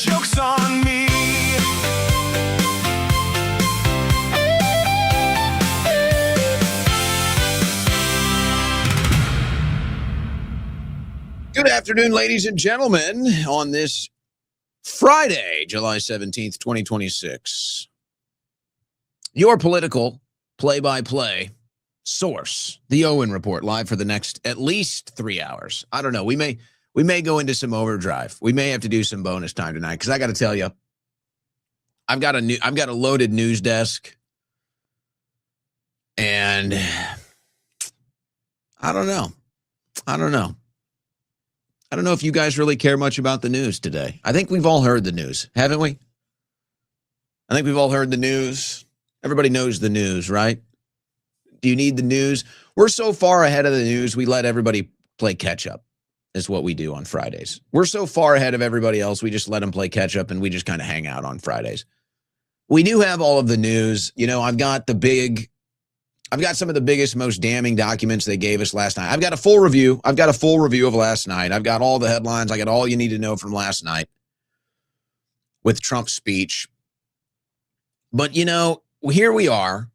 Joke's on me. Good afternoon, ladies and gentlemen, on this Friday, July 17th, 2026. Your political play-by-play source, the Owen Report, live for the next at least 3 hours. I don't know. We may go into some overdrive. We may have to do some bonus time tonight because I got to tell you, I've got a loaded news desk, and I don't know if you guys really care much about the news today. I think we've all heard the news, haven't we? I think we've all heard the news. Everybody knows the news, right? Do you need the news? We're so far ahead of the news, we let everybody play catch-up, is what we do on Fridays. We're so far ahead of everybody else, we just let them play catch-up, and we just kind of hang out on Fridays. We do have all of the news. You know, I've got some of the biggest, most damning documents they gave us last night. I've got a full review of last night. I've got all the headlines. I got all you need to know from last night with Trump's speech. But, you know, here we are.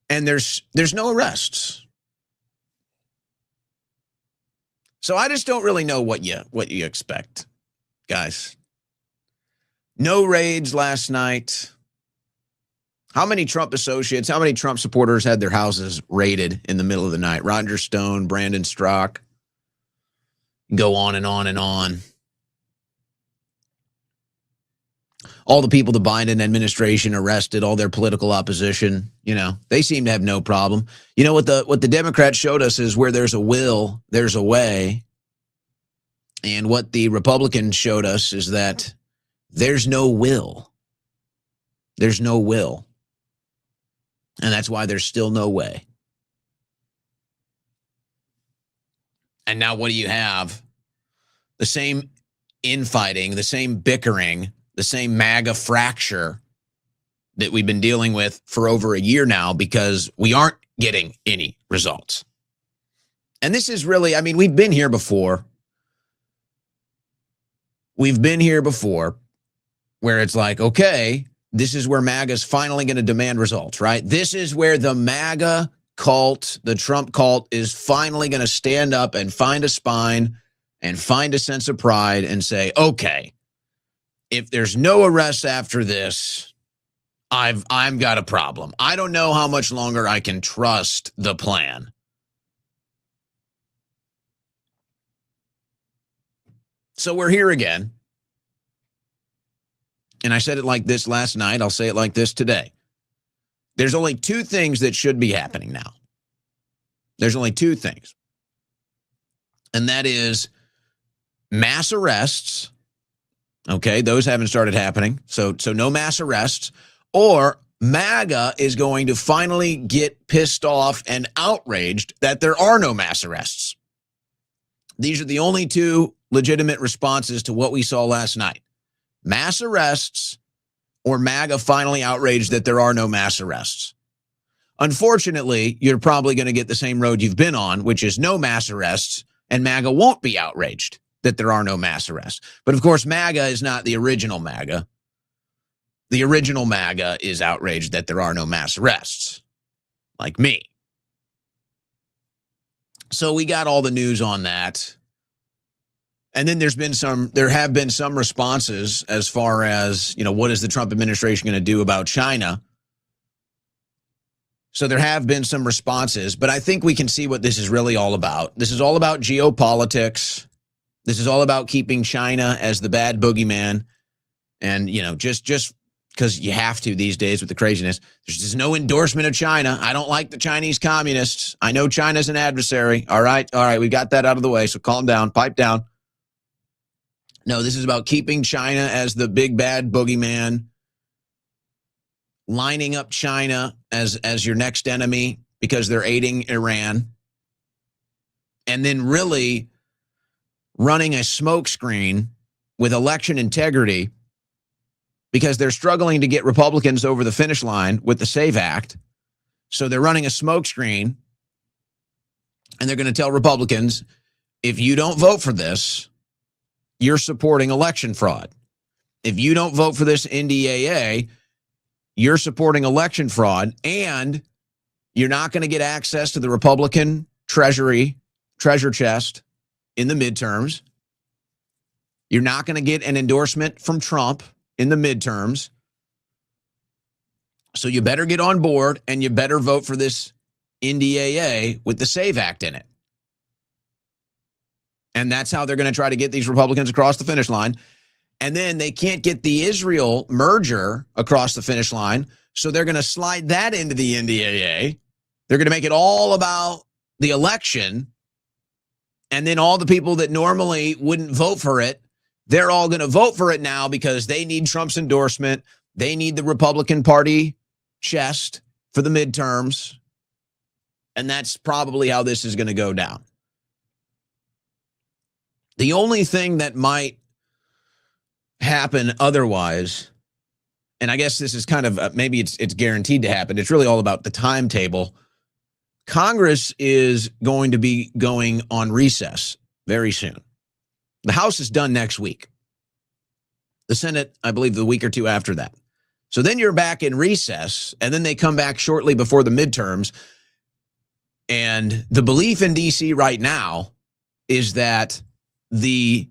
And there's no arrests. So I just don't really know what you expect, guys. No raids last night. How many Trump associates, how many Trump supporters had their houses raided in the middle of the night? Roger Stone, Brandon Straka. Go on and on and on. All the people the Biden administration arrested, all their political opposition, you know, they seem to have no problem. You know, what the Democrats showed us is where there's a will, there's a way. And what the Republicans showed us is that there's no will. There's no will. And that's why there's still no way. And now what do you have? The same infighting, the same bickering, the same MAGA fracture that we've been dealing with for over a year now because we aren't getting any results. And this is really, I mean, we've been here before. We've been here before where it's like, okay, this is where MAGA's finally going to demand results, right? This is where the MAGA cult, the Trump cult, is finally going to stand up and find a spine and find a sense of pride and say, okay, if there's no arrests after this, I've got a problem. I don't know how much longer I can trust the plan. So we're here again. And I said it like this last night. I'll say it like this today. There's only two things that should be happening now. There's only two things. And that is mass arrests. Okay, those haven't started happening. So no mass arrests. Or MAGA is going to finally get pissed off and outraged that there are no mass arrests. These are the only two legitimate responses to what we saw last night. Mass arrests or MAGA finally outraged that there are no mass arrests. Unfortunately, you're probably going to get the same road you've been on, which is no mass arrests, and MAGA won't be outraged that there are no mass arrests. But of course, MAGA is not the original MAGA. The original MAGA is outraged that there are no mass arrests, like me. So we got all the news on that. And then there have been some responses as far as, you know, what is the Trump administration going to do about China? So there have been some responses, but I think we can see what this is really all about. This is all about geopolitics. This is all about keeping China as the bad boogeyman. And, you know, just because you have to these days with the craziness, there's just no endorsement of China. I don't like the Chinese communists. I know China's an adversary. All right, we got that out of the way, so calm down, pipe down. No, this is about keeping China as the big bad boogeyman, lining up China as your next enemy because they're aiding Iran, and then really running a smokescreen with election integrity because they're struggling to get Republicans over the finish line with the SAVE Act. So they're running a smokescreen, and they're going to tell Republicans, if you don't vote for this, you're supporting election fraud. If you don't vote for this NDAA, you're supporting election fraud, and you're not going to get access to the Republican treasury, treasure chest in the midterms. You're not going to get an endorsement from Trump in the midterms. So you better get on board, and you better vote for this NDAA with the SAVE Act in it. And that's how they're going to try to get these Republicans across the finish line. And then they can't get the Israel merger across the finish line, so they're going to slide that into the NDAA. They're going to make it all about the election. And then all the people that normally wouldn't vote for it, they're all going to vote for it now because they need Trump's endorsement. They need the Republican Party chest for the midterms. And that's probably how this is going to go down. The only thing that might happen otherwise, and I guess this is kind of, maybe it's guaranteed to happen. It's really all about the timetable. Congress is going to be going on recess very soon. The House is done next week. The Senate, I believe, the week or two after that. So then you're back in recess, and then they come back shortly before the midterms. And the belief in D.C. right now is that the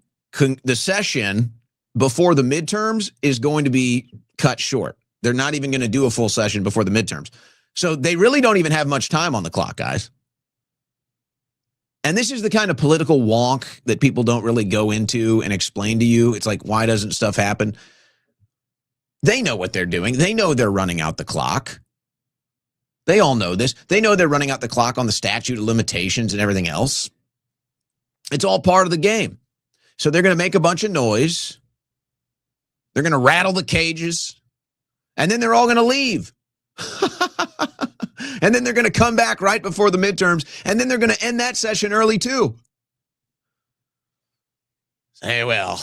session before the midterms is going to be cut short. They're not even going to do a full session before the midterms. So they really don't even have much time on the clock, guys. And this is the kind of political wonk that people don't really go into and explain to you. It's like, why doesn't stuff happen? They know what they're doing. They know they're running out the clock. They all know this. They know they're running out the clock on the statute of limitations and everything else. It's all part of the game. So they're going to make a bunch of noise. They're going to rattle the cages. And then they're all going to leave. And then they're going to come back right before the midterms. And then they're going to end that session early too. Hey, well,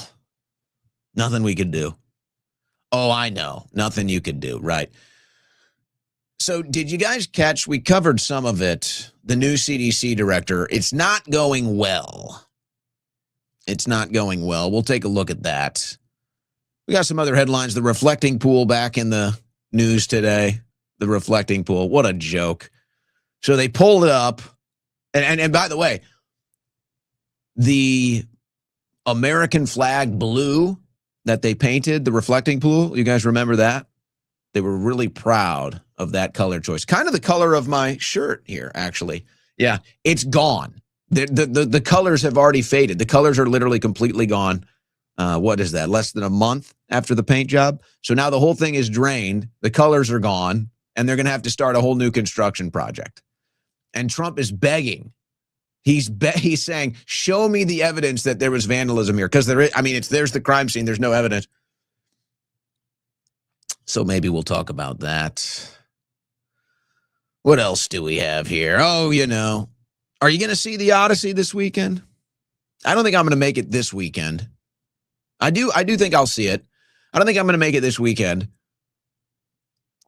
nothing we could do. Oh, I know. Nothing you could do. Right. So did you guys catch, we covered some of it, the new CDC director. It's not going well. It's not going well. We'll take a look at that. We got some other headlines. The reflecting pool back in the news today. The reflecting pool. What a joke. So they pulled it up. And by the way, the American flag blue that they painted, the reflecting pool, you guys remember that? They were really proud of that color choice. Kind of the color of my shirt here, actually. Yeah, it's gone. The colors have already faded. The colors are literally completely gone. What is that? Less than a month after the paint job. So now the whole thing is drained. The colors are gone, and they're going to have to start a whole new construction project. And Trump is begging. He's saying, show me the evidence that there was vandalism here. Because there's the crime scene. There's no evidence. So maybe we'll talk about that. What else do we have here? Oh, are you going to see the Odyssey this weekend? I don't think I'm going to make it this weekend. I do think I'll see it. I don't think I'm going to make it this weekend.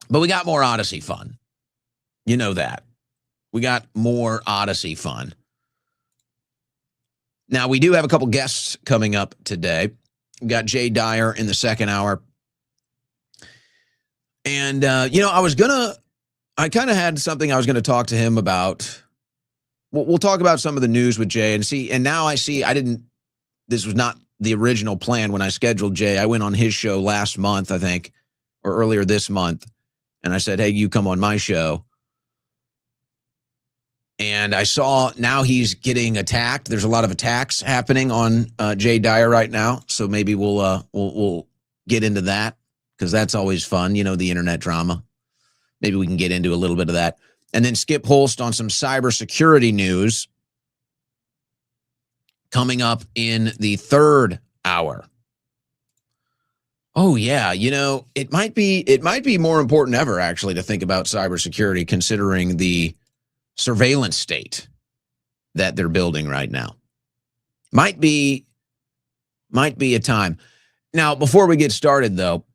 But we got more Odyssey fun. You know that. We got more Odyssey fun. Now, we do have a couple guests coming up today. We got Jay Dyer in the second hour. And, I kind of had something I was going to talk to him about. We'll talk about some of the news with Jay and now I see this was not the original plan when I scheduled Jay. I went on his show last month, I think, or earlier this month. And I said, hey, you come on my show. And I saw now he's getting attacked. There's a lot of attacks happening on Jay Dyer right now. So maybe we'll get into that because that's always fun. The internet drama. Maybe we can get into a little bit of that. And then Skip Holst on some cybersecurity news coming up in the third hour. Oh, yeah. It might be more important ever, actually, to think about cybersecurity considering the surveillance state that they're building right now. Might be a time. Now, before we get started, though,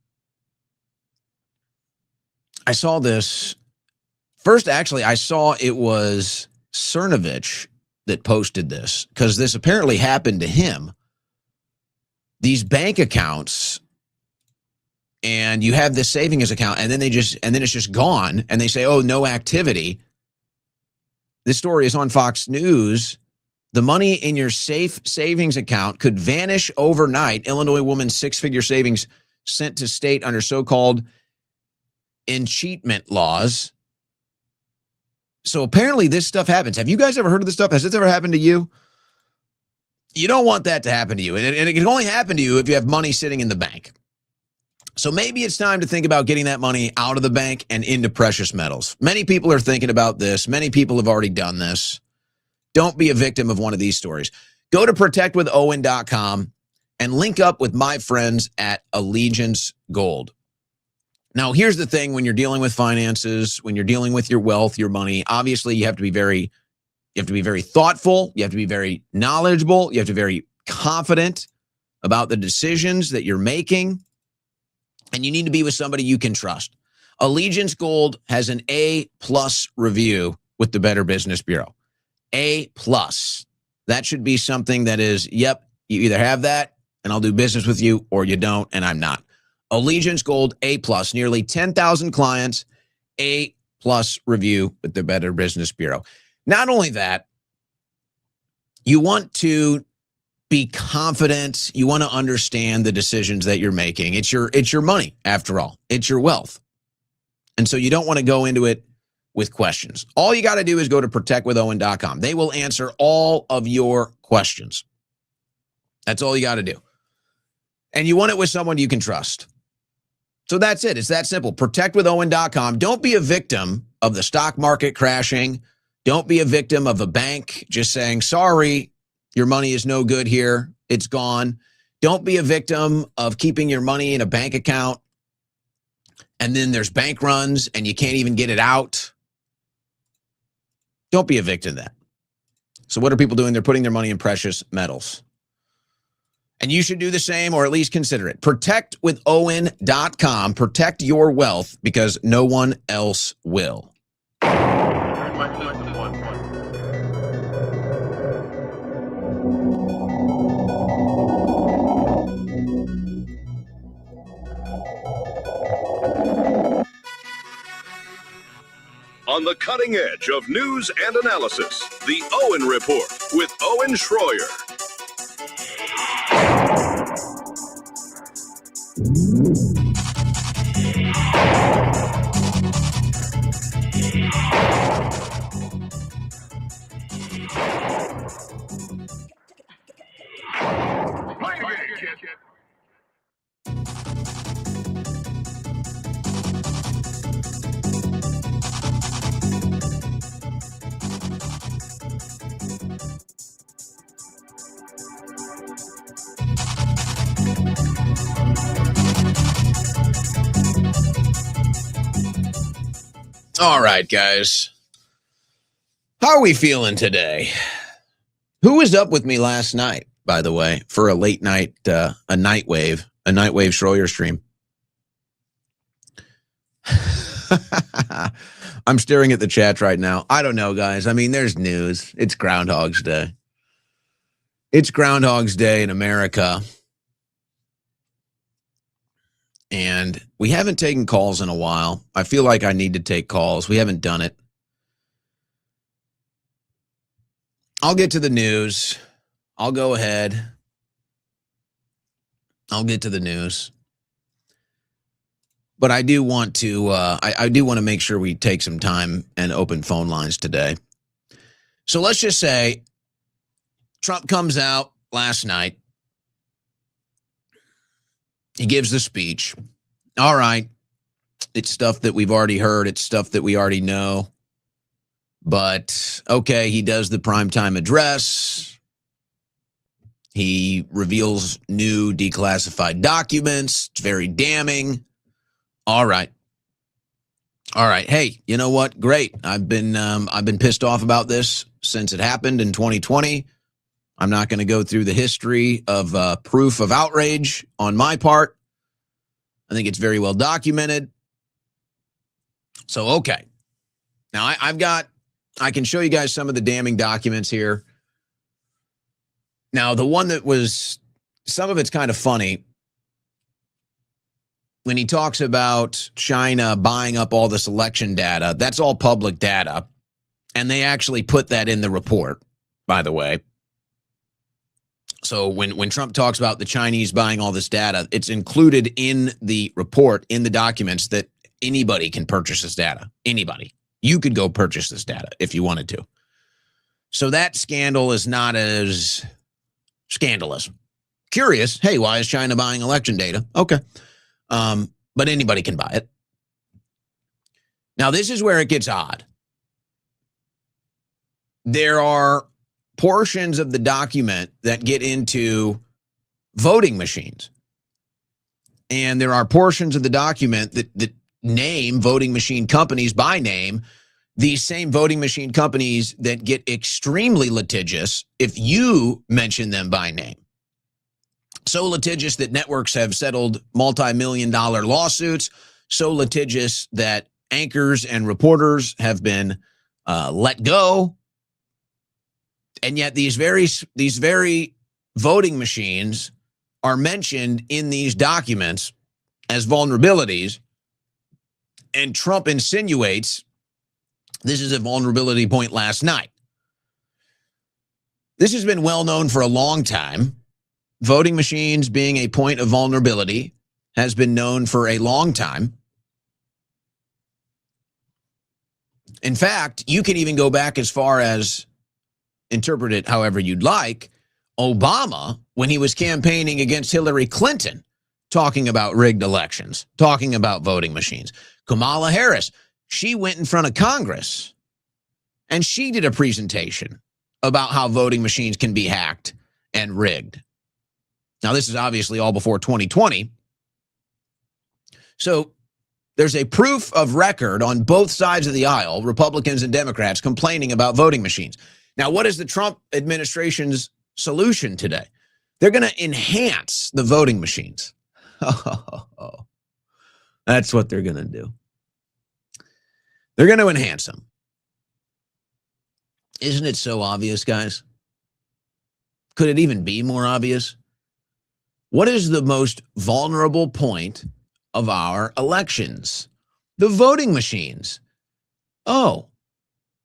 I saw this. First, actually, I saw it was Cernovich that posted this because this apparently happened to him. these bank accounts, and you have this savings account, and then it's just gone, and they say, oh, no activity. This story is on Fox News. The money in your safe savings account could vanish overnight. Illinois woman's six-figure savings sent to state under so-called enchantment laws. So apparently this stuff happens. Have you guys ever heard of this stuff? Has this ever happened to you? You don't want that to happen to you. And it can only happen to you if you have money sitting in the bank. So maybe it's time to think about getting that money out of the bank and into precious metals. Many people are thinking about this. Many people have already done this. Don't be a victim of one of these stories. Go to protectwithowen.com and link up with my friends at Allegiance Gold. Now, here's the thing. When you're dealing with finances, when you're dealing with your wealth, your money, obviously you have to be very thoughtful. You have to be very knowledgeable. You have to be very confident about the decisions that you're making. And you need to be with somebody you can trust. Allegiance Gold has an A+ review with the Better Business Bureau. A+. That should be something that is, yep, you either have that and I'll do business with you, or you don't and I'm not. Allegiance Gold A+, nearly 10,000 clients, A+ review with the Better Business Bureau. Not only that, you want to be confident. You want to understand the decisions that you're making. It's your money, after all. It's your wealth. And so you don't want to go into it with questions. All you got to do is go to protectwithowen.com. They will answer all of your questions. That's all you got to do. And you want it with someone you can trust. So that's it. It's that simple. Protectwithowen.com. Don't be a victim of the stock market crashing. Don't be a victim of a bank just saying, sorry, your money is no good here. It's gone. Don't be a victim of keeping your money in a bank account and then there's bank runs and you can't even get it out. Don't be a victim of that. So what are people doing? They're putting their money in precious metals. And you should do the same, or at least consider it. Protectwithowen.com. Protect your wealth because no one else will. On the cutting edge of news and analysis, the Owen Report with Owen Schroyer. All right, guys. How are we feeling today? Who was up with me last night, by the way, for a late night, a Nightwave Schroyer stream? I'm staring at the chat right now. I don't know, guys. I mean, there's news. It's Groundhog's Day. It's Groundhog's Day in America. And we haven't taken calls in a while. I feel like I need to take calls. We haven't done it. I'll get to the news. I'll go ahead. I'll get to the news. But I do want to I do want to make sure we take some time and open phone lines today. So let's just say Trump comes out last night. He gives the speech. All right. It's stuff that we've already heard. It's stuff that we already know. But, okay, he does the primetime address. He reveals new declassified documents. It's very damning. All right. All right. Hey, you know what? Great. I've been pissed off about this since it happened in 2020. I'm not going to go through the history of proof of outrage on my part. I think it's very well documented. So, okay. Now, I can show you guys some of the damning documents here. Now, the one that was some of it's kind of funny when he talks about China buying up all this election data. That's all public data. And they actually put that in the report, by the way. So when Trump talks about the Chinese buying all this data, it's included in the report, in the documents, that anybody can purchase this data. Anybody. You could go purchase this data if you wanted to. So that scandal is not as scandalous. Curious, hey, why is China buying election data? Okay. But anybody can buy it. Now, this is where it gets odd. There are portions of the document that get into voting machines. And there are portions of the document that name voting machine companies by name, these same voting machine companies that get extremely litigious if you mention them by name. So litigious that networks have settled multi-million-dollar lawsuits, so litigious that anchors and reporters have been let go. And yet these very voting machines are mentioned in these documents as vulnerabilities. And Trump insinuates this is a vulnerability point last night. This has been well known for a long time. Voting machines being a point of vulnerability has been known for a long time. In fact, you can even go back as far as, interpret it however you'd like, Obama, when he was campaigning against Hillary Clinton, talking about rigged elections, talking about voting machines. Kamala Harris, she went in front of Congress and she did a presentation about how voting machines can be hacked and rigged. Now, this is obviously all before 2020. So there's a proof of record on both sides of the aisle, Republicans and Democrats, complaining about voting machines. Now, what is the Trump administration's solution today? They're going to enhance the voting machines. That's what they're going to do. They're going to enhance them. Isn't it so obvious, guys? Could it even be more obvious? What is the most vulnerable point of our elections? The voting machines. Oh,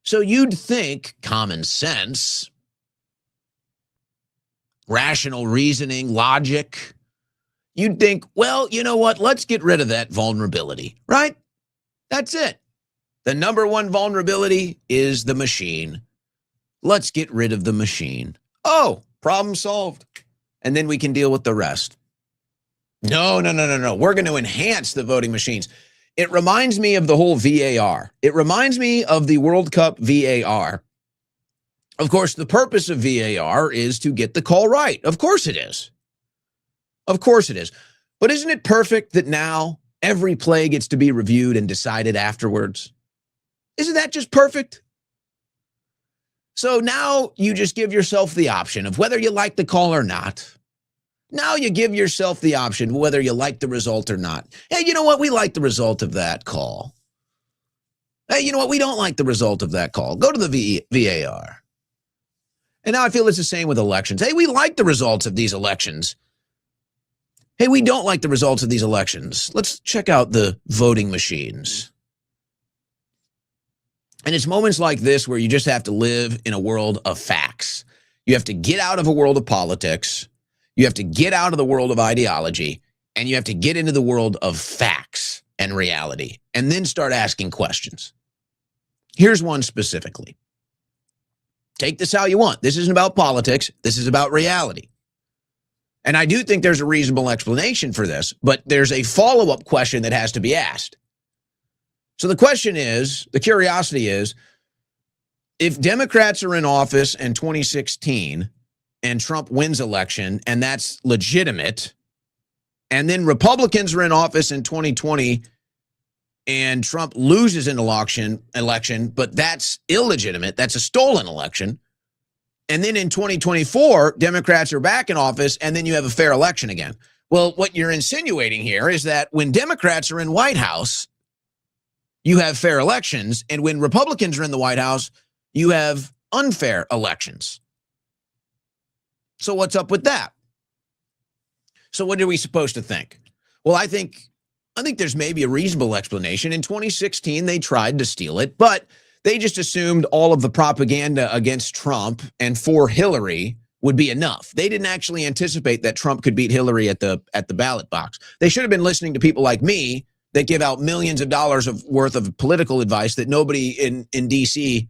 so you'd think common sense, rational reasoning, logic, you'd think, well, you know what? Let's get rid of that vulnerability, right? That's it. The number one vulnerability is the machine. Let's get rid of the machine. Oh, problem solved. And then we can deal with the rest. No. We're going to enhance the voting machines. It reminds me of the whole VAR. It reminds me of the World Cup VAR. Of course, the purpose of VAR is to get the call right. Of course it is. Of course it is. But isn't it perfect that now every play gets to be reviewed and decided afterwards? Isn't that just perfect? So now you just give yourself the option of whether you like the call or not. Now you give yourself the option whether you like the result or not. Hey, you know what? We like the result of that call. Hey, you know what? We don't like the result of that call. Go to the VAR. And now I feel it's the same with elections. Hey, we like the results of these elections. Hey, we don't like the results of these elections. Let's check out the voting machines. And it's moments like this where you just have to live in a world of facts. You have to get out of a world of politics. You have to get out of the world of ideology. And you have to get into the world of facts and reality. And then start asking questions. Here's one specifically. Take this how you want. This isn't about politics. This is about reality. And I do think there's a reasonable explanation for this, but there's a follow-up question that has to be asked. So the question is, the curiosity is, if Democrats are in office in 2016 and Trump wins election and that's legitimate, and then Republicans are in office in 2020 and Trump loses an election, but that's illegitimate, that's a stolen election, and then in 2024, Democrats are back in office and then you have a fair election again. Well, what you're insinuating here is that when Democrats are in White House, you have fair elections, and when Republicans are in the White House, you have unfair elections. So what's up with that? So what are we supposed to think? Well, I think there's maybe a reasonable explanation. In 2016, they tried to steal it, but they just assumed all of the propaganda against Trump and for Hillary would be enough. They didn't actually anticipate that Trump could beat Hillary at the ballot box. They should have been listening to people like me that give out millions of dollars worth of political advice that nobody in D.C.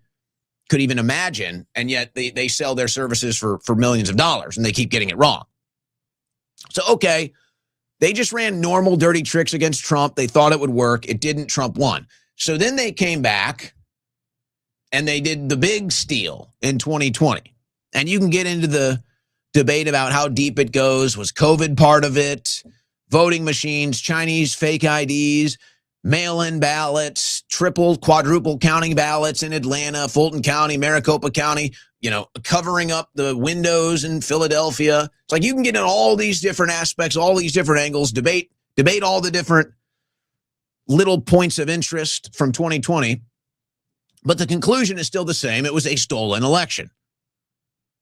could even imagine, and yet they sell their services for millions of dollars, and they keep getting it wrong. So, okay, they just ran normal dirty tricks against Trump. They thought it would work. It didn't. Trump won. So then they came back, and they did the big steal in 2020. And you can get into the debate about how deep it goes. Was COVID part of it? Voting machines, Chinese fake IDs, mail-in ballots, triple, quadruple counting ballots in Atlanta, Fulton County, Maricopa County, covering up the windows in Philadelphia. It's like you can get in all these different aspects, all these different angles, debate all the different little points of interest from 2020. But the conclusion is still the same. It was a stolen election.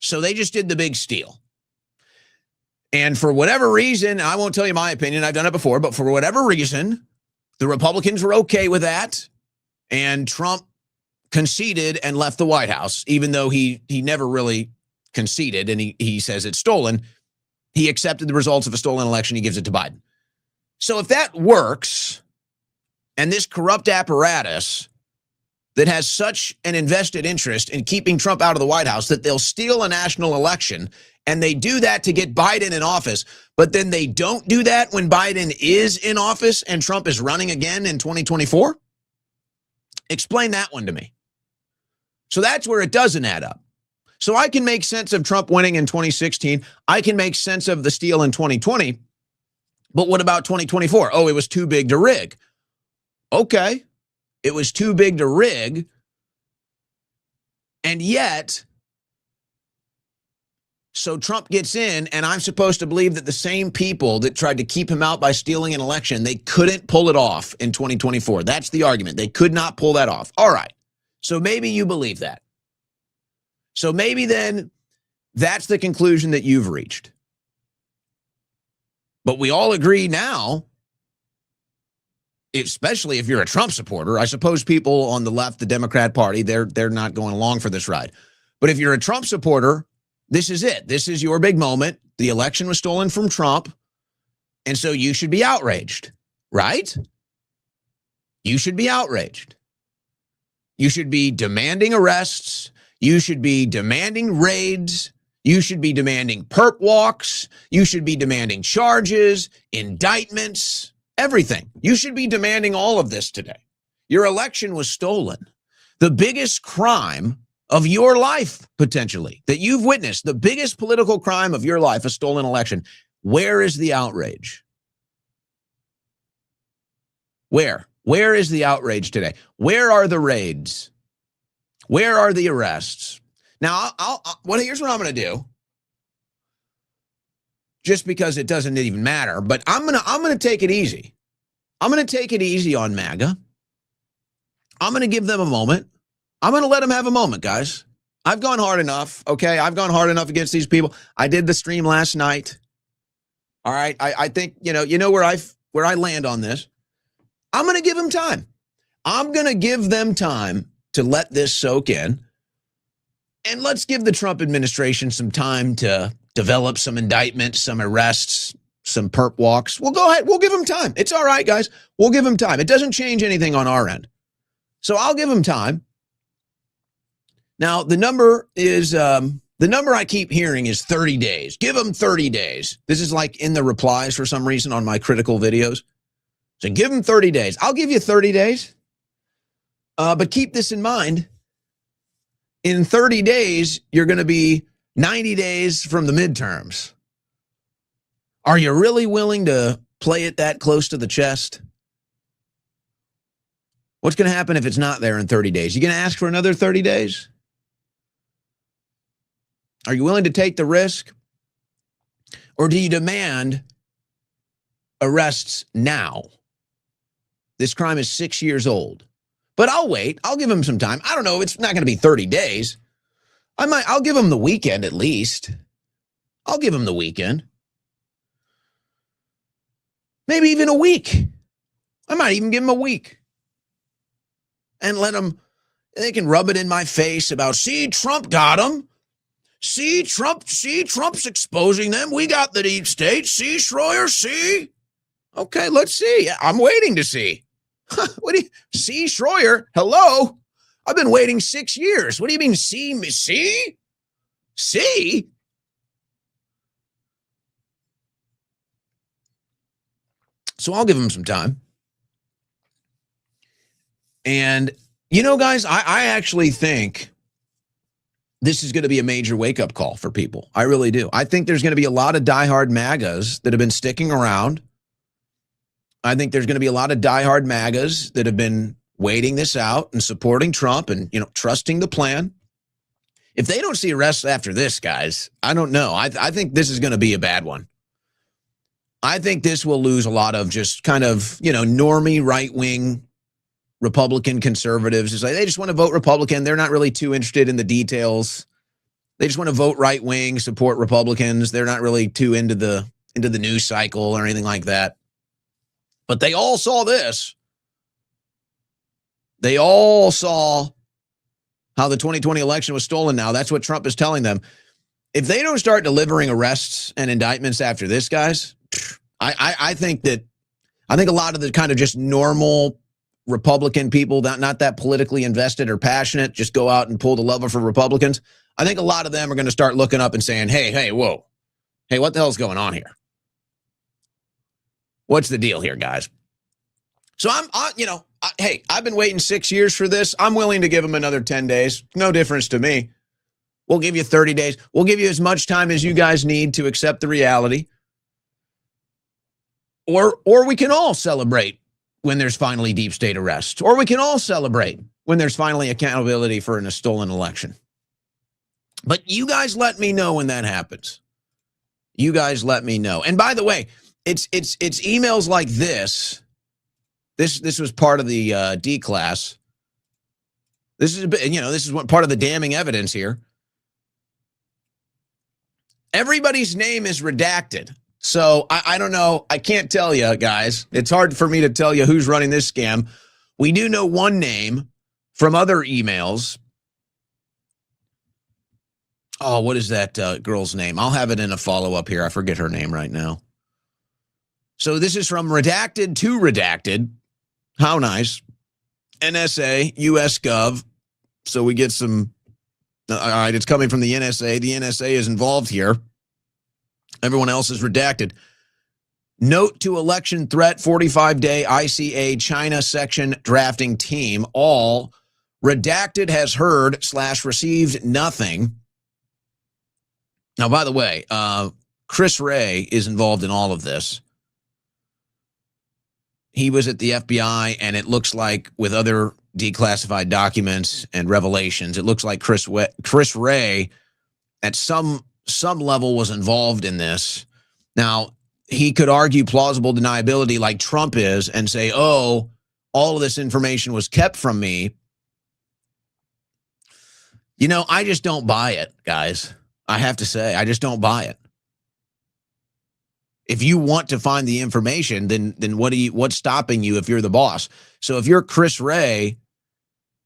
So they just did the big steal. And for whatever reason, I won't tell you my opinion, I've done it before, but for whatever reason, the Republicans were okay with that. And Trump conceded and left the White House, even though he never really conceded and he says it's stolen. He accepted the results of a stolen election. He gives it to Biden. So if that works, and this corrupt apparatus that has such an invested interest in keeping Trump out of the White House that they'll steal a national election, and they do that to get Biden in office, but then they don't do that when Biden is in office and Trump is running again in 2024? Explain that one to me. So that's where it doesn't add up. So I can make sense of Trump winning in 2016. I can make sense of the steal in 2020. But what about 2024? Oh, it was too big to rig. Okay. It was too big to rig. And yet, so Trump gets in, and I'm supposed to believe that the same people that tried to keep him out by stealing an election, they couldn't pull it off in 2024. That's the argument. They could not pull that off. All right. So maybe you believe that. So maybe then that's the conclusion that you've reached. But we all agree now, especially if you're a Trump supporter. I suppose people on the left, the Democrat Party, they're not going along for this ride. But if you're a Trump supporter, this is it. This is your big moment. The election was stolen from Trump. And so you should be outraged, right? You should be outraged. You should be demanding arrests. You should be demanding raids. You should be demanding perp walks. You should be demanding charges, indictments, everything. You should be demanding all of this today. Your election was stolen. The biggest crime of your life, potentially, that you've witnessed, the biggest political crime of your life, a stolen election. Where is the outrage? Where? Where is the outrage today? Where are the raids? Where are the arrests? Now, here's what I'm going to do. Just because it doesn't even matter, but I'm going to take it easy. I'm going to take it easy on MAGA. I'm going to give them a moment. I'm going to let them have a moment, guys. I've gone hard enough, okay? I've gone hard enough against these people. I did the stream last night. All right, I think, you know where I land on this. I'm going to give them time. I'm going to give them time to let this soak in. And let's give the Trump administration some time to develop some indictments, some arrests, some perp walks. We'll go ahead. We'll give them time. It's all right, guys. We'll give them time. It doesn't change anything on our end. So I'll give them time. Now, the number I keep hearing is 30 days. Give them 30 days. This is like in the replies for some reason on my critical videos. So give them 30 days. I'll give you 30 days. But keep this in mind. In 30 days, you're going to be 90 days from the midterms. Are you really willing to play it that close to the chest? What's going to happen if it's not there in 30 days? You going to ask for another 30 days? Are you willing to take the risk? Or do you demand arrests now? This crime is 6 years old. But I'll wait. I'll give him some time. I don't know. It's not going to be 30 days. I'll give him the weekend at least. I'll give him the weekend. maybe even a week. I might even give them a week and let them, they can rub it in my face about, see, Trump got them. See, Trump's exposing them. We got the deep state. See, Schroyer, see? Okay, let's see. I'm waiting to see. What do you see, Schroyer? Hello? I've been waiting 6 years. What do you mean, see me? See? See? So I'll give him some time. And, you know, guys, I actually think this is going to be a major wake-up call for people. I really do. I think there's going to be a lot of diehard MAGAs that have been sticking around. I think there's going to be a lot of diehard MAGAs that have been waiting this out and supporting Trump and, you know, trusting the plan. If they don't see arrests after this, guys, I don't know. I think this is going to be a bad one. I think this will lose a lot of just kind of, you know, normie right-wing Republican conservatives. It's like they just want to vote Republican. They're not really too interested in the details. They just want to vote right-wing, support Republicans. They're not really too into the news cycle or anything like that. But they all saw this. They all saw how the 2020 election was stolen now. That's what Trump is telling them. If they don't start delivering arrests and indictments after this, guys, I think a lot of the kind of just normal Republican people, not that politically invested or passionate, just go out and pull the lever for Republicans. I think a lot of them are going to start looking up and saying, hey, whoa. Hey, what the hell's going on here? What's the deal here, guys? So I've been waiting 6 years for this. I'm willing to give them another 10 days. No difference to me. We'll give you 30 days. We'll give you as much time as you guys need to accept the reality. Or we can all celebrate when there's finally deep state arrests. Or we can all celebrate when there's finally accountability for a stolen election. But you guys let me know when that happens. You guys let me know. And by the way, it's emails like this. This was part of the D class. This is what part of the damning evidence here. Everybody's name is redacted. So I don't know. I can't tell you, guys. It's hard for me to tell you who's running this scam. We do know one name from other emails. Oh, what is that girl's name? I'll have it in a follow-up here. I forget her name right now. So this is from redacted to redacted. How nice. NSA, US Gov. So we get some, all right, it's coming from the NSA. The NSA is involved here. Everyone else is redacted. Note to election threat 45-day ICA China section drafting team. All redacted has heard / received nothing. Now, by the way, Chris Wray is involved in all of this. He was at the FBI, and it looks like with other declassified documents and revelations, it looks like Chris Wray at some level was involved in this. Now, he could argue plausible deniability like Trump is and say, oh, all of this information was kept from me. You know, I just don't buy it, guys. I have to say, I just don't buy it. If you want to find the information, then what's stopping you if you're the boss? So if you're Chris Wray,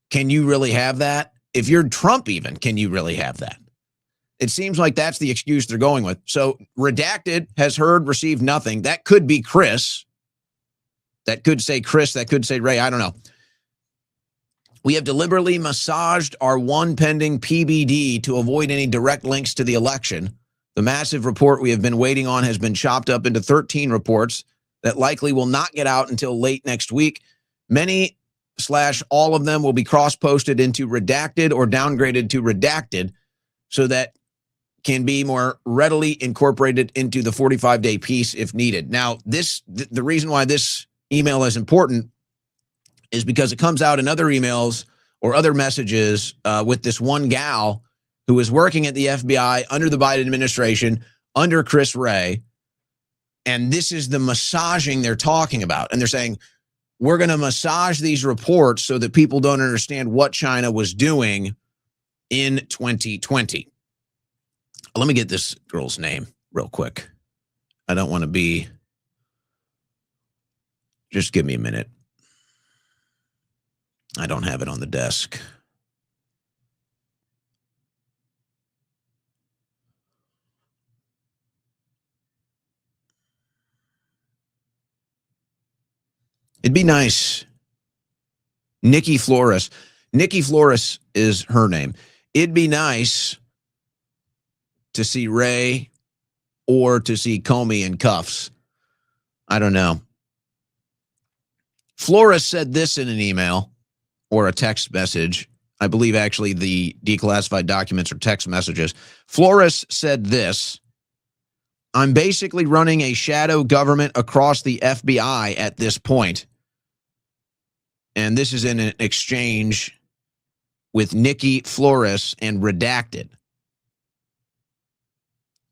can you really have that? If you're Trump even, can you really have that? It seems like that's the excuse they're going with. So redacted has heard, received nothing. That could be Chris. That could say Chris. That could say Ray. I don't know. We have deliberately massaged our one pending PBD to avoid any direct links to the election. The massive report we have been waiting on has been chopped up into 13 reports that likely will not get out until late next week. Many / all of them will be cross-posted into redacted or downgraded to redacted so that can be more readily incorporated into the 45-day piece if needed. Now, the reason why this email is important is because it comes out in other emails or other messages with this one gal who was working at the FBI under the Biden administration, under Chris Wray. And this is the massaging they're talking about. And they're saying, we're going to massage these reports so that people don't understand what China was doing in 2020. Let me get this girl's name real quick. I don't want to be Just give me a minute. I don't have it on the desk. It'd be nice. Nikki Flores. Nikki Flores is her name. It'd be nice to see Ray or to see Comey in cuffs. I don't know. Flores said this in an email or a text message. I believe actually the declassified documents are text messages. Flores said this: I'm basically running a shadow government across the FBI at this point. And this is in an exchange with Nikki Flores and Redacted.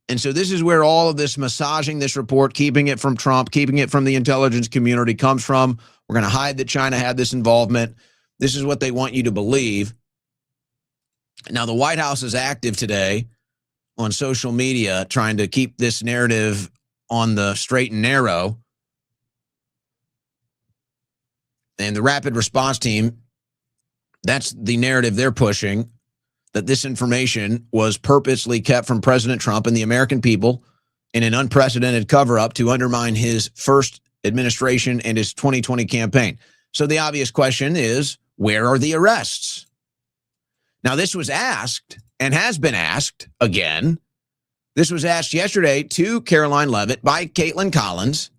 And so this is where all of this massaging this report, keeping it from Trump, keeping it from the intelligence community comes from. We're going to hide that China had this involvement. This is what they want you to believe. Now, the White House is active today on social media trying to keep this narrative on the straight and narrow. And the Rapid Response Team, that's the narrative they're pushing, that this information was purposely kept from President Trump and the American people in an unprecedented cover-up to undermine his first administration and his 2020 campaign. So the obvious question is, where are the arrests? Now, this was asked and has been asked again. This was asked yesterday to Karoline Leavitt by Caitlin Collins.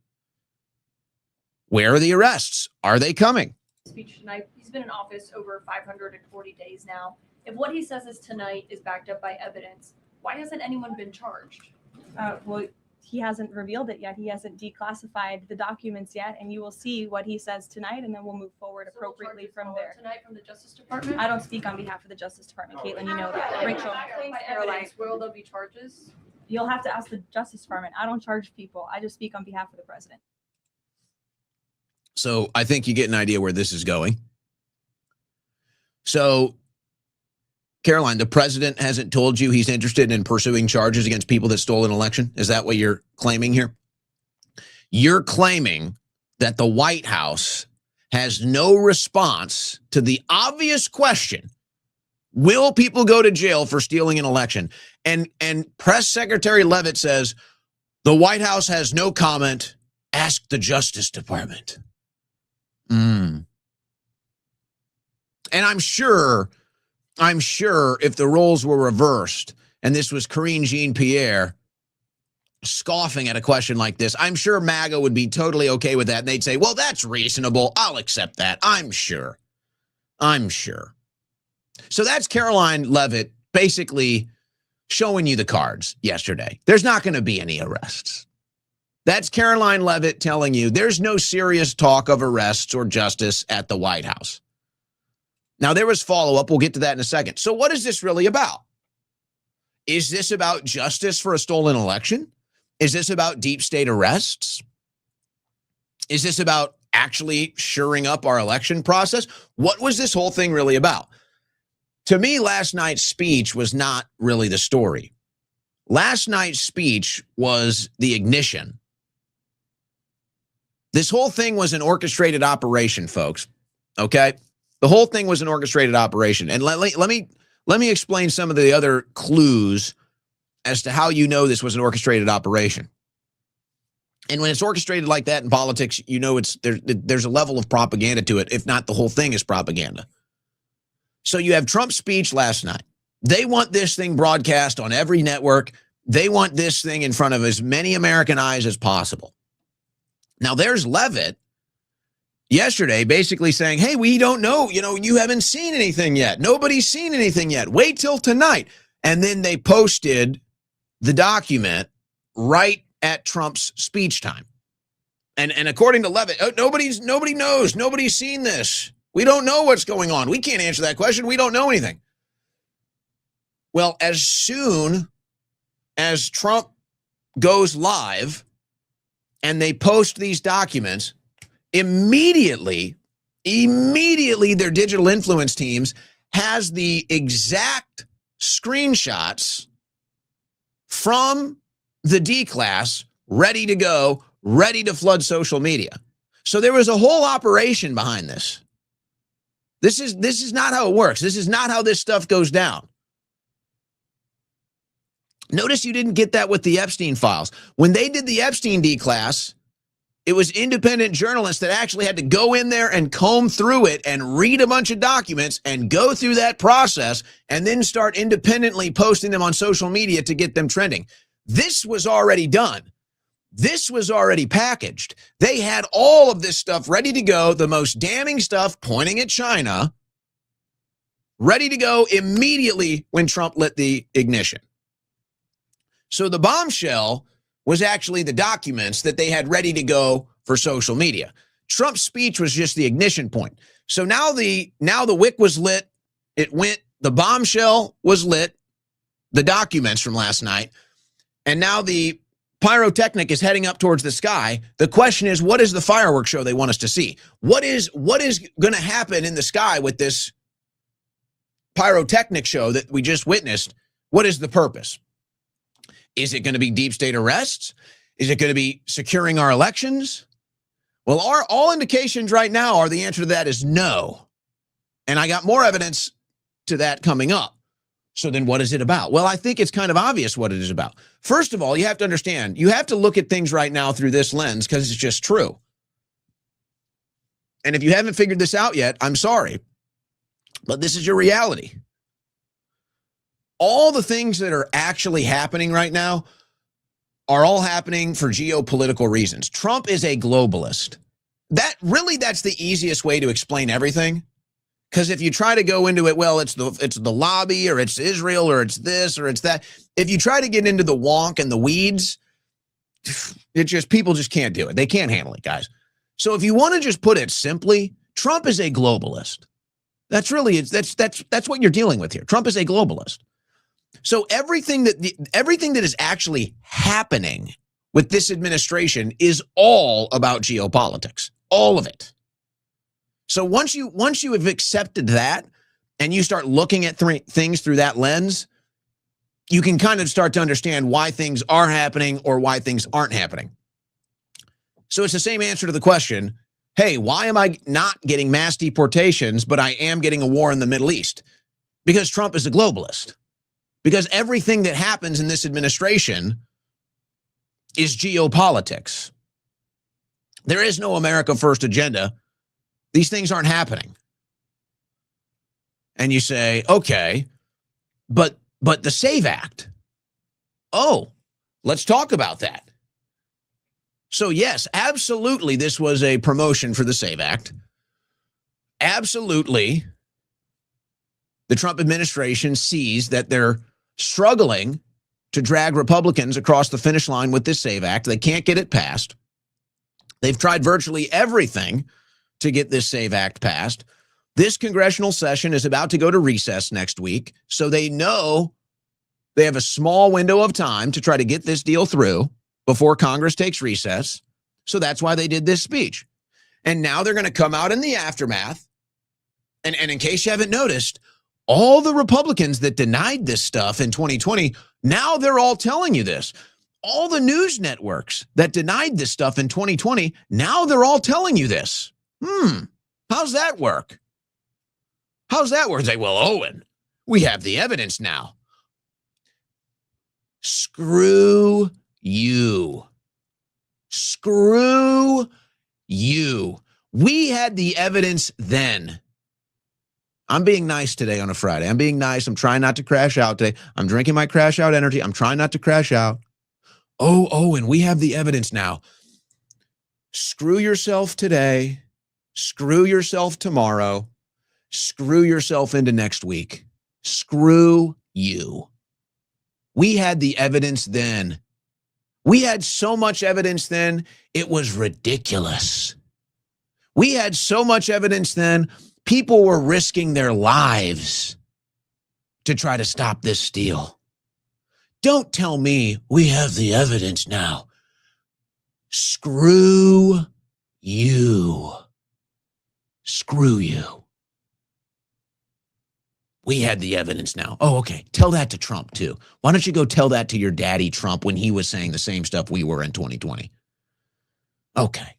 Where are the arrests? Are they coming? Speech tonight. He's been in office over 540 days now. If what he says is tonight is backed up by evidence, why hasn't anyone been charged? Well, he hasn't revealed it yet. He hasn't declassified the documents yet, and you will see what he says tonight, and then we'll move forward appropriately from there. Tonight from the Justice Department? I don't speak on behalf of the Justice Department, Caitlin. You know that. Rachel, By evidence, will there be charges? you'll have to ask the Justice Department. I don't charge people. I just speak on behalf of the president. So I think you get an idea where this is going. So, Caroline, the president hasn't told you he's interested in pursuing charges against people that stole an election? Is that what you're claiming here? You're claiming that the White House has no response to the obvious question, will people go to jail for stealing an election? And Press Secretary Leavitt says, the White House has no comment. Ask the Justice Department. And I'm sure if the roles were reversed and this was Karine Jean-Pierre scoffing at a question like this, I'm sure MAGA would be totally okay with that. And they'd say, well, that's reasonable. I'll accept that. I'm sure. So that's Karoline Leavitt basically showing you the cards yesterday. There's not going to be any arrests. That's Karoline Leavitt telling you there's no serious talk of arrests or justice at the White House. Now, there was follow-up. We'll get to that in a second. So what is this really about? Is this about justice for a stolen election? Is this about deep state arrests? Is this about actually shoring up our election process? What was this whole thing really about? To me, last night's speech was not really the story. Last night's speech was the ignition. This whole thing was an orchestrated operation, folks. Okay? The whole thing was an orchestrated operation. And let me explain some of the other clues as to how you know this was an orchestrated operation. And when it's orchestrated like that in politics, you know there's a level of propaganda to it, if not the whole thing is propaganda. So you have Trump's speech last night. They want this thing broadcast on every network. They want this thing in front of as many American eyes as possible. Now, there's Leavitt yesterday basically saying, hey, we don't know. You haven't seen anything yet. Nobody's seen anything yet. Wait till tonight. And then they posted the document right at Trump's speech time. And according to Leavitt, nobody knows. Nobody's seen this. We don't know what's going on. We can't answer that question. We don't know anything. Well, as soon as Trump goes live and they post these documents, immediately their digital influence teams has the exact screenshots from the D class ready to go, ready to flood social media. So there was a whole operation behind this. This is not how it works. This is not how this stuff goes down. Notice you didn't get that with the Epstein files. When they did the Epstein D-class, it was independent journalists that actually had to go in there and comb through it and read a bunch of documents and go through that process and then start independently posting them on social media to get them trending. This was already done. This was already packaged. They had all of this stuff ready to go, the most damning stuff pointing at China, ready to go immediately when Trump lit the ignition. So the bombshell was actually the documents that they had ready to go for social media. Trump's speech was just the ignition point. So now the wick was lit. It went, the bombshell was lit, the documents from last night, and now the pyrotechnic is heading up towards the sky. The question is, what is the fireworks show they want us to see? What is going to happen in the sky with this pyrotechnic show that we just witnessed? What is the purpose? Is it going to be deep state arrests? Is it going to be securing our elections? Well, all indications right now are the answer to that is no. And I got more evidence to that coming up. So then what is it about? Well, I think it's kind of obvious what it is about. First of all, you have to understand, you have to look at things right now through this lens because it's just true. And if you haven't figured this out yet, I'm sorry, but this is your reality. All the things that are actually happening right now are all happening for geopolitical reasons. Trump is a globalist. That's the easiest way to explain everything. Because if you try to go into it, well, it's the lobby, or it's Israel, or it's this, or it's that. If you try to get into the wonk and the weeds, people just can't do it. They can't handle it, guys. So if you want to just put it simply, Trump is a globalist. That's what you're dealing with here. Trump is a globalist. So everything that is actually happening with this administration is all about geopolitics, all of it. So once you have accepted that and you start looking at things through that lens, you can kind of start to understand why things are happening or why things aren't happening. So it's the same answer to the question, hey, why am I not getting mass deportations, but I am getting a war in the Middle East? Because Trump is a globalist. Because everything that happens in this administration is geopolitics. There is no America First agenda. These things aren't happening. And you say, okay, but the SAVE Act. Oh, let's talk about that. So yes, absolutely, this was a promotion for the SAVE Act. Absolutely, the Trump administration sees that they're struggling to drag Republicans across the finish line with this SAVE Act. They can't get it passed. They've tried virtually everything to get this SAVE Act passed. This congressional session is about to go to recess next week, so they know they have a small window of time to try to get this deal through before Congress takes recess. So that's why they did this speech. And now they're going to come out in the aftermath. And in case you haven't noticed, all the Republicans that denied this stuff in 2020, now they're all telling you this. All the news networks that denied this stuff in 2020, now they're all telling you this. How's that work? How's that work? Say, well, Owen, we have the evidence now. Screw you. Screw you. We had the evidence then. I'm being nice today on a Friday. I'm being nice. I'm trying not to crash out today. I'm drinking my crash out energy. I'm trying not to crash out. Oh, and we have the evidence now. Screw yourself today. Screw yourself tomorrow. Screw yourself into next week. Screw you. We had the evidence then. We had so much evidence then, it was ridiculous. We had so much evidence then, people were risking their lives to try to stop this steal. Don't tell me we have the evidence now. Screw you. Screw you. We had the evidence now. Oh, okay. Tell that to Trump too. Why don't you go tell that to your daddy Trump when he was saying the same stuff we were in 2020? Okay.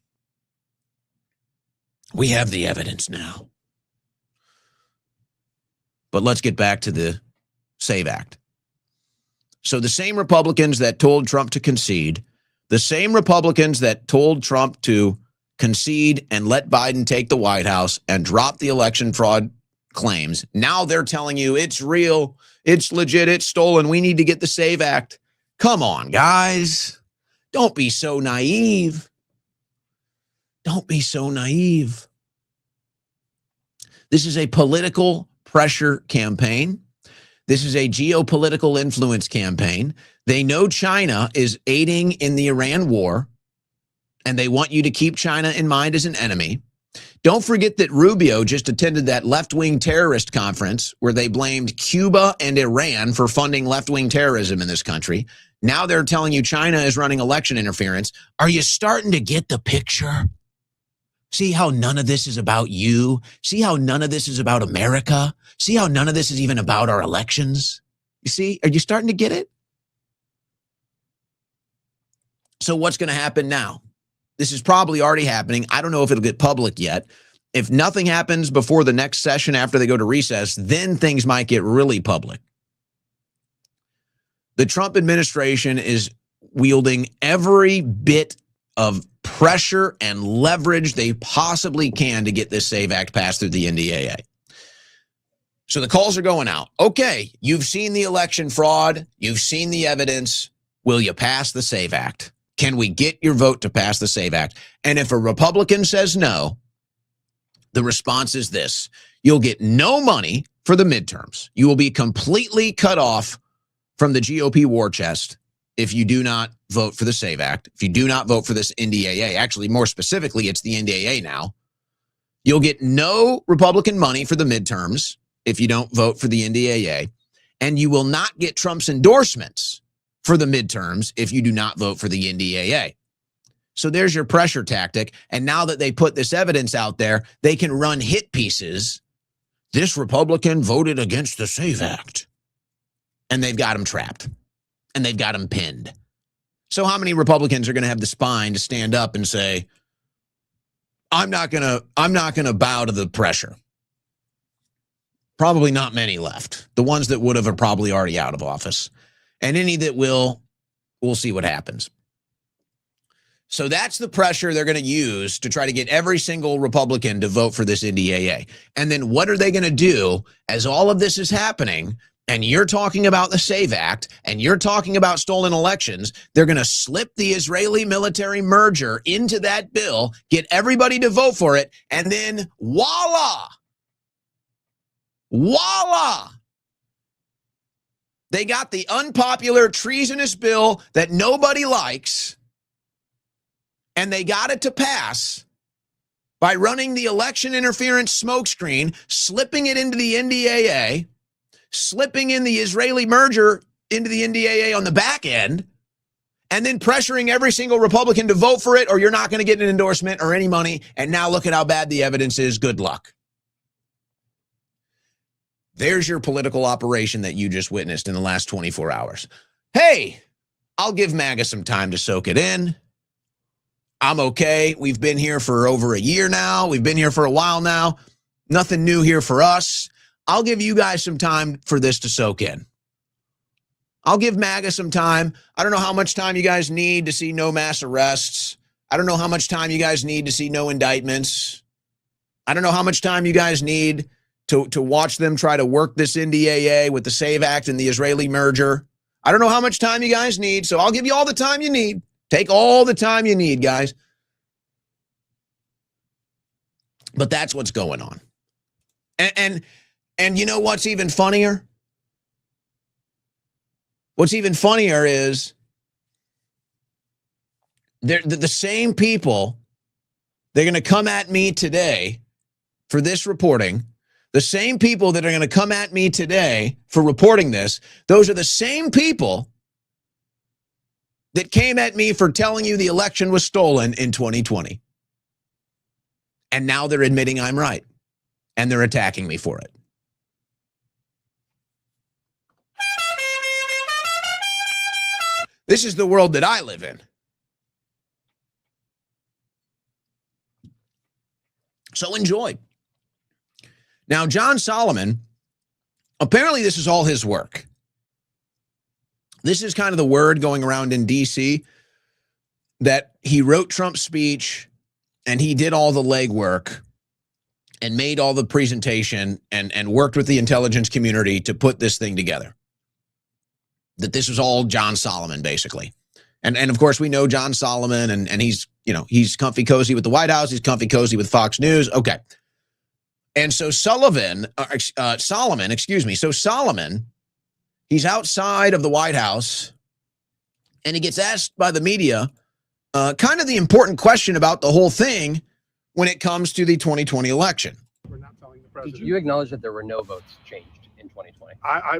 We have the evidence now. But let's get back to the SAVE Act. So the same Republicans that told Trump to concede, the same Republicans that told Trump to concede and let Biden take the White House and drop the election fraud claims, now they're telling you it's real, it's legit, it's stolen, we need to get the SAVE Act. Come on, guys. Don't be so naive. Don't be so naive. This is a political pressure campaign. This is a geopolitical influence campaign. They know China is aiding in the Iran war, and they want you to keep China in mind as an enemy. Don't forget that Rubio just attended that left-wing terrorist conference where they blamed Cuba and Iran for funding left-wing terrorism in this country. Now they're telling you China is running election interference. Are you starting to get the picture? See how none of this is about you? See how none of this is about America? See how none of this is even about our elections? You see, are you starting to get it? So what's going to happen now? This is probably already happening. I don't know if it'll get public yet. If nothing happens before the next session after they go to recess, then things might get really public. The Trump administration is wielding every bit of pressure and leverage they possibly can to get this SAVE Act passed through the NDAA. So the calls are going out. Okay, you've seen the election fraud. You've seen the evidence. Will you pass the SAVE Act? Can we get your vote to pass the SAVE Act? And if a Republican says no, the response is this. You'll get no money for the midterms. You will be completely cut off from the GOP war chest if you do not vote for the SAVE Act, if you do not vote for this NDAA. Actually, more specifically, it's the NDAA now. You'll get no Republican money for the midterms if you don't vote for the NDAA, and you will not get Trump's endorsements for the midterms if you do not vote for the NDAA. So there's your pressure tactic, and now that they put this evidence out there, they can run hit pieces. This Republican voted against the SAVE Act, and they've got him trapped, and they've got him pinned. So how many Republicans are going to have the spine to stand up and say, I'm not going to bow to the pressure? Probably not many left. The ones that would have are probably already out of office. And any that will, we'll see what happens. So that's the pressure they're going to use to try to get every single Republican to vote for this NDAA. And then what are they going to do as all of this is happening? And you're talking about the SAVE Act, and you're talking about stolen elections. They're going to slip the Israeli military merger into that bill, get everybody to vote for it, and then voila! Voila! They got the unpopular treasonous bill that nobody likes, and they got it to pass by running the election interference smokescreen, slipping it into the NDAA, slipping in the Israeli merger into the NDAA on the back end, and then pressuring every single Republican to vote for it, or you're not going to get an endorsement or any money. And now look at how bad the evidence is. Good luck. There's your political operation that you just witnessed in the last 24 hours. Hey, I'll give MAGA some time to soak it in. I'm okay. We've been here for over a year now. We've been here for a while now. Nothing new here for us. I'll give you guys some time for this to soak in. I'll give MAGA some time. I don't know how much time you guys need to see no mass arrests. I don't know how much time you guys need to see no indictments. I don't know how much time you guys need to watch them try to work this NDAA with the SAVE Act and the Israeli merger. I don't know how much time you guys need, so I'll give you all the time you need. Take all the time you need, guys. But that's what's going on. And you know what's even funnier? What's even funnier is they're the same people. They're going to come at me today for this reporting. The same people that are going to come at me today for reporting this, those are the same people that came at me for telling you the election was stolen in 2020. And now they're admitting I'm right. And they're attacking me for it. This is the world that I live in. So enjoy. Now, John Solomon, apparently this is all his work. This is kind of the word going around in D.C. that he wrote Trump's speech and he did all the legwork and made all the presentation and worked with the intelligence community to put this thing together. That this was all John Solomon, basically. And of course, we know John Solomon, and he's, you know, he's comfy cozy with the White House. He's comfy cozy with Fox News. Okay. And so Solomon, he's outside of the White House, and he gets asked by the media kind of the important question about the whole thing when it comes to the 2020 election. We're not telling the Did president. you acknowledge that there were no votes changed in 2020?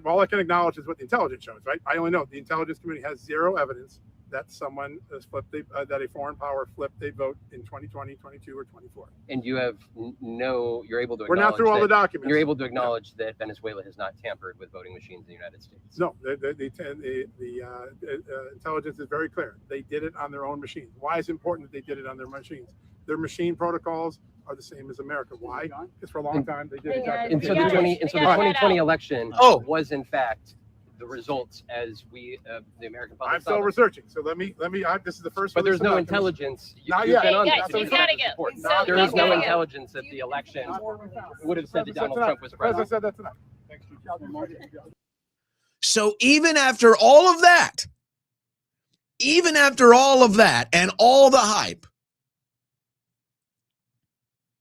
All I can acknowledge is what the intelligence shows, right? I only know the intelligence community has zero evidence that someone has flipped, that a foreign power flipped a vote in 2020, 22, or 24. And you have you're able to We're acknowledge not through all the documents. You're able to acknowledge that Venezuela has not tampered with voting machines in the United States. No, the intelligence is very clear. They did it on their own machines. Why is it important that they did it on their machines? Their machine protocols are the same as America. Why? Because for a long time they did exactly And the so same the thing. 2020 election was in fact the results as we the American public. I'm still researching, so let me. This is the first. But one there's no intelligence. Not You've yet. been on Hey, this guys, since he's gotta the go. report. So There he's is no gotta go. intelligence that the election would have said that Donald Trump was President president. said that tonight. Thanks. So even after all of that, and all the hype,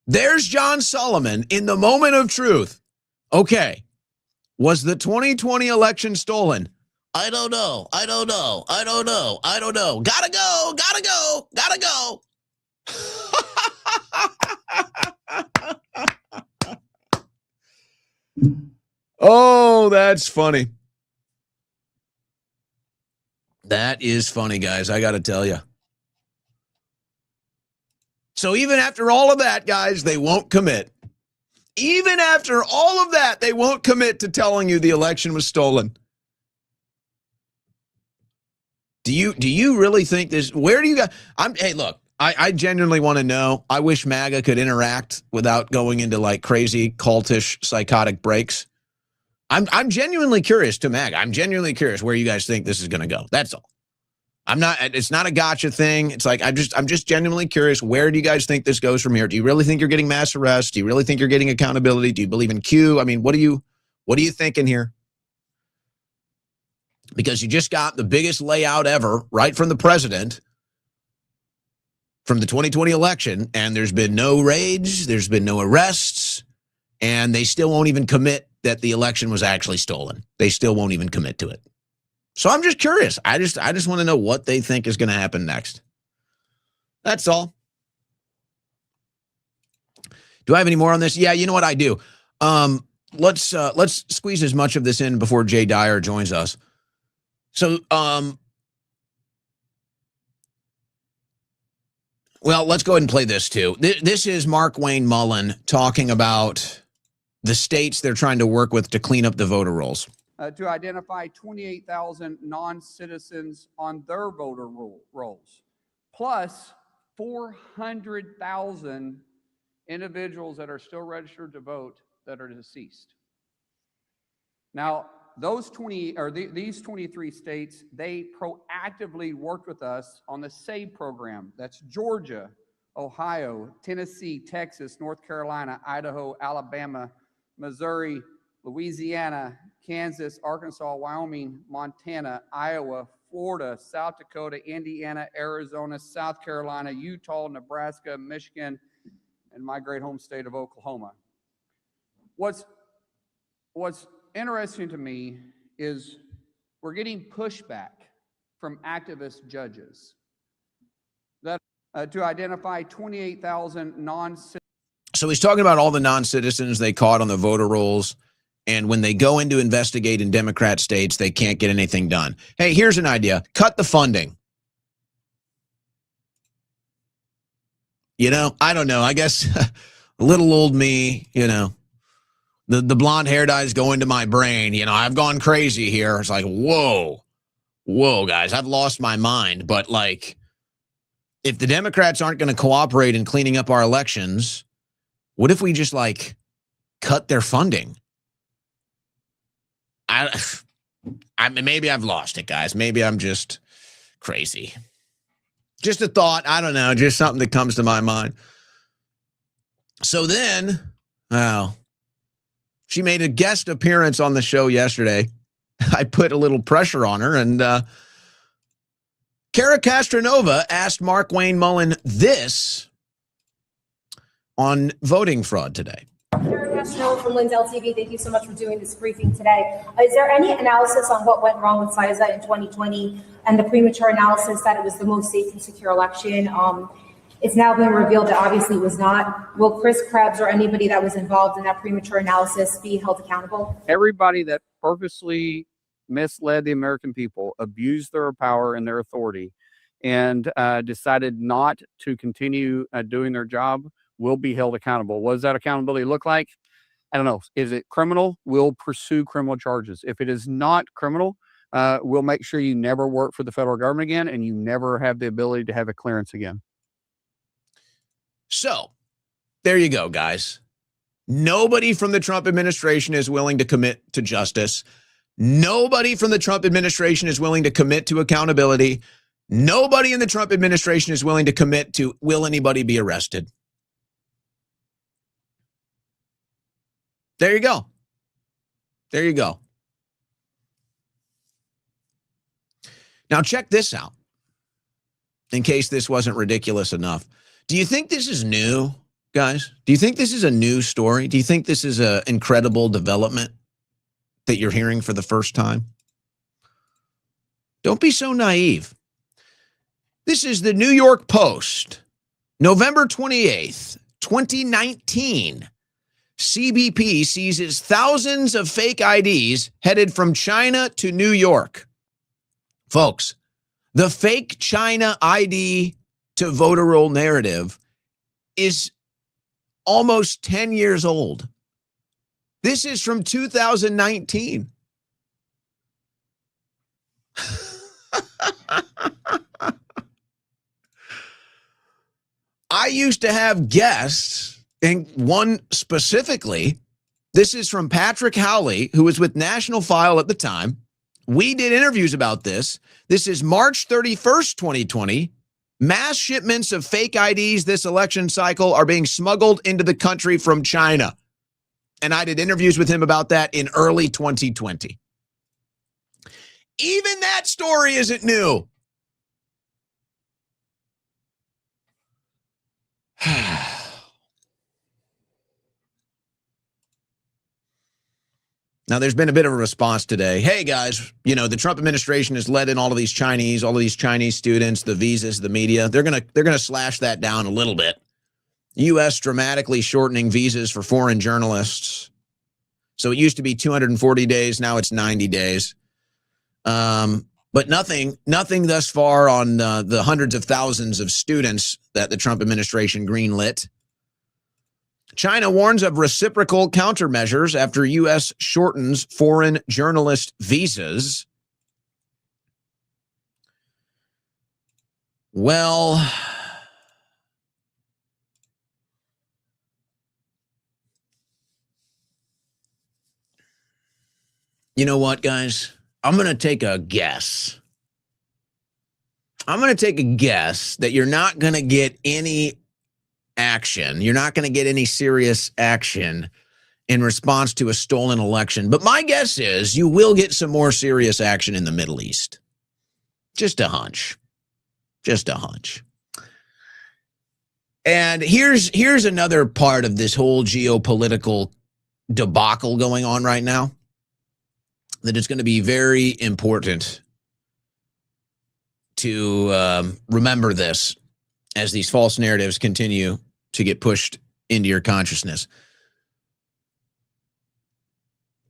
there's John Solomon in the moment of truth. Okay, was the 2020 election stolen? I don't know. Gotta go. Oh, that's funny. That is funny, guys. I got to tell you. So even after all of that, guys, they won't commit. Even after all of that, they won't commit to telling you the election was stolen. Do you really think this? Where do you guys? Hey, look, I genuinely want to know. I wish MAGA could interact without going into like crazy cultish psychotic breaks. I'm genuinely curious to MAGA. I'm genuinely curious where you guys think this is going to go. That's all. It's not a gotcha thing. It's like, I'm just genuinely curious. Where do you guys think this goes from here? Do you really think you're getting mass arrests? Do you really think you're getting accountability? Do you believe in Q? I mean, what are you thinking here? Because you just got the biggest layout ever, right from the president, from the 2020 election, and there's been no raids, there's been no arrests, and they still won't even commit that the election was actually stolen. They still won't even commit to it. So I'm just curious. I just want to know what they think is going to happen next. That's all. Do I have any more on this? Yeah, you know what I do. Let's squeeze as much of this in before Jay Dyer joins us. So, well, let's go ahead and play this too. This is Mark Wayne Mullen talking about the states they're trying to work with to clean up the voter rolls. To identify 28,000 non-citizens on their voter rolls, plus 400,000 individuals that are still registered to vote that are deceased. Now, these 23 states, they proactively worked with us on the SAVE program. That's Georgia, Ohio, Tennessee, Texas, North Carolina, Idaho, Alabama, Missouri, Louisiana, Kansas, Arkansas, Wyoming, Montana, Iowa, Florida, South Dakota, Indiana, Arizona, South Carolina, Utah, Nebraska, Michigan, and my great home state of Oklahoma. What's interesting to me is we're getting pushback from activist judges that to identify 28,000 non-citizens. So he's talking about all the non-citizens they caught on the voter rolls. And when they go in to investigate in Democrat states, they can't get anything done. Hey, here's an idea. Cut the funding. You know, I don't know. I guess little old me, you know, the blonde hair dye is going to my brain. You know, I've gone crazy here. It's like, whoa, guys, I've lost my mind. But like, if the Democrats aren't going to cooperate in cleaning up our elections, What if we just like cut their funding? I mean, maybe I've lost it, guys. Maybe I'm just crazy. Just a thought. I don't know. Just something that comes to my mind. So then, wow, she made a guest appearance on the show yesterday. I put a little pressure on her, and Kara Castronova asked Markwayne Mullin this on voting fraud today. Kara Castronova from Lindell TV. Thank you so much for doing this briefing today. Is there any analysis on what went wrong with FISA in 2020 and the premature analysis that it was the most safe and secure election? It's now been revealed that obviously it was not. Will Chris Krebs or anybody that was involved in that premature analysis be held accountable? Everybody that purposely misled the American people, abused their power and their authority, and decided not to continue doing their job will be held accountable. What does that accountability look like? I don't know. Is it criminal? We'll pursue criminal charges. If it is not criminal, we'll make sure you never work for the federal government again, and you never have the ability to have a clearance again. So there you go, guys. Nobody from the Trump administration is willing to commit to justice. Nobody from the Trump administration is willing to commit to accountability. Nobody in the Trump administration is willing to commit to, will anybody be arrested? There you go. There you go. Now check this out, in case this wasn't ridiculous enough. Do you think this is new, guys? Do you think this is a new story? Do you think this is an incredible development that you're hearing for the first time? Don't be so naive. This is the New York Post, November 28th, 2019. CBP seizes thousands of fake IDs headed from China to New York. Folks, the fake China ID to voter roll narrative is almost 10 years old. This is from 2019. I used to have guests, and one specifically, this is from Patrick Howley, who was with National File at the time. We did interviews about this. This is March 31st, 2020. Mass shipments of fake IDs this election cycle are being smuggled into the country from China. And I did interviews with him about that in early 2020. Even that story isn't new. Now, there's been a bit of a response today. Hey, guys, you know, the Trump administration has let in all of these Chinese students, the visas, the media. They're gonna slash that down a little bit. U.S. dramatically shortening visas for foreign journalists. So it used to be 240 days. Now it's 90 days. But nothing thus far on the hundreds of thousands of students that the Trump administration greenlit. China warns of reciprocal countermeasures after U.S. shortens foreign journalist visas. Well, you know what, guys? I'm going to take a guess. I'm going to take a guess that you're not going to get any action. You're not going to get any serious action in response to a stolen election. But my guess is you will get some more serious action in the Middle East. Just a hunch. Just a hunch. And here's another part of this whole geopolitical debacle going on right now that it's going to be very important to remember this as these false narratives continue to get pushed into your consciousness.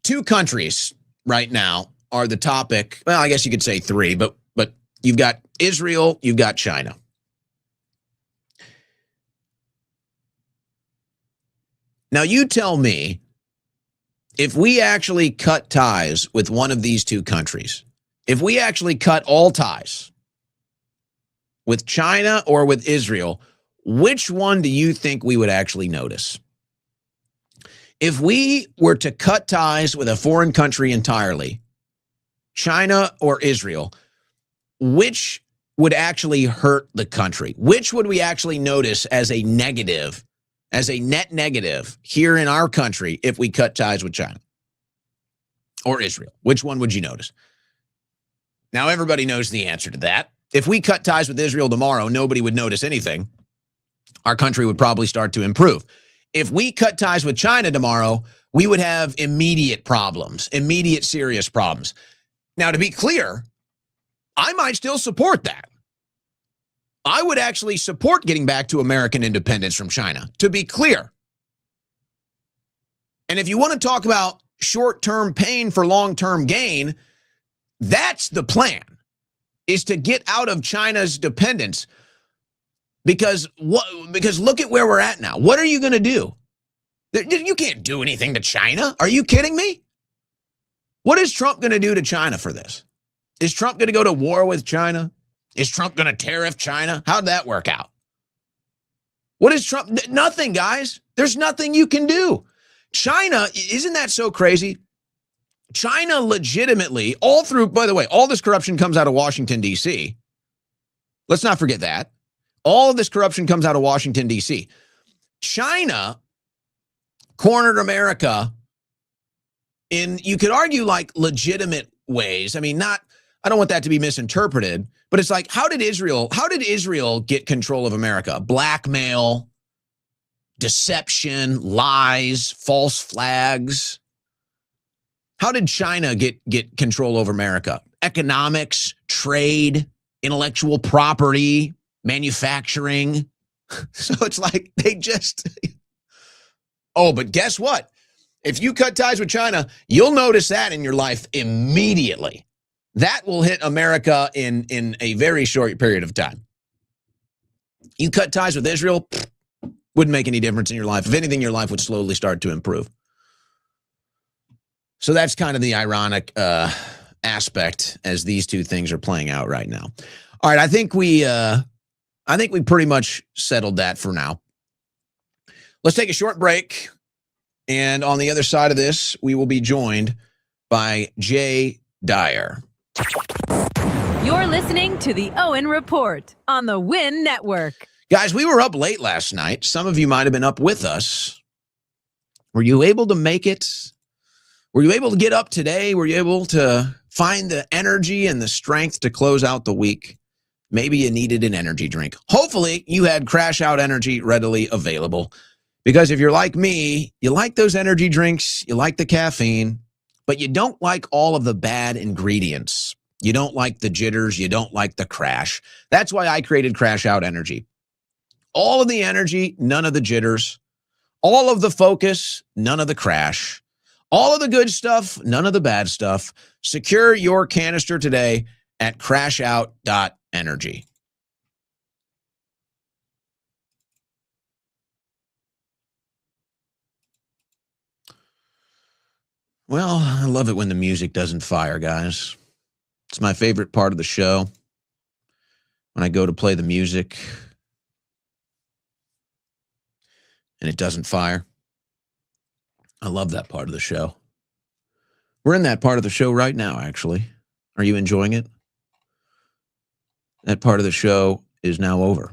Two countries right now are the topic. Well, I guess you could say three, but you've got Israel, you've got China. Now you tell me, if we actually cut ties with one of these two countries, if we actually cut all ties with China or with Israel, which one do you think we would actually notice? If we were to cut ties with a foreign country entirely, China or Israel, which would actually hurt the country? Which would we actually notice as a negative, as a net negative here in our country if we cut ties with China or Israel? Which one would you notice? Now, everybody knows the answer to that. If we cut ties with Israel tomorrow, nobody would notice anything. Our country would probably start to improve. If we cut ties with China tomorrow, we would have immediate problems, immediate serious problems. Now, to be clear, I might still support that. I would actually support getting back to American independence from China, to be clear. And if you want to talk about short-term pain for long-term gain, that's the plan, is to get out of China's dependence. Because look at where we're at now. What are you going to do? You can't do anything to China. Are you kidding me? What is Trump going to do to China for this? Is Trump going to go to war with China? Is Trump going to tariff China? How'd that work out? What is Trump? Nothing, guys. There's nothing you can do. China, isn't that so crazy? China legitimately, all through, by the way, all this corruption comes out of Washington, D.C. Let's not forget that. All of this corruption comes out of Washington, D.C. China cornered America in, you could argue, like legitimate ways. I mean, I don't want that to be misinterpreted, but it's like, how did Israel get control of America? Blackmail, deception, lies, false flags. How did China get control over America? Economics, trade, intellectual property, manufacturing. So it's like they just, oh, but guess what? If you cut ties with China, you'll notice that in your life immediately. That will hit America in a very short period of time. You cut ties with Israel, wouldn't make any difference in your life. If anything, your life would slowly start to improve. So that's kind of the ironic aspect as these two things are playing out right now. All right, I think we pretty much settled that for now. Let's take a short break, and on the other side of this, we will be joined by Jay Dyer. You're listening to the Owen Report on the Win Network. Guys, we were up late last night. Some of you might have been up with us. Were you able to make it? Were you able to get up today? Were you able to find the energy and the strength to close out the week? Maybe you needed an energy drink. Hopefully, you had Crash Out Energy readily available. Because if you're like me, you like those energy drinks, you like the caffeine, but you don't like all of the bad ingredients. You don't like the jitters, you don't like the crash. That's why I created Crash Out Energy. All of the energy, none of the jitters. All of the focus, none of the crash. All of the good stuff, none of the bad stuff. Secure your canister today at crashout.energy. Well, I love it when the music doesn't fire, guys. It's my favorite part of the show. When I go to play the music and it doesn't fire. I love that part of the show. We're in that part of the show right now, actually. Are you enjoying it? That part of the show is now over.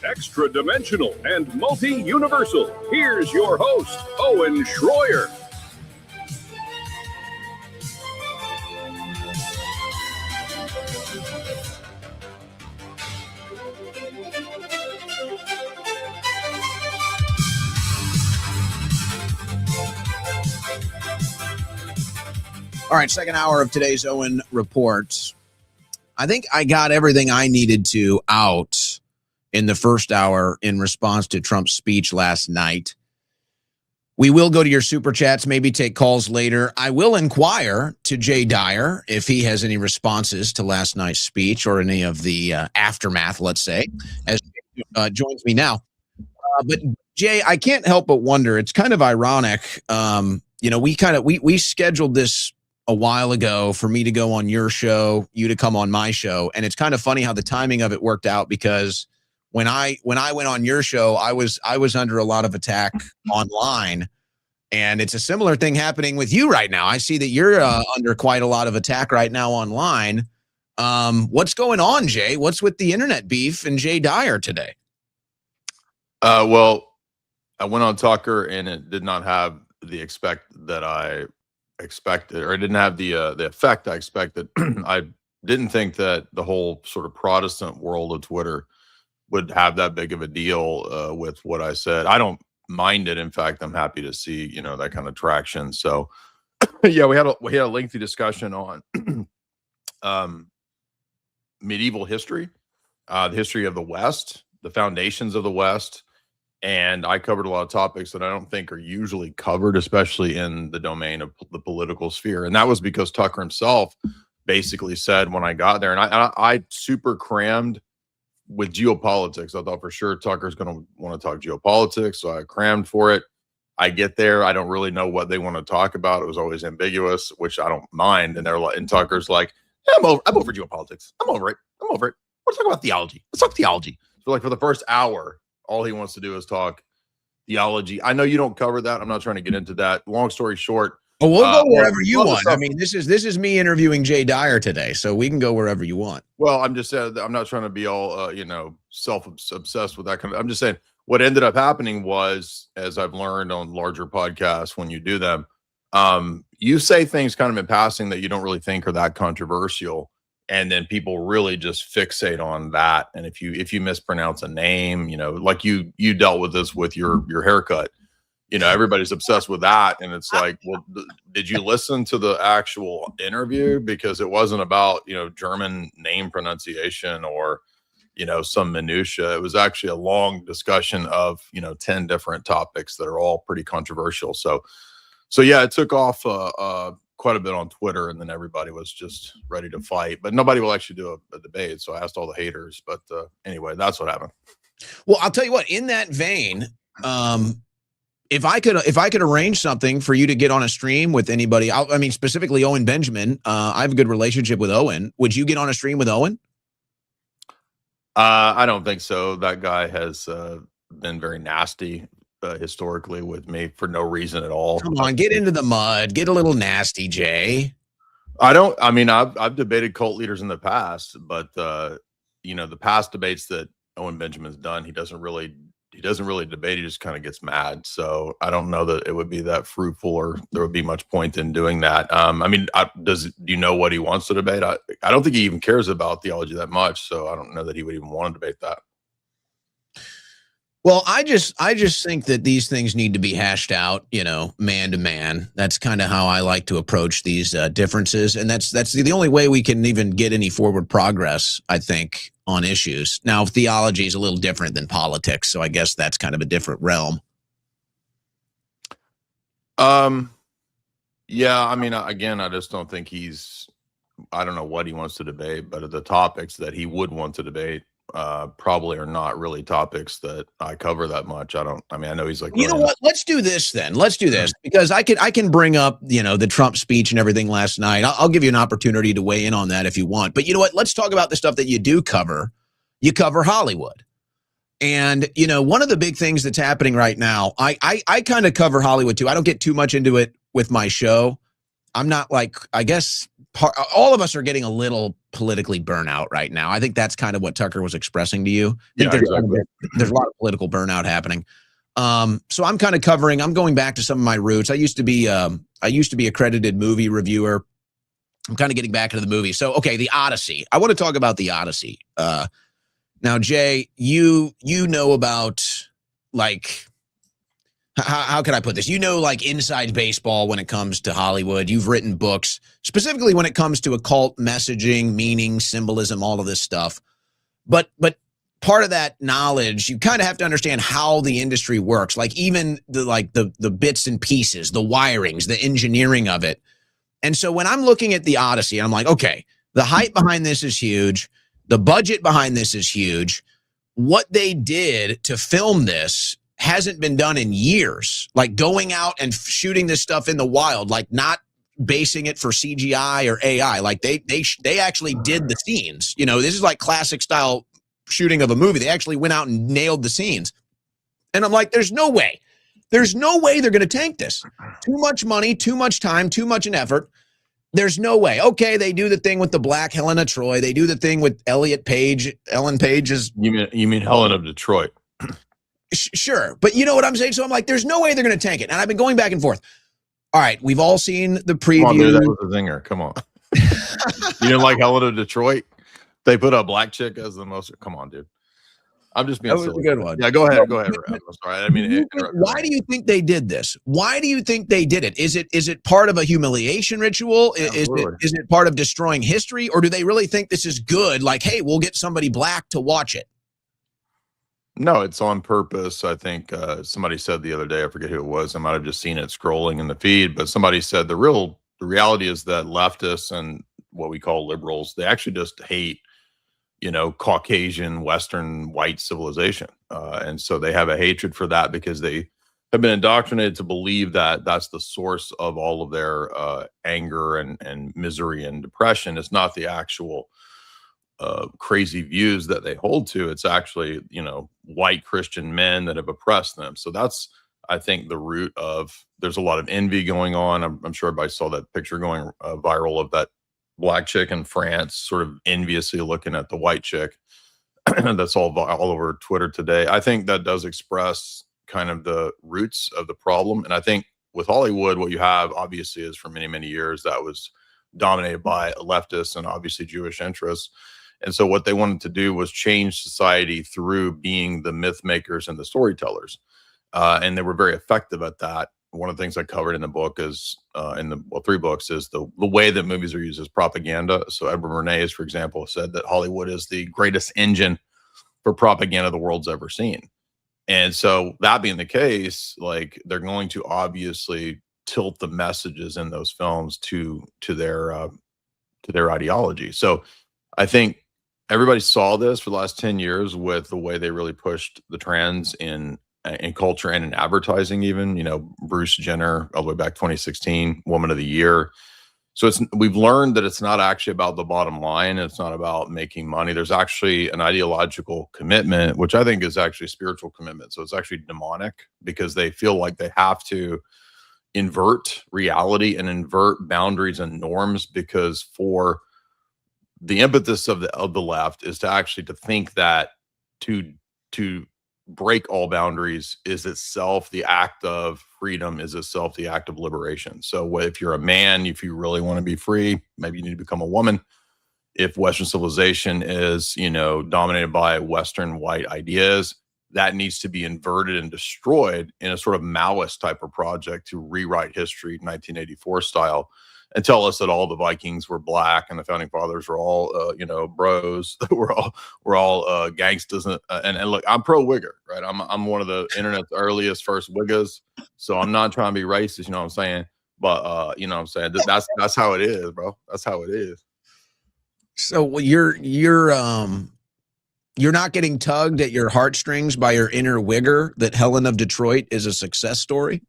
Extra dimensional and multi-universal. Here's your host, Owen Schroyer. All right, second hour of today's Owen Report. I think I got everything I needed to out in the first hour in response to Trump's speech last night. We will go to your super chats, maybe take calls later. I will inquire to Jay Dyer if he has any responses to last night's speech or any of the aftermath, let's say, as joins me now. But Jay, I can't help but wonder, it's kind of ironic. We scheduled this a while ago for me to go on your show, you to come on my show. And it's kind of funny how the timing of it worked out, because when I went on your show, I was under a lot of attack online, and it's a similar thing happening with you right now. I see that you're under quite a lot of attack right now online. What's going on, Jay? What's with the internet beef and Jay Dyer today? Well, I went on Tucker and it did not have the that I expected, or it didn't have the effect I expected. I didn't think that the whole sort of Protestant world of Twitter would have that big of a deal with what I said. I don't mind it. In fact, I'm happy to see, that kind of traction. So yeah, we had a lengthy discussion on medieval history, the history of the West, the foundations of the West. And I covered a lot of topics that I don't think are usually covered, especially in the domain of the political sphere. And that was because Tucker himself basically said when I got there, and I super crammed with geopolitics. I thought for sure Tucker's going to want to talk geopolitics, so I crammed for it. I get there, I don't really know what they want to talk about. It was always ambiguous, which I don't mind. And they're like, and Tucker's like, yeah, I'm over geopolitics. I'm over it. Let's talk about theology. Let's talk theology. So like for the first hour, all he wants to do is talk theology. I know you don't cover that. I'm not trying to get into that. Long story short. Oh, we'll go wherever you want. I mean, this is me interviewing Jay Dyer today, so we can go wherever you want. Well, I'm just saying, I'm not trying to be all, self-obsessed with that kind of, I'm just saying what ended up happening was, as I've learned on larger podcasts, when you do them, you say things kind of in passing that you don't really think are that controversial. And then people really just fixate on that. And if you mispronounce a name, like you dealt with this with your haircut, everybody's obsessed with that. And it's like, well, did you listen to the actual interview? Because it wasn't about, German name pronunciation or, some minutia. It was actually a long discussion of, 10 different topics that are all pretty controversial. So yeah, it took off quite a bit on Twitter, and then everybody was just ready to fight, but nobody will actually do a debate. So I asked all the haters, but anyway, that's what happened. Well, I'll tell you what, in that vein, if I could arrange something for you to get on a stream with anybody, specifically Owen Benjamin, I have a good relationship with Owen. Would you get on a stream with Owen? I don't think so. That guy has been very nasty historically with me for no reason at all. Come on, get into the mud, get a little nasty, Jay. I've debated cult leaders in the past, but the past debates that Owen Benjamin's done, he doesn't really debate. He just kind of gets mad. So I don't know that it would be that fruitful, or there would be much point in doing that. Do you know what he wants to debate? I don't think he even cares about theology that much. So I don't know that he would even want to debate that. Well, I just think that these things need to be hashed out, man to man. That's kind of how I like to approach these differences. And that's the only way we can even get any forward progress, I think, on issues. Now, theology is a little different than politics, so I guess that's kind of a different realm. Yeah, again, I just don't think I don't know what he wants to debate, but the topics that he would want to debate probably are not really topics that I cover that much. I know he's like, you know what? Let's do this then. Let's do this, because I can bring up, the Trump speech and everything last night. I'll give you an opportunity to weigh in on that if you want. But you know what? Let's talk about the stuff that you do cover. You cover Hollywood. And, one of the big things that's happening right now, I kind of cover Hollywood too. I don't get too much into it with my show. I'm not like, I guess all of us are getting a little politically burnout right now. I think that's kind of what Tucker was expressing to you. Yeah, exactly. There's a lot of political burnout happening. So I'm kind of I'm going back to some of my roots. I used to be accredited movie reviewer. I'm kind of getting back into the movie. So, okay, the Odyssey. I want to talk about the Odyssey. Now, Jay, you know about, like, how can I put this? Like inside baseball when it comes to Hollywood. You've written books specifically when it comes to occult messaging, meaning, symbolism, all of this stuff. But part of that knowledge, you kind of have to understand how the industry works. Like even the bits and pieces, the wirings, the engineering of it. And so when I'm looking at the Odyssey, I'm like, okay, the hype behind this is huge. The budget behind this is huge. What they did to film this hasn't been done in years, like going out and shooting this stuff in the wild, like not basing it for CGI or AI. Like they actually did the scenes. This is like classic style shooting of a movie. They actually went out and nailed the scenes. And I'm like, there's no way they're going to tank this. Too much money, too much time, too much an effort. There's no way. Okay, they do the thing with the black Helena Troy. They do the thing with Ellen Page is. You mean Helen of Detroit? Sure. But you know what I'm saying? So I'm like, there's no way they're going to tank it. And I've been going back and forth. All right. We've all seen the preview. Come on, dude, that was a zinger. Come on. You didn't like Helen of Detroit? They put a black chick as the most. Come on, dude. I'm just being silly. That was silly. a good one. Yeah, go ahead. I'm sorry. Why do you think they did this? Why do you think they did it? Is it part of a humiliation ritual? Is it part of destroying history? Or do they really think this is good? Like, hey, we'll get somebody black to watch it. No, it's on purpose. I think somebody said the other day, I forget who it was. I might have just seen it scrolling in the feed, but somebody said the reality is that leftists and what we call liberals, they actually just hate Caucasian, Western, white civilization. And so they have a hatred for that because they have been indoctrinated to believe that that's the source of all of their anger and misery and depression. It's not the actual crazy views that they hold to. It's actually, white Christian men that have oppressed them. So that's, I think, the root of, there's a lot of envy going on. I'm sure everybody saw that picture going viral of that black chick in France, sort of enviously looking at the white chick. That's all over Twitter today. I think that does express kind of the roots of the problem. And I think with Hollywood, what you have obviously is for many, many years that was dominated by leftists and obviously Jewish interests. And so what they wanted to do was change society through being the myth makers and the storytellers. And they were very effective at that. One of the things I covered in the book is, in the 3 books, is the way that movies are used as propaganda. So Edward Bernays, for example, said that Hollywood is the greatest engine for propaganda the world's ever seen. And so that being the case, like, they're going to obviously tilt the messages in those films to their ideology. So I think everybody saw this for the last 10 years with the way they really pushed the trends in culture and in advertising. Even, Bruce Jenner, all the way back 2016, Woman of the Year. So we've learned that it's not actually about the bottom line. It's not about making money. There's actually an ideological commitment, which I think is actually spiritual commitment. So it's actually demonic, because they feel like they have to invert reality and invert boundaries and norms, because for the impetus of the left is to actually to think that to break all boundaries is itself the act of freedom, is itself the act of liberation. So if you're a man, if you really want to be free, maybe you need to become a woman. If Western civilization is, dominated by Western white ideas, that needs to be inverted and destroyed in a sort of Maoist type of project to rewrite history, 1984 style, and tell us that all the Vikings were black and the founding fathers were all, bros. we're all gangsters. And look, I'm pro Wigger, right? I'm one of the internet's earliest first Wiggers. So I'm not trying to be racist, you know what I'm saying? But, you know what I'm saying? That's how it is, bro. That's how it is. So you're not getting tugged at your heartstrings by your inner Wigger that Helen of Detroit is a success story?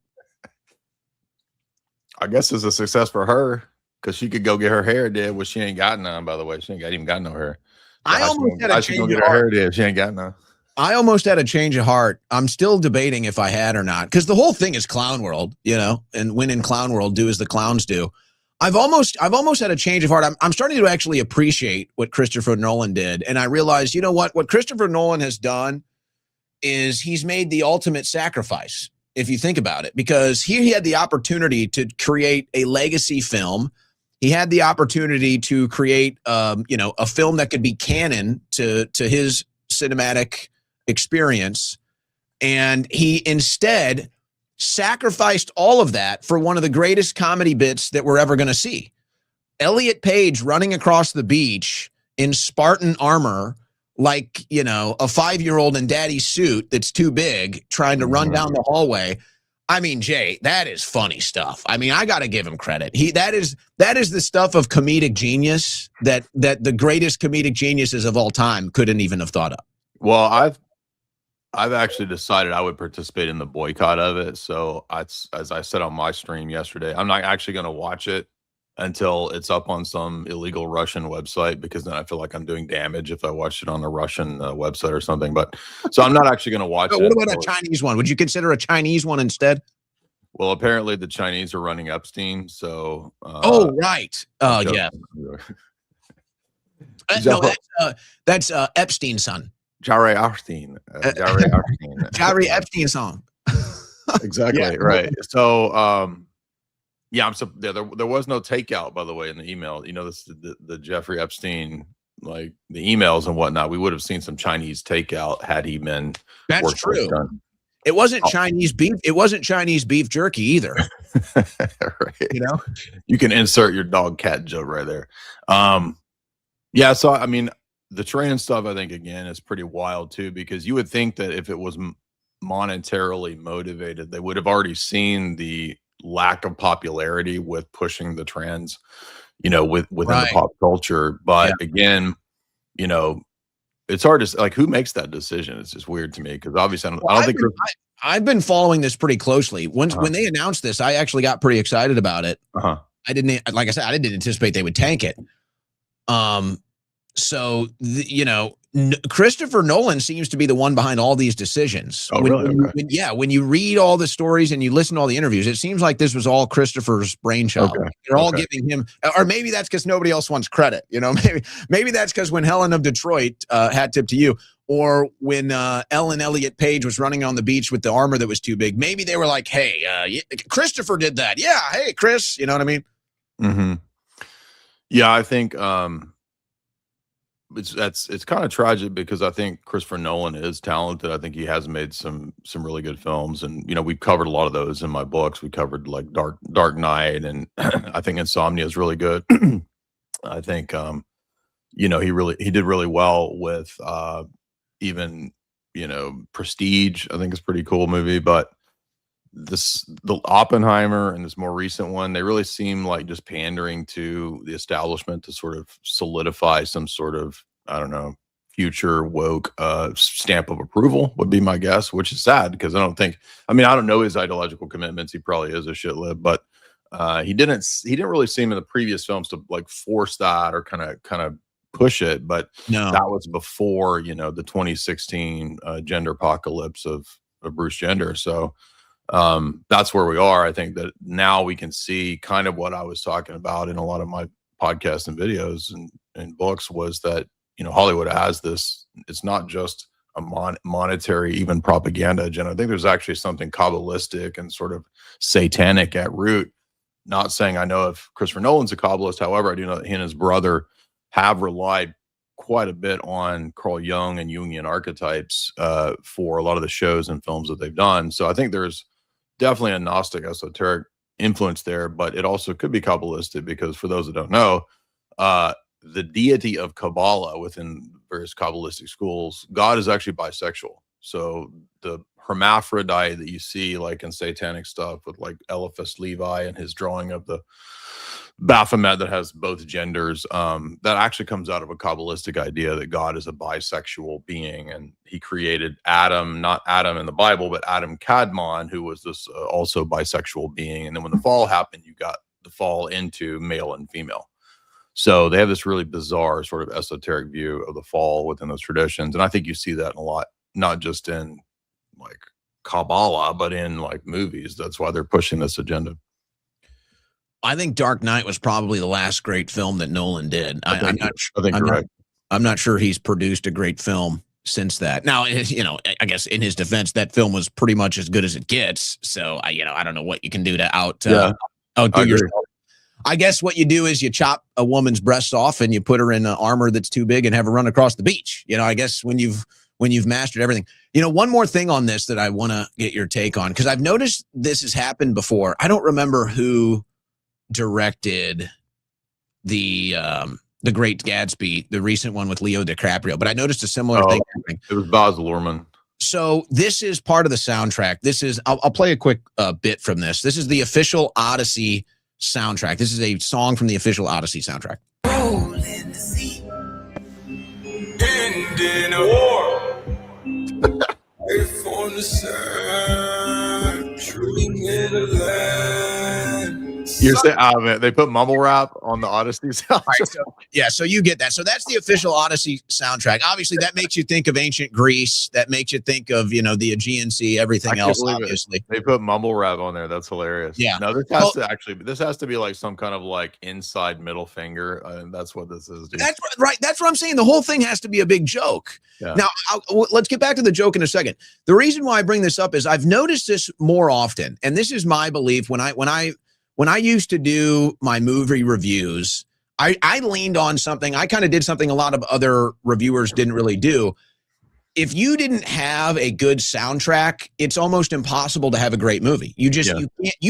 I guess it's a success for her, because she could go get her hair did. Well, she ain't got none, by the way. She ain't even got no hair. I almost had a change of heart. She ain't got none. I almost had a change of heart. I'm still debating if I had or not, because the whole thing is Clown World, and when in Clown World, do as the clowns do. I've almost had a change of heart. I'm starting to actually appreciate what Christopher Nolan did, and I realized, what Christopher Nolan has done is he's made the ultimate sacrifice, if you think about it, because he had the opportunity to create a legacy film. He had the opportunity to create, a film that could be canon to his cinematic experience. And he instead sacrificed all of that for one of the greatest comedy bits that we're ever going to see. Elliot Page running across the beach in Spartan armor, like, a 5-year-old in daddy's suit that's too big, trying to run down the hallway. I mean, Jay, that is funny stuff. I mean, I got to give him credit. That is the stuff of comedic genius that the greatest comedic geniuses of all time couldn't even have thought of. Well, I've actually decided I would participate in the boycott of it. So as I said on my stream yesterday, I'm not actually going to watch it until it's up on some illegal Russian website, because then I feel like I'm doing damage if I watch it on a Russian website or something. But so I'm not actually going to watch it. What about a Chinese one? Would you consider a Chinese one instead? Well, apparently the Chinese are running Epstein. So oh, right. Yeah. No, that's Epstein's son. Jerry Epstein. Jerry Epstein song. Exactly. Yeah. Right. So there was no takeout, by the way, in the email. This the Jeffrey Epstein, like the emails and whatnot. We would have seen some Chinese takeout had he been. That's true. It wasn't Chinese beef. It wasn't Chinese beef jerky either. Right. You can insert your dog cat joke right there. Yeah. So I mean, the train stuff, I think, again, is pretty wild too, because you would think that if it was monetarily motivated, they would have already seen the lack of popularity with pushing the trends, within the pop culture. But again, it's hard to like who makes that decision. It's just weird to me because obviously I don't think I've been following this pretty closely. When they announced this, I actually got pretty excited about it. I didn't, like I said, I didn't anticipate they would tank it. So Christopher Nolan seems to be the one behind all these decisions. Oh, really? Okay. When you read all the stories and you listen to all the interviews, it seems like this was all Christopher's brainchild. Okay. They're all giving him, or maybe that's because nobody else wants credit. Maybe that's because when Helen of Detroit, hat tip to you, or when Ellen Elliott Page was running on the beach with the armor that was too big, maybe they were like, hey, Christopher did that. Yeah, hey, Chris, you know what I mean? Mm-hmm. Yeah, I think it's kind of tragic because I think Christopher Nolan is talented. I think he has made some really good films, and we've covered a lot of those in my books. We covered like Dark Knight, and I think Insomnia is really good. I think he did really well with even Prestige. I think it's a pretty cool movie, but the Oppenheimer and this more recent one, they really seem like just pandering to the establishment to sort of solidify some sort of, I don't know, future woke stamp of approval would be my guess, which is sad because I don't know his ideological commitments. He probably is a shit lib, but he didn't really seem in the previous films to like force that or kind of push it. But no, that was before the 2016 gender apocalypse of Bruce Jenner. So that's where we are. I think that now we can see kind of what I was talking about in a lot of my podcasts and videos and books was that Hollywood has this. It's not just a monetary, even propaganda agenda. I think there's actually something Kabbalistic and sort of satanic at root. Not saying I know if Christopher Nolan's a Kabbalist. However, I do know that he and his brother have relied quite a bit on Carl Jung and Jungian archetypes for a lot of the shows and films that they've done. So I think there's definitely a Gnostic esoteric influence there, but it also could be Kabbalistic because for those that don't know, the deity of Kabbalah within various Kabbalistic schools, God is actually bisexual. So the hermaphrodite that you see like in satanic stuff with like Eliphas Levi and his drawing of the Baphomet that has both genders, that actually comes out of a Kabbalistic idea that God is a bisexual being, and he created Adam, not Adam in the Bible, but Adam Kadmon, who was this also bisexual being. And then when the fall happened, you got the fall into male and female. So they have this really bizarre sort of esoteric view of the fall within those traditions. And I think you see that in a lot, not just in like Kabbalah, but in like movies. That's why they're pushing this agenda. I think Dark Knight was probably the last great film that Nolan did. I think you're right. I'm not sure he's produced a great film since that. Now, I guess in his defense, that film was pretty much as good as it gets. So I don't know what you can do to outdo yourself. I guess what you do is you chop a woman's breasts off and you put her in armor that's too big and have her run across the beach. I guess when you've mastered everything. One more thing on this that I want to get your take on, because I've noticed this has happened before. I don't remember who directed the Great Gatsby, the recent one with Leo DiCaprio, but I noticed a similar thing happening. It was Baz Luhrmann. So this is part of the soundtrack. This is, I'll play a quick bit from this. This is the official Odyssey soundtrack. This is a song from the official Odyssey soundtrack. Roll in the sea, ending a war. If on the sand, dreaming in a land. You're saying, oh man, they put mumble rap on the Odyssey soundtrack. Right, so you get that. So that's the official Odyssey soundtrack. Obviously, that makes you think of ancient Greece. That makes you think of, the Aegean Sea, everything else, obviously. They put mumble rap on there. That's hilarious. Yeah. No, this has to be like some kind of like inside middle finger. That's what this is. Dude. That's right. That's what I'm saying. The whole thing has to be a big joke. Yeah. Now, let's get back to the joke in a second. The reason why I bring this up is I've noticed this more often, and this is my belief when I used to do my movie reviews, I leaned on something. I kind of did something a lot of other reviewers didn't really do. If you didn't have a good soundtrack, it's almost impossible to have a great movie. You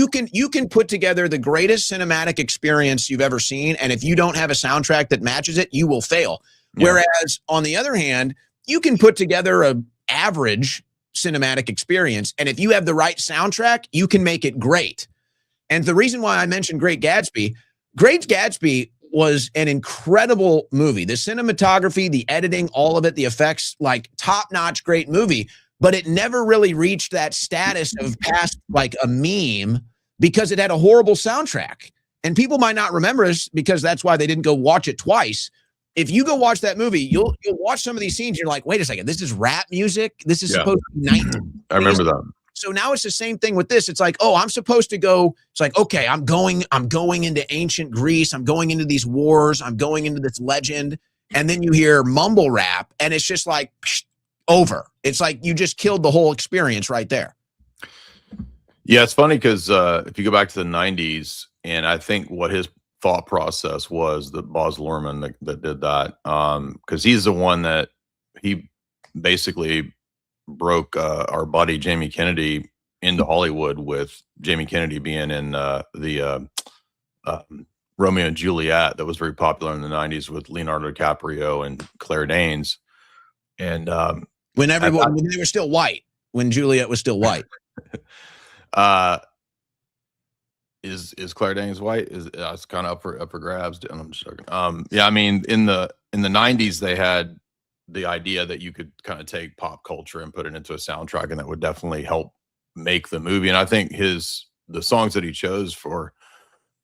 can put together the greatest cinematic experience you've ever seen, and if you don't have a soundtrack that matches it, you will fail. Yeah. Whereas on the other hand, you can put together a average cinematic experience, and if you have the right soundtrack, you can make it great. And the reason why I mentioned Great Gatsby was an incredible movie. The cinematography, the editing, all of it, the effects, like top-notch, great movie. But it never really reached that status of past like a meme because it had a horrible soundtrack. And people might not remember this because that's why they didn't go watch it twice. If you go watch that movie, you'll watch some of these scenes. You're like, wait a second, this is rap music. This is supposed to be 19. I remember that. So now it's the same thing with this. It's like, oh, I'm supposed to go. It's like, okay, I'm going into ancient Greece. I'm going into these wars. I'm going into this legend. And then you hear mumble rap, and it's just like psh, over. It's like you just killed the whole experience right there. Yeah, it's funny because if you go back to the 90s, and I think what his thought process was, that Baz Luhrmann that did that, because he's the one that he basically broke our buddy Jamie Kennedy into Hollywood, with Jamie Kennedy being in the Romeo and Juliet that was very popular in the 90s with Leonardo DiCaprio and Claire Danes. And when they were still white, when Juliet was still white. Is Claire Danes white? It's kind of up for grabs. I'm just joking. Yeah, I mean, in the 90s, they had the idea that you could kind of take pop culture and put it into a soundtrack, and that would definitely help make the movie. And I think the songs that he chose for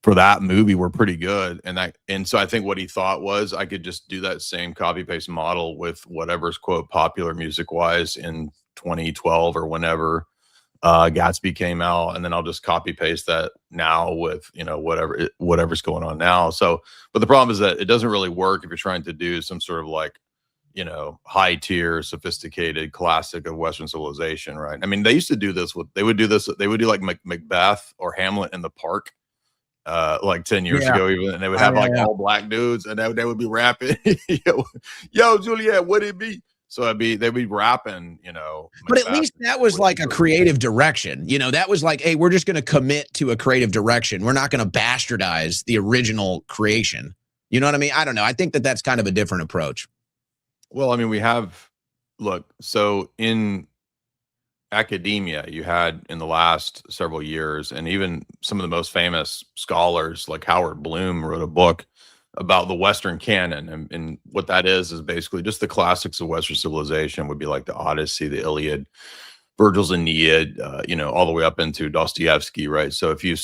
that movie were pretty good. And so I think what he thought was, I could just do that same copy paste model with whatever's quote popular music wise in 2012 or whenever Gatsby came out, and then I'll just copy paste that now with, you know, whatever's going on now. So, but the problem is that it doesn't really work if you're trying to do some sort of like, you know, high tier, sophisticated classic of Western civilization, right? I mean, they used to do this they would do like Macbeth or Hamlet in the Park, like 10 years ago even, and they would have all black dudes, and they would be rapping, yo, Juliet, what it be? So they'd be rapping, you know. But at least that was like a creative direction. You know, that was like, hey, we're just going to commit to a creative direction. We're not going to bastardize the original creation. You know what I mean? I don't know. I think that's kind of a different approach. Well, I mean, so in academia, you had in the last several years, and even some of the most famous scholars like Howard Bloom wrote a book about the Western canon. And what that is basically just the classics of Western civilization would be like the Odyssey, the Iliad, Virgil's Aeneid, you know, all the way up into Dostoevsky, right? So if you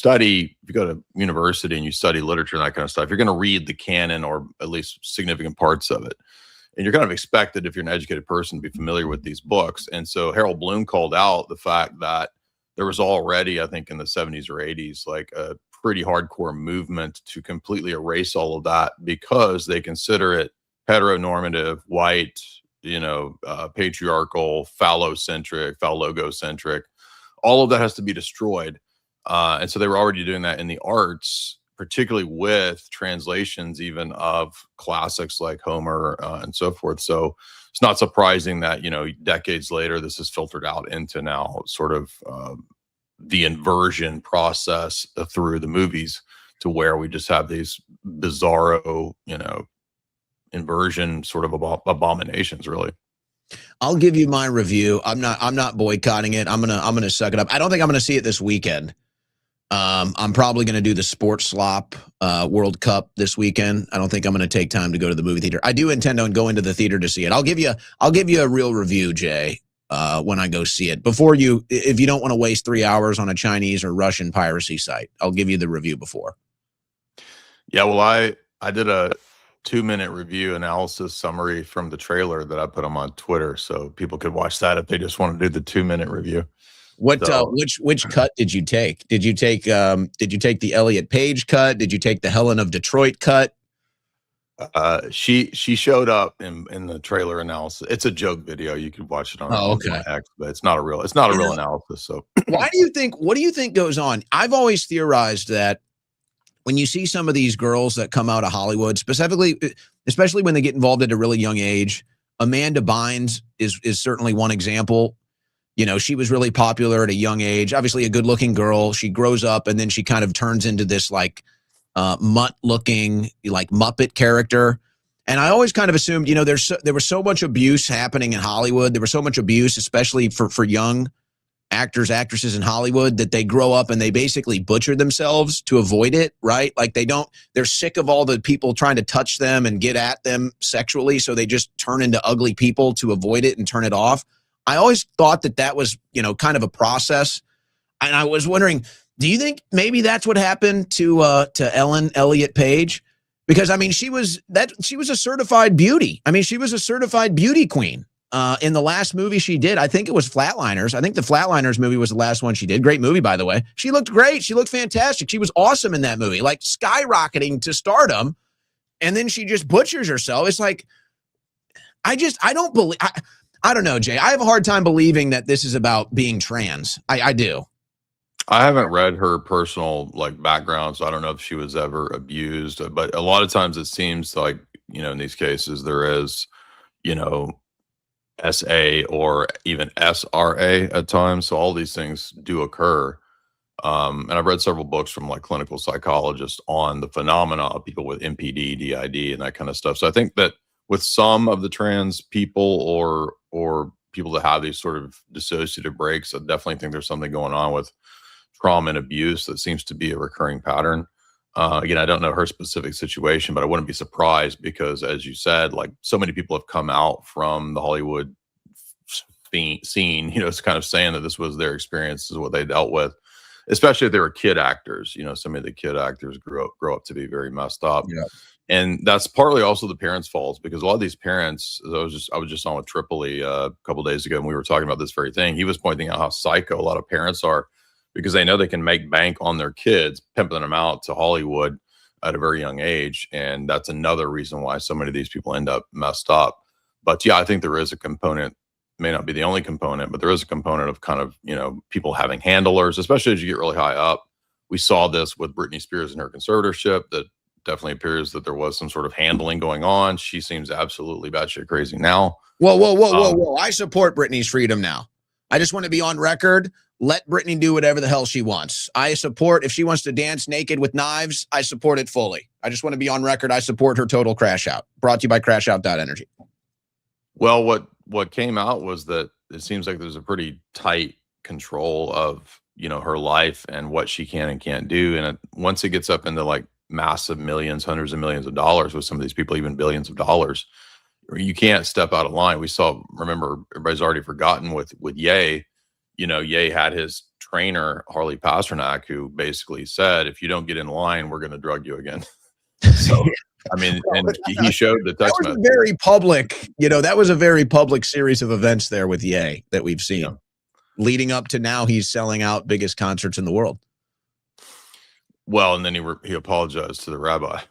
go to university and you study literature and that kind of stuff, you're going to read the canon, or at least significant parts of it. And you're kind of expected, if you're an educated person, to be familiar with these books. And so Harold Bloom called out the fact that there was already, I think in the 70s or 80s, like a pretty hardcore movement to completely erase all of that, because they consider it heteronormative, white, you know, patriarchal, phallogocentric. All of that has to be destroyed. And so they were already doing that in the arts, particularly with translations even of classics like Homer and so forth. So it's not surprising that, you know, decades later, this is filtered out into now sort of the inversion process through the movies, to where we just have these bizarro, you know, inversion sort of abominations, really. I'll give you my review. I'm not boycotting it. I'm gonna suck it up. I don't think I'm gonna see it this weekend. I'm probably going to do the Sports Slop World Cup this weekend. I don't think I'm going to take time to go to the movie theater. I do intend on going to the theater to see it. I'll give you a real review, Jay, when I go see it. If you don't want to waste 3 hours on a Chinese or Russian piracy site, I'll give you the review before. Yeah, well, I did a 2-minute review analysis summary from the trailer that I put on Twitter, so people could watch that if they just want to do the 2-minute review. Which cut did you take? Did you take the Elliot Page cut? Did you take the Helen of Detroit cut? She showed up in the trailer analysis. It's a joke video. You can watch it on X, but it's not a real analysis. So what do you think goes on? I've always theorized that when you see some of these girls that come out of Hollywood, especially when they get involved at a really young age, Amanda Bynes is certainly one example. You know, she was really popular at a young age, obviously a good looking girl. She grows up and then she kind of turns into this like mutt looking, like Muppet character. And I always kind of assumed, you know, there was so much abuse happening in Hollywood. There was so much abuse, especially for young actors, actresses in Hollywood, that they grow up and they basically butcher themselves to avoid it, right? Like they're sick of all the people trying to touch them and get at them sexually, so they just turn into ugly people to avoid it and turn it off. I always thought that was, kind of a process. And I was wondering, do you think maybe that's what happened to Ellen Elliott Page? Because I mean, she was a certified beauty. I mean, she was a certified beauty queen in the last movie she did. I think it was Flatliners. I think the Flatliners movie was the last one she did. Great movie, by the way. She looked great. She looked fantastic. She was awesome in that movie, like skyrocketing to stardom. And then she just butchers herself. It's like, I don't believe, I don't know, Jay. I have a hard time believing that this is about being trans. I do. I haven't read her personal background, so I don't know if she was ever abused. But a lot of times it seems like, in these cases there is, SA or even SRA at times. So all these things do occur. And I've read several books from clinical psychologists on the phenomena of people with MPD, DID, and that kind of stuff. So I think that with some of the trans people or people that have these sort of dissociative breaks, I definitely think there's something going on with trauma and abuse that seems to be a recurring pattern. Again, I don't know her specific situation, but I wouldn't be surprised because, as you said, so many people have come out from the Hollywood scene, it's kind of saying that this was their experience, this is what they dealt with, especially if they were kid actors. Some of the kid actors grow up to be very messed up. Yeah. And that's partly also the parents' faults, because a lot of these parents, I was just on with Tripoli a couple of days ago, and we were talking about this very thing. He was pointing out how psycho a lot of parents are, because they know they can make bank on their kids, pimping them out to Hollywood at a very young age. And that's another reason why so many of these people end up messed up. But yeah, I think there is a component, may not be the only component, but there is a component of kind of, people having handlers, especially as you get really high up. We saw this with Britney Spears and her conservatorship. That definitely appears that there was some sort of handling going on. She seems absolutely batshit crazy now. Whoa. I support Britney's freedom now. I just want to be on record. Let Britney do whatever the hell she wants. I support, if she wants to dance naked with knives, I support it fully. I just want to be on record. I support her total crash out. Brought to you by crashout.energy. Well, what came out was that it seems like there's a pretty tight control of, her life and what she can and can't do. And once it gets up into massive millions, hundreds of millions of dollars with some of these people, even billions of dollars, you can't step out of line. We saw, remember, everybody's already forgotten with Ye. Ye had his trainer, Harley Pasternak, who basically said, if you don't get in line, we're going to drug you again. So, I mean, and he showed the text message. Very public, that was a very public series of events there with Ye that we've seen. Yeah. Leading up to now, he's selling out biggest concerts in the world. Well, and then he apologized to the rabbi.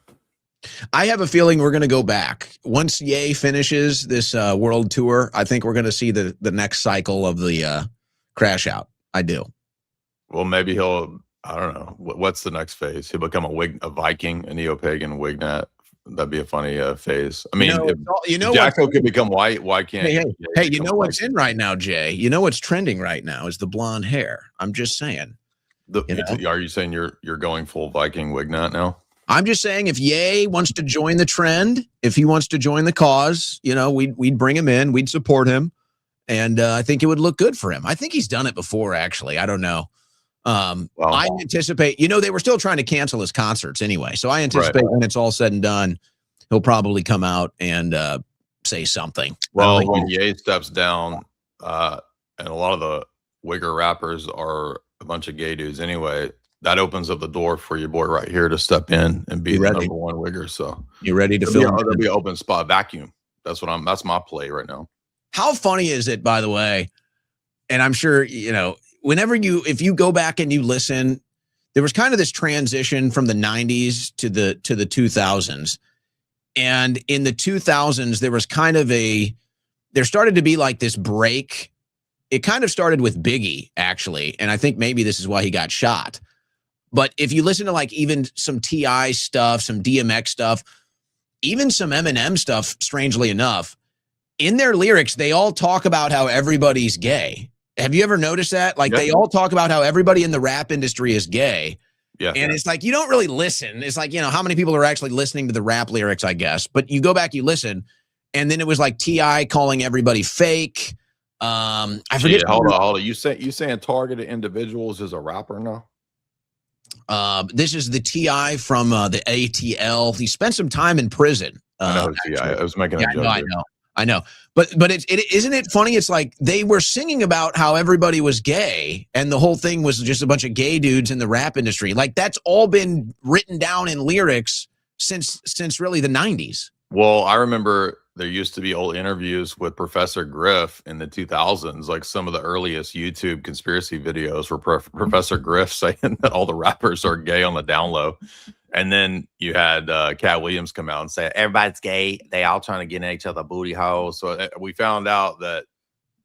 I have a feeling we're going to go back. Once Ye finishes this world tour, I think we're going to see the next cycle of the crash out. I do. Well, maybe he'll, I don't know. What's the next phase? He'll become a Viking, a neo-pagan Wignat. That'd be a funny phase. I mean, if Jacko could become white, why can't Hey, you know what's in right now, Jay? You know what's trending right now is the blonde hair. I'm just saying. Are you saying you're going full Viking Wignat now? I'm just saying, if Ye wants to join the trend, if he wants to join the cause, we'd bring him in, we'd support him, and I think it would look good for him. I think he's done it before, actually. I don't know. I anticipate, they were still trying to cancel his concerts anyway, so I anticipate when it's all said and done, he'll probably come out and say something. Well, when Ye steps down, and a lot of the wigger rappers are a bunch of gay dudes anyway, that opens up the door for your boy right here to step in and be the number one wigger. So you ready to fill? There'll be an open spot vacuum. That's that's my play right now. How funny is it, by the way? And I'm sure, if you go back and you listen, there was kind of this transition from the 90s to the 2000s. And in the 2000s, there was kind of there started to be this break. It kind of started with Biggie, actually. And I think maybe this is why he got shot. But if you listen to even some T.I. stuff, some DMX stuff, even some Eminem stuff, strangely enough, in their lyrics, they all talk about how everybody's gay. Have you ever noticed that? They all talk about how everybody in the rap industry is gay. Yeah. And it's you don't really listen. It's how many people are actually listening to the rap lyrics, I guess. But you go back, you listen, and then it was T.I. calling everybody fake. I forget. Hold on. You saying targeted individuals is a rapper now? This is the TI from the ATL. He spent some time in prison. I know TI. I was making a joke. I know. But isn't it funny? It's like they were singing about how everybody was gay, and the whole thing was just a bunch of gay dudes in the rap industry. Like that's all been written down in lyrics since really the 90s. Well, I remember there used to be old interviews with Professor Griff in the 2000s, like some of the earliest YouTube conspiracy videos were Professor Griff saying that all the rappers are gay on the down low. And then you had Cat Williams come out and say, everybody's gay. They all trying to get in each other booty holes. So we found out that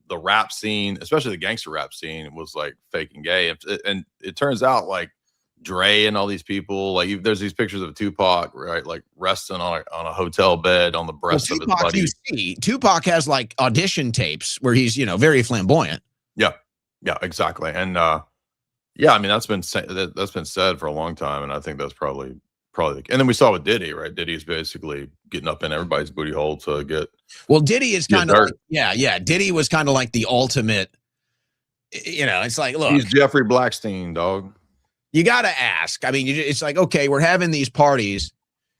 the rap scene, especially the gangster rap scene, was like fake and gay. And it turns out like Dre and all these people, like there's these pictures of Tupac, right? Like resting on a hotel bed on the breast of his buddy. You see, Tupac has like audition tapes where he's, very flamboyant. Yeah, exactly. And yeah, I mean that's been said for a long time, and I think that's probably. And then we saw with Diddy, right? Diddy's basically getting up in everybody's booty hole to get. Well, Diddy is kind of like, yeah. Diddy was kind of like the ultimate. It's like, look, he's Jeffrey Blackstein, dog. You got to ask. I mean, it's like, okay, we're having these parties.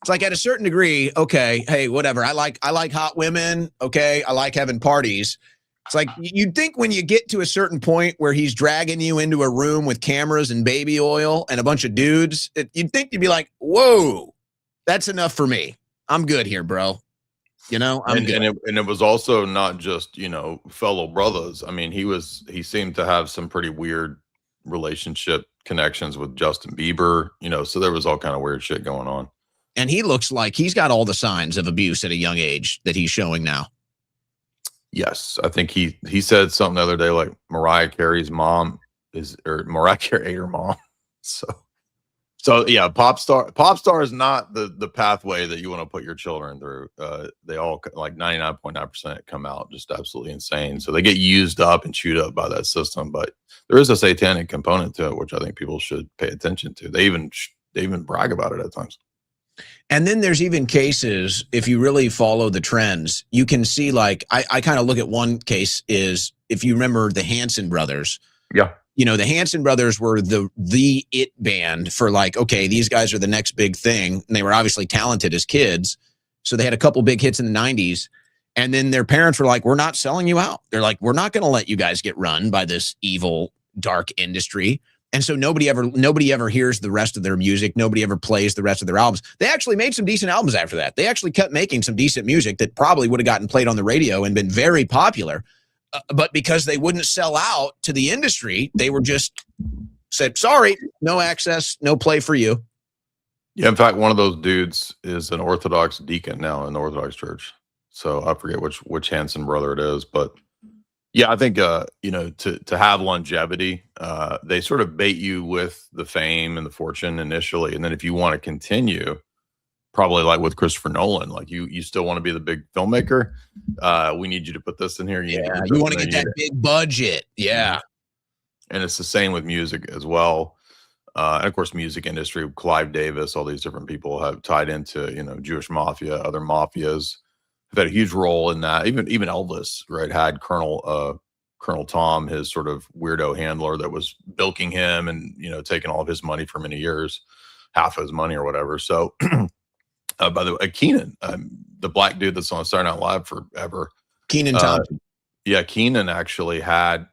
It's like at a certain degree, okay, hey, whatever. I like hot women. Okay, I like having parties. It's like you'd think when you get to a certain point where he's dragging you into a room with cameras and baby oil and a bunch of dudes, you'd think you'd be like, whoa, that's enough for me. I'm good here, bro. I'm good. And it was also not just, fellow brothers. I mean, he seemed to have some pretty weird relationship connections with Justin Bieber, so there was all kind of weird shit going on. And he looks like he's got all the signs of abuse at a young age that he's showing now. Yes, I think he said something the other day like Mariah Carey's mom Mariah Carey ate her mom. So yeah, pop star is not the pathway that you want to put your children through. They all like 99.9% come out just absolutely insane. So they get used up and chewed up by that system. But there is a satanic component to it, which I think people should pay attention to. They even brag about it at times. And then there's even cases, if you really follow the trends, you can see like, I kind of look at one case is, if you remember the Hanson brothers. Yeah. The Hanson brothers were the it band for like, okay, these guys are the next big thing. And they were obviously talented as kids. So they had a couple big hits in the 90s. And then their parents were like, we're not selling you out. They're like, we're not going to let you guys get run by this evil, dark industry. And so nobody ever hears the rest of their music. Nobody ever plays the rest of their albums. They actually made some decent albums after that. They actually kept making some decent music that probably would have gotten played on the radio and been very popular. But because they wouldn't sell out to the industry, they were just said, sorry, no access, no play for you. Yeah, in fact, one of those dudes is an Orthodox deacon now in the Orthodox Church. So I forget which Hanson brother it is, but yeah, I think to have longevity, they sort of bait you with the fame and the fortune initially, and then if you want to continue, probably like with Christopher Nolan, like you still want to be the big filmmaker. We need you to put this in here. You want to get that big budget. Yeah. And it's the same with music as well. And of course, music industry, Clive Davis, all these different people have tied into, Jewish mafia, other mafias have had a huge role in that. Even Elvis, right, had Colonel Tom, his sort of weirdo handler that was bilking him and, taking all of his money for many years, half of his money or whatever. So, by the way, Keenan, the black dude that's on Saturday Night Live forever. Keenan Thompson. Yeah, Keenan actually had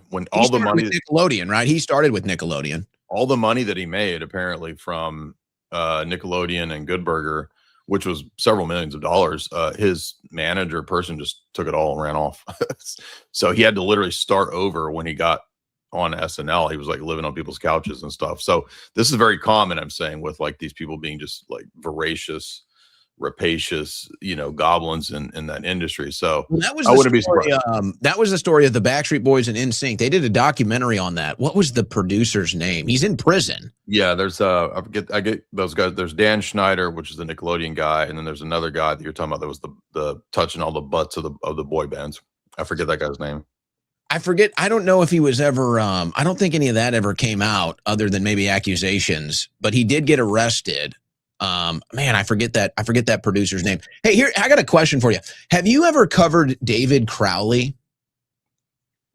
when all the money. Nickelodeon, right? He started with Nickelodeon. All the money that he made, apparently, from Nickelodeon and Good Burger, which was several millions of dollars, his manager person just took it all and ran off. So he had to literally start over when he got on SNL. He was like living on people's couches and stuff. So this is very common, I'm saying, with like these people being just like voracious, rapacious, goblins in that industry. So that was that was the story of the Backstreet Boys and NSYNC. They did a documentary on that. What was the producer's name? He's in prison. Yeah, there's I get those guys. There's Dan Schneider, which is the Nickelodeon guy, and then there's another guy that you're talking about that was the touching all the butts of the boy bands. I forget that guy's name. I forget. I don't know if he was ever, I don't think any of that ever came out other than maybe accusations, but he did get arrested. Man, I forget that producer's name. Hey, here, I got a question for you. Have you ever covered David Crowley?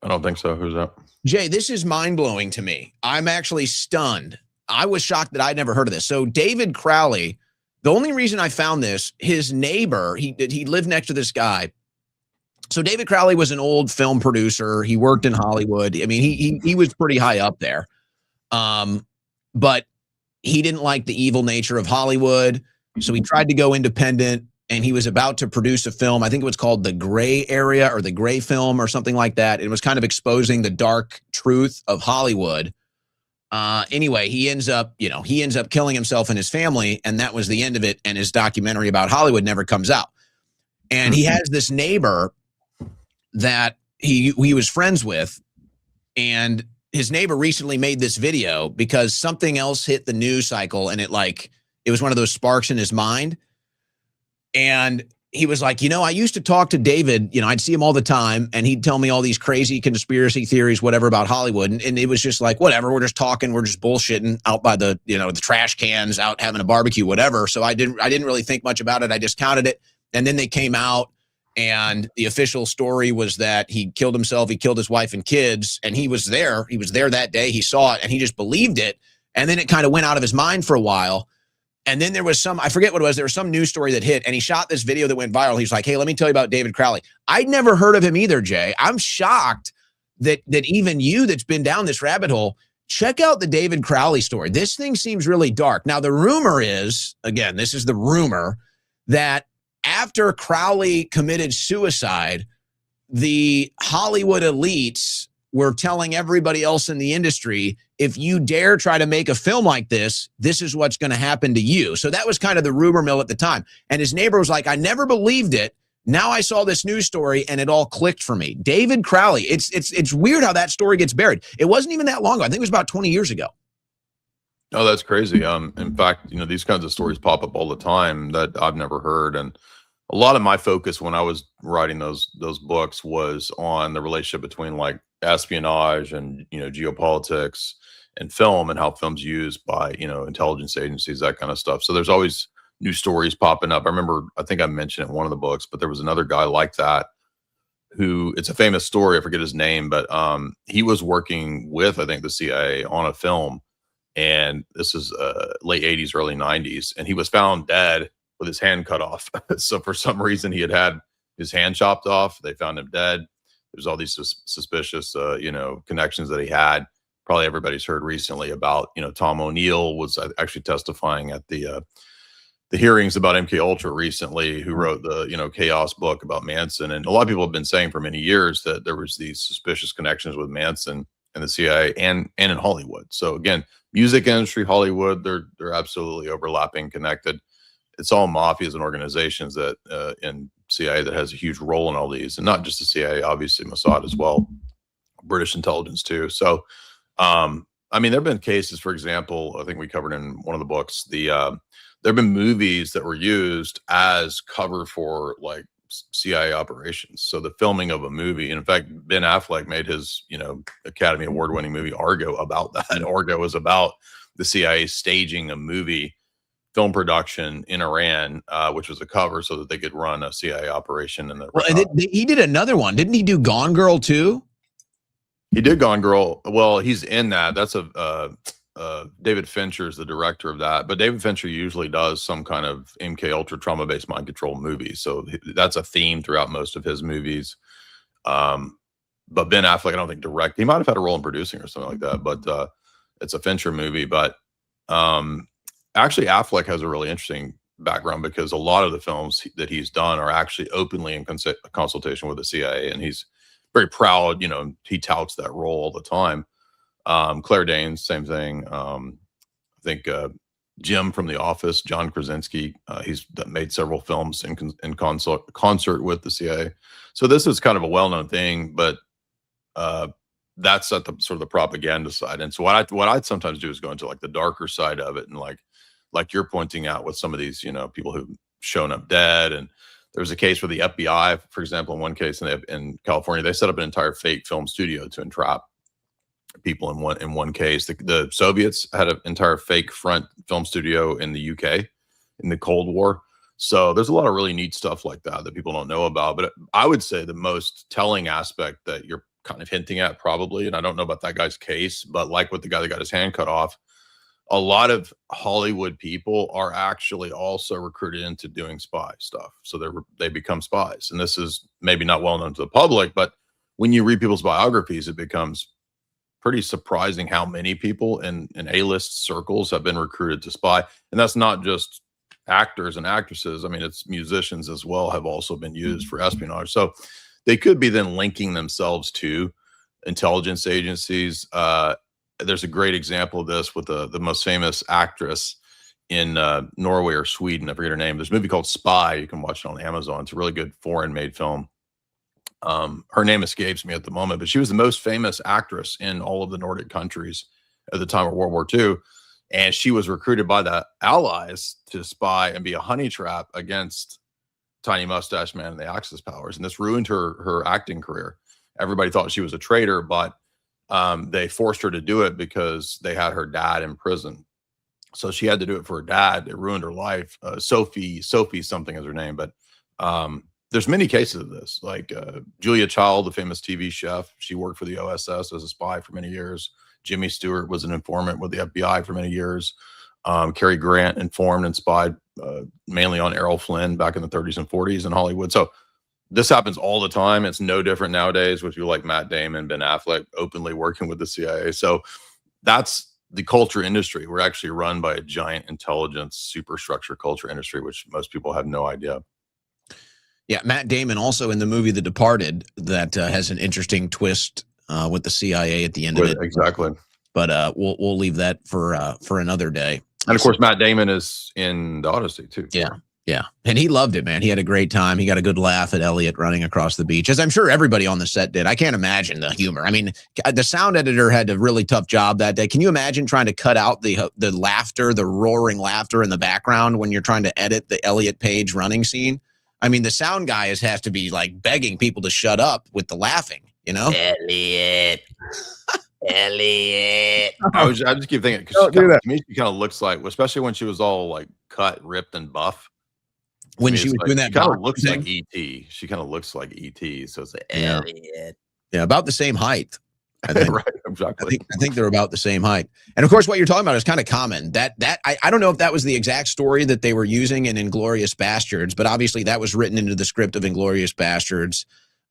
I don't think so. Who's that? Jay, this is mind-blowing to me. I'm actually stunned. I was shocked that I'd never heard of this. So David Crowley, the only reason I found this, his neighbor, he lived next to this guy. So David Crowley was an old film producer. He worked in Hollywood. I mean, he was pretty high up there. But he didn't like the evil nature of Hollywood. So he tried to go independent, and he was about to produce a film. I think it was called The Gray Area or The Gray Film or something like that. It was kind of exposing the dark truth of Hollywood. Anyway, he ends up killing himself and his family, and that was the end of it. And his documentary about Hollywood never comes out. And he has this neighbor that he was friends with, and his neighbor recently made this video because something else hit the news cycle, and it was one of those sparks in his mind. And he was like, I used to talk to David, I'd see him all the time, and he'd tell me all these crazy conspiracy theories, whatever, about Hollywood. And it was just like, whatever, we're just talking, we're just bullshitting out by the, the trash cans, out having a barbecue, whatever. So I didn't really think much about it. I discounted it. And then they came out, and the official story was that he killed himself. He killed his wife and kids, and he was there. He was there that day. He saw it, and he just believed it. And then it kind of went out of his mind for a while. And then there was I forget what it was. There was some news story that hit, and he shot this video that went viral. He's like, hey, let me tell you about David Crowley. I'd never heard of him either, Jay. I'm shocked that even you that's been down this rabbit hole, check out the David Crowley story. This thing seems really dark. Now, the rumor is, again, this is the rumor, that after Crowley committed suicide, the Hollywood elites were telling everybody else in the industry, if you dare try to make a film like this, this is what's going to happen to you. So that was kind of the rumor mill at the time. And his neighbor was like, I never believed it. Now I saw this news story and it all clicked for me. David Crowley. It's weird how that story gets buried. It wasn't even that long ago. I think it was about 20 years ago. Oh, that's crazy. In fact, these kinds of stories pop up all the time that I've never heard. And a lot of my focus when I was writing those books was on the relationship between like espionage and, geopolitics and film, and how film's used by, intelligence agencies, that kind of stuff. So there's always new stories popping up. I think I mentioned it in one of the books, but there was another guy like that who, it's a famous story. I forget his name, but he was working with, I think, the CIA on a film. And this is late 80s, early 90s. And he was found dead with his hand cut off. So for some reason, he had his hand chopped off. They found him dead. There's all these suspicious, connections that he had. Probably everybody's heard recently about, Tom O'Neill was actually testifying at the hearings about MK Ultra recently, who wrote the, Chaos book about Manson. And a lot of people have been saying for many years that there was these suspicious connections with Manson and the CIA and in Hollywood. So again, music industry, Hollywood, they're absolutely overlapping, connected. It's all mafias and organizations that in CIA that has a huge role in all these, and not just the CIA, obviously Mossad as well, British intelligence too. So, there have been cases, for example, I think we covered in one of the books, there have been movies that were used as cover for like CIA operations. So the filming of a movie, and in fact, Ben Affleck made his, Academy Award-winning movie Argo about that. Argo was about the CIA staging a movie film production in Iran, which was a cover so that they could run a CIA operation. He did another one. Didn't he do Gone Girl too? He did Gone Girl. Well, he's in that. That's David Fincher is the director of that. But David Fincher usually does some kind of MK Ultra trauma-based mind control movie. So that's a theme throughout most of his movies. But Ben Affleck, I don't think direct. He might have had a role in producing or something like that. But it's a Fincher movie. But actually, Affleck has a really interesting background because a lot of the films that he's done are actually openly in consultation with the CIA, and he's very proud. He touts that role all the time. Claire Danes, same thing. I think Jim from The Office, John Krasinski, he's made several films in concert with the CIA. So this is kind of a well-known thing, but that's at the sort of the propaganda side. And so what I'd sometimes do is go into like the darker side of it, and like you're pointing out with some of these, people who've shown up dead. And there was a case where the FBI, for example, in one case in California, they set up an entire fake film studio to entrap people in one case. The Soviets had an entire fake front film studio in the UK in the Cold War. So there's a lot of really neat stuff like that people don't know about. But I would say the most telling aspect that kind of hinting at probably, and I don't know about that guy's case, but like with the guy that got his hand cut off, a lot of Hollywood people are actually also recruited into doing spy stuff. So they become spies. And this is maybe not well known to the public, but when you read people's biographies, it becomes pretty surprising how many people in A-list circles have been recruited to spy. And that's not just actors and actresses. I mean, it's musicians as well have also been used for espionage. So they could be then linking themselves to intelligence agencies. There's a great example of this with the most famous actress in Norway or Sweden. I forget her name. There's a movie called Spy. You can watch it on Amazon. It's a really good foreign made film. Her name escapes me at the moment, but she was the most famous actress in all of the Nordic countries at the time of World War II. And she was recruited by the Allies to spy and be a honey trap against Tiny Mustache Man and the Axis powers. And this ruined her acting career. Everybody thought she was a traitor, but they forced her to do it because they had her dad in prison. So she had to do it for her dad. It ruined her life. Sophie something is her name, but there's many cases of this. Like Julia Child, the famous TV chef, she worked for the OSS as a spy for many years. Jimmy Stewart was an informant with the FBI for many years. Cary Grant informed and spied mainly on Errol Flynn back in the 30s and 40s in Hollywood. So this happens all the time. It's no different nowadays with people like Matt Damon, Ben Affleck openly working with the CIA. So that's the culture industry. We're actually run by a giant intelligence superstructure culture industry, which most people have no idea. Yeah, Matt Damon also in the movie The Departed that has an interesting twist with the CIA at the end of it. Exactly. But we'll leave that for another day. And of course, Matt Damon is in The Odyssey too. Yeah. Yeah. And he loved it, man. He had a great time. He got a good laugh at Elliot running across the beach, as I'm sure everybody on the set did. I can't imagine the humor. I mean, the sound editor had a really tough job that day. Can you imagine trying to cut out the laughter, the roaring laughter in the background when you're trying to edit the Elliot Page running scene? I mean, the sound guy has to be like begging people to shut up with the laughing, you know? Elliot. I just keep thinking, because she kind of looks like, especially when she was all like cut, ripped, and buff. When she was doing that, she kind of looks like E.T. She kind of looks like E.T. So it's like Elliot. Yeah, about the same height. I think. Right, exactly. I think they're about the same height. And of course, what you're talking about is kind of common. That I don't know if that was the exact story that they were using in Inglourious Bastards, but obviously that was written into the script of Inglourious Bastards.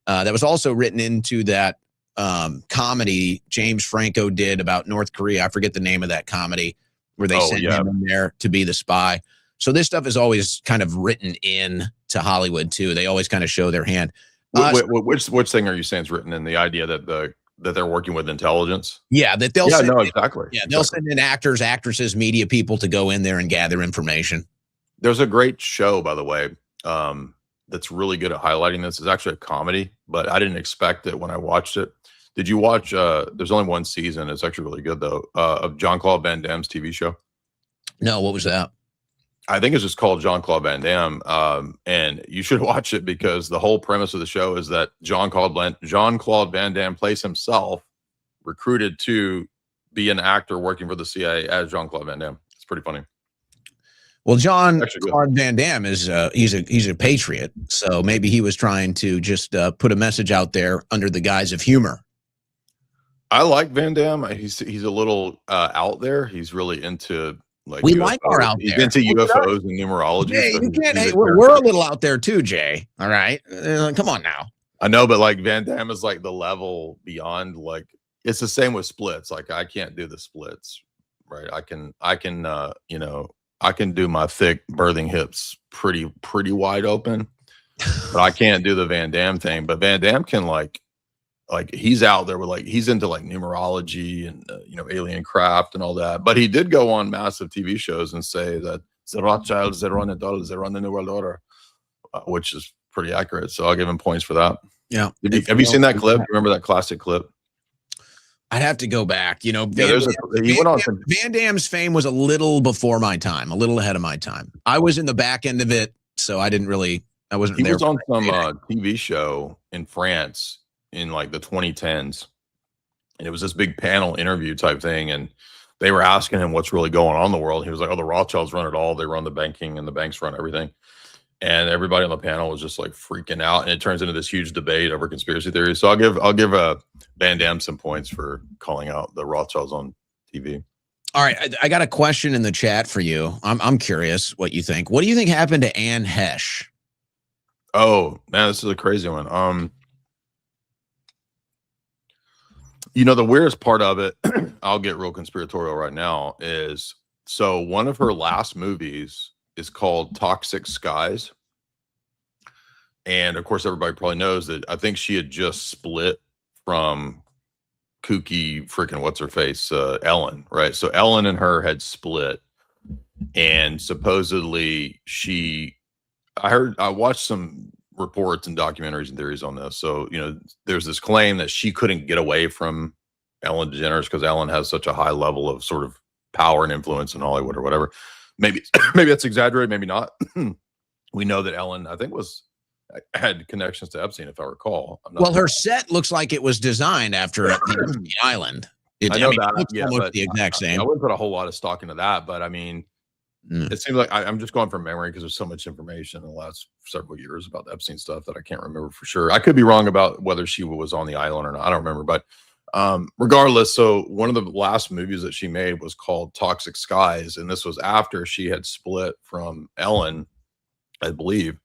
That was also written into that comedy James Franco did about North Korea. I forget the name of that comedy where they sent him in there to be the spy. So this stuff is always kind of written in to Hollywood too. They always kind of show their hand. Which thing are you saying is written in? The idea that they're working with intelligence? Yeah, that they'll send exactly. Yeah, they'll send in actors, actresses, media people to go in there and gather information. There's a great show, by the way, that's really good at highlighting this. It's actually a comedy, but I didn't expect it when I watched it. Did you watch? There's only one season. It's actually really good though. Of Jean-Claude Van Damme's TV show. No, what was that? I think it's just called Jean-Claude Van Damme, and you should watch it because the whole premise of the show is that Jean-Claude Van Damme plays himself, recruited to be an actor working for the CIA as Jean-Claude Van Damme. It's pretty funny. Well, Jean-Claude Van Damme is he's a patriot, so maybe he was trying to just put a message out there under the guise of humor. I like Van Damme. He's a little out there. He's really into. We like our out there. He's into UFOs and numerology. Jay, you can't hate. We're a little out there too, Jay. All right, come on now. I know, but like Van Damme is like the level beyond. Like it's the same with splits. Like I can't do the splits, right? I can do my thick birthing hips pretty wide open, but I can't do the Van Damme thing. But Van Damme can like he's out there with he's into numerology and alien craft and all that. But he did go on massive TV shows and say that the Rothschilds, they run it all, they run the New World Order, which is pretty accurate. So I'll give him points for that. Yeah. Have you seen that clip? Remember that classic clip? I'd have to go back. Van Damme's fame was a little before my time, a little ahead of my time. I was in the back end of it, so I wasn't there. He was on some TV show in France in the 2010s, and it was this big panel interview type thing, and they were asking him what's really going on in the world. He was like, "Oh, the Rothschilds run it all. They run the banking, and the banks run everything." and everybody on the panel was just like freaking out, and it turns into this huge debate over conspiracy theories. So I'll give Van Damme some points for calling out the Rothschilds on TV. All right, I got a question in the chat for you. I'm curious what you think. What do you think happened to Anne Hesh? Oh man, this is a crazy one. You know, the weirdest part of it, I'll get real conspiratorial right now, is so one of her last movies is called Toxic Skies. And of course, everybody probably knows that I think she had just split from kooky freaking what's her face, Ellen, right? So Ellen and her had split, and supposedly I watched some reports and documentaries and theories on this. So, you know, there's this claim that she couldn't get away from Ellen DeGeneres because Ellen has such a high level of sort of power and influence in Hollywood or whatever. Maybe that's exaggerated, maybe not. We know that Ellen, I think, had connections to Epstein, if I recall. Well, her set looks like it was designed after the island. I know that. It looks Yeah, almost but the exact same. I wouldn't put a whole lot of stock into that, but I mean, it seems like I'm just going from memory because there's so much information in the last several years about the Epstein stuff that I can't remember for sure. I could be wrong about whether she was on the island or not. I don't remember, but regardless, so one of the last movies that she made was called Toxic Skies, and this was after she had split from Ellen, I believe.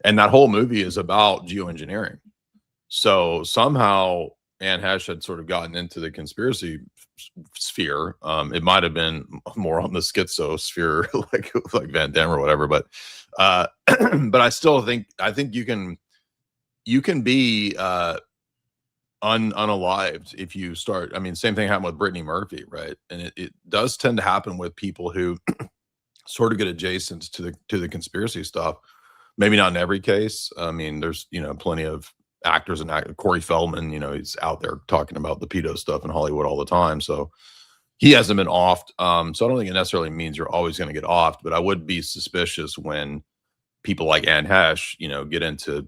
And that whole movie is about geoengineering. So somehow Anne Hesh had sort of gotten into the conspiracy sphere. It might have been more on the schizo sphere, like Van Damme or whatever. But but I still think you can be unalived if you start. I mean, same thing happened with Brittany Murphy, right? And it does tend to happen with people who sort of get adjacent to the conspiracy stuff. Maybe not in every case. I mean, there's, you know, plenty of actors and Corey Feldman, you know, he's out there talking about the pedo stuff in Hollywood all the time. So he hasn't been offed. So I don't think it necessarily means you're always going to get offed, but I would be suspicious when people like Anne Hesh, you know, get into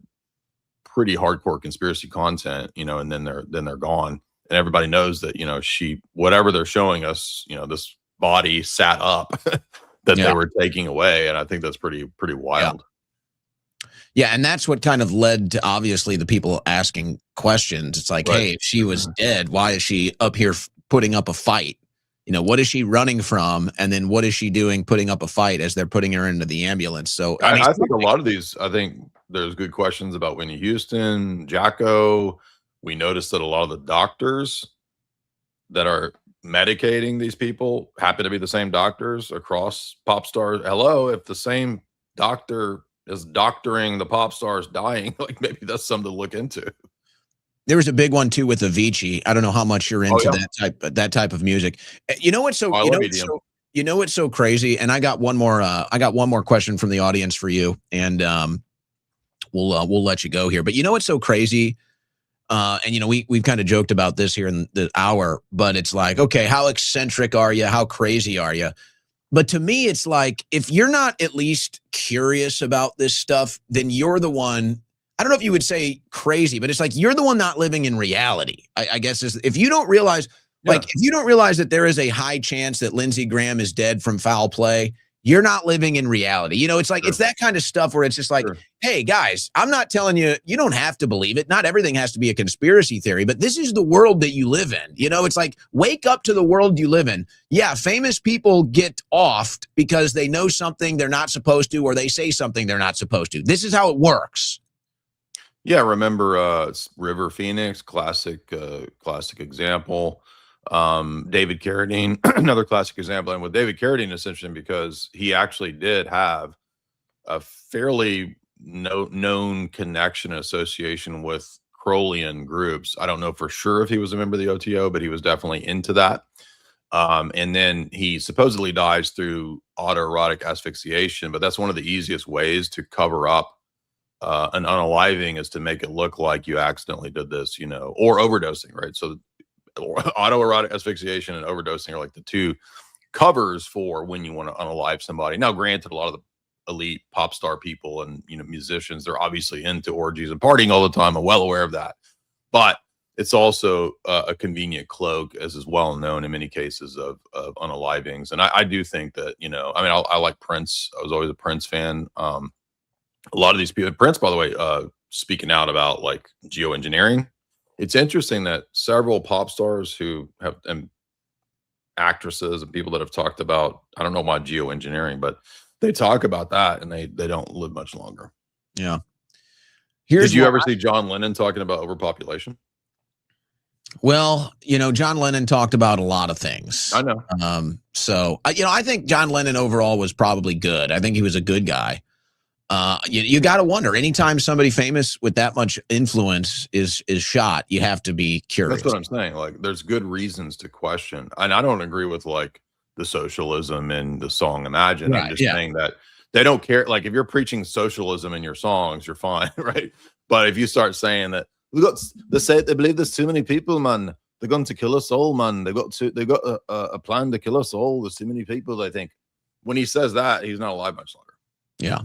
pretty hardcore conspiracy content, you know, and then they're gone. And everybody knows that, you know, whatever they're showing us, you know, this body sat up that they were taking away. And I think that's pretty wild. Yeah, and that's what kind of led to, obviously, the people asking questions. It's like, hey, if she was dead, why is she up here putting up a fight? You know, what is she running from? And then what is she doing putting up a fight as they're putting her into the ambulance? So I think a lot of these, I think there's good questions about Whitney Houston, Jacko. We noticed that a lot of the doctors that are medicating these people happen to be the same doctors across pop stars. Hello, if the same doctor is doctoring the pop stars dying, like maybe that's something to look into. There was a big one too with Avicii. I don't know how much you're into that type of music. You know what's so you know what's so crazy? And I got one more question from the audience for you, and we'll let you go here. But you know what's so crazy? And you know, we've kind of joked about this here in the hour, but it's like, okay, how eccentric are you? How crazy are you? But to me, it's like, if you're not at least curious about this stuff, then you're the one. I don't know if you would say crazy, but it's like you're the one not living in reality. I guess is if you don't realize, if you don't realize that there is a high chance that Lindsey Graham is dead from foul play, you're not living in reality. You know, it's like, it's that kind of stuff where it's just like, hey guys, I'm not telling you, you don't have to believe it. Not everything has to be a conspiracy theory, but this is the world that you live in. You know, it's like, wake up to the world you live in. Yeah. Famous people get offed because they know something they're not supposed to, or they say something they're not supposed to. This is how it works. Yeah. Remember, River Phoenix, classic example. David Carradine, another classic example. And with David Carradine, it's interesting because he actually did have a fairly known connection and association with Crowleyan groups. I don't know for sure if he was a member of the OTO, but he was definitely into that. And then he supposedly dies through autoerotic asphyxiation, but that's one of the easiest ways to cover up an unaliving, is to make it look like you accidentally did this, you know, or overdosing, right? So autoerotic asphyxiation and overdosing are like the two covers for when you want to unalive somebody. Now, granted, a lot of the elite pop star people and, you know, musicians, they're obviously into orgies and partying all the time. I'm well aware of that, but it's also a convenient cloak, as is well known in many cases of unalivings. And I do think that, you know, I mean, I like Prince. I was always a Prince fan. a lot of these people, Prince, by the way, speaking out about like geoengineering. It's interesting that several pop stars who have, and actresses and people that have talked about, I don't know why geoengineering, but they talk about that and they don't live much longer. Yeah. Did you ever see John Lennon talking about overpopulation? Well, John Lennon talked about a lot of things. I know. So, I think John Lennon overall was probably good. I think he was a good guy. You got to wonder, anytime somebody famous with that much influence is shot, you have to be curious. That's what I'm saying. Like, there's good reasons to question. And I don't agree with like the socialism in the song Imagine. Right, I'm just saying that they don't care. Like, if you're preaching socialism in your songs, you're fine, right? But if you start saying that they believe there's too many people, man, they're going to kill us all, man. They've got a plan to kill us all. There's too many people. I think when he says that, he's not alive much longer. Yeah.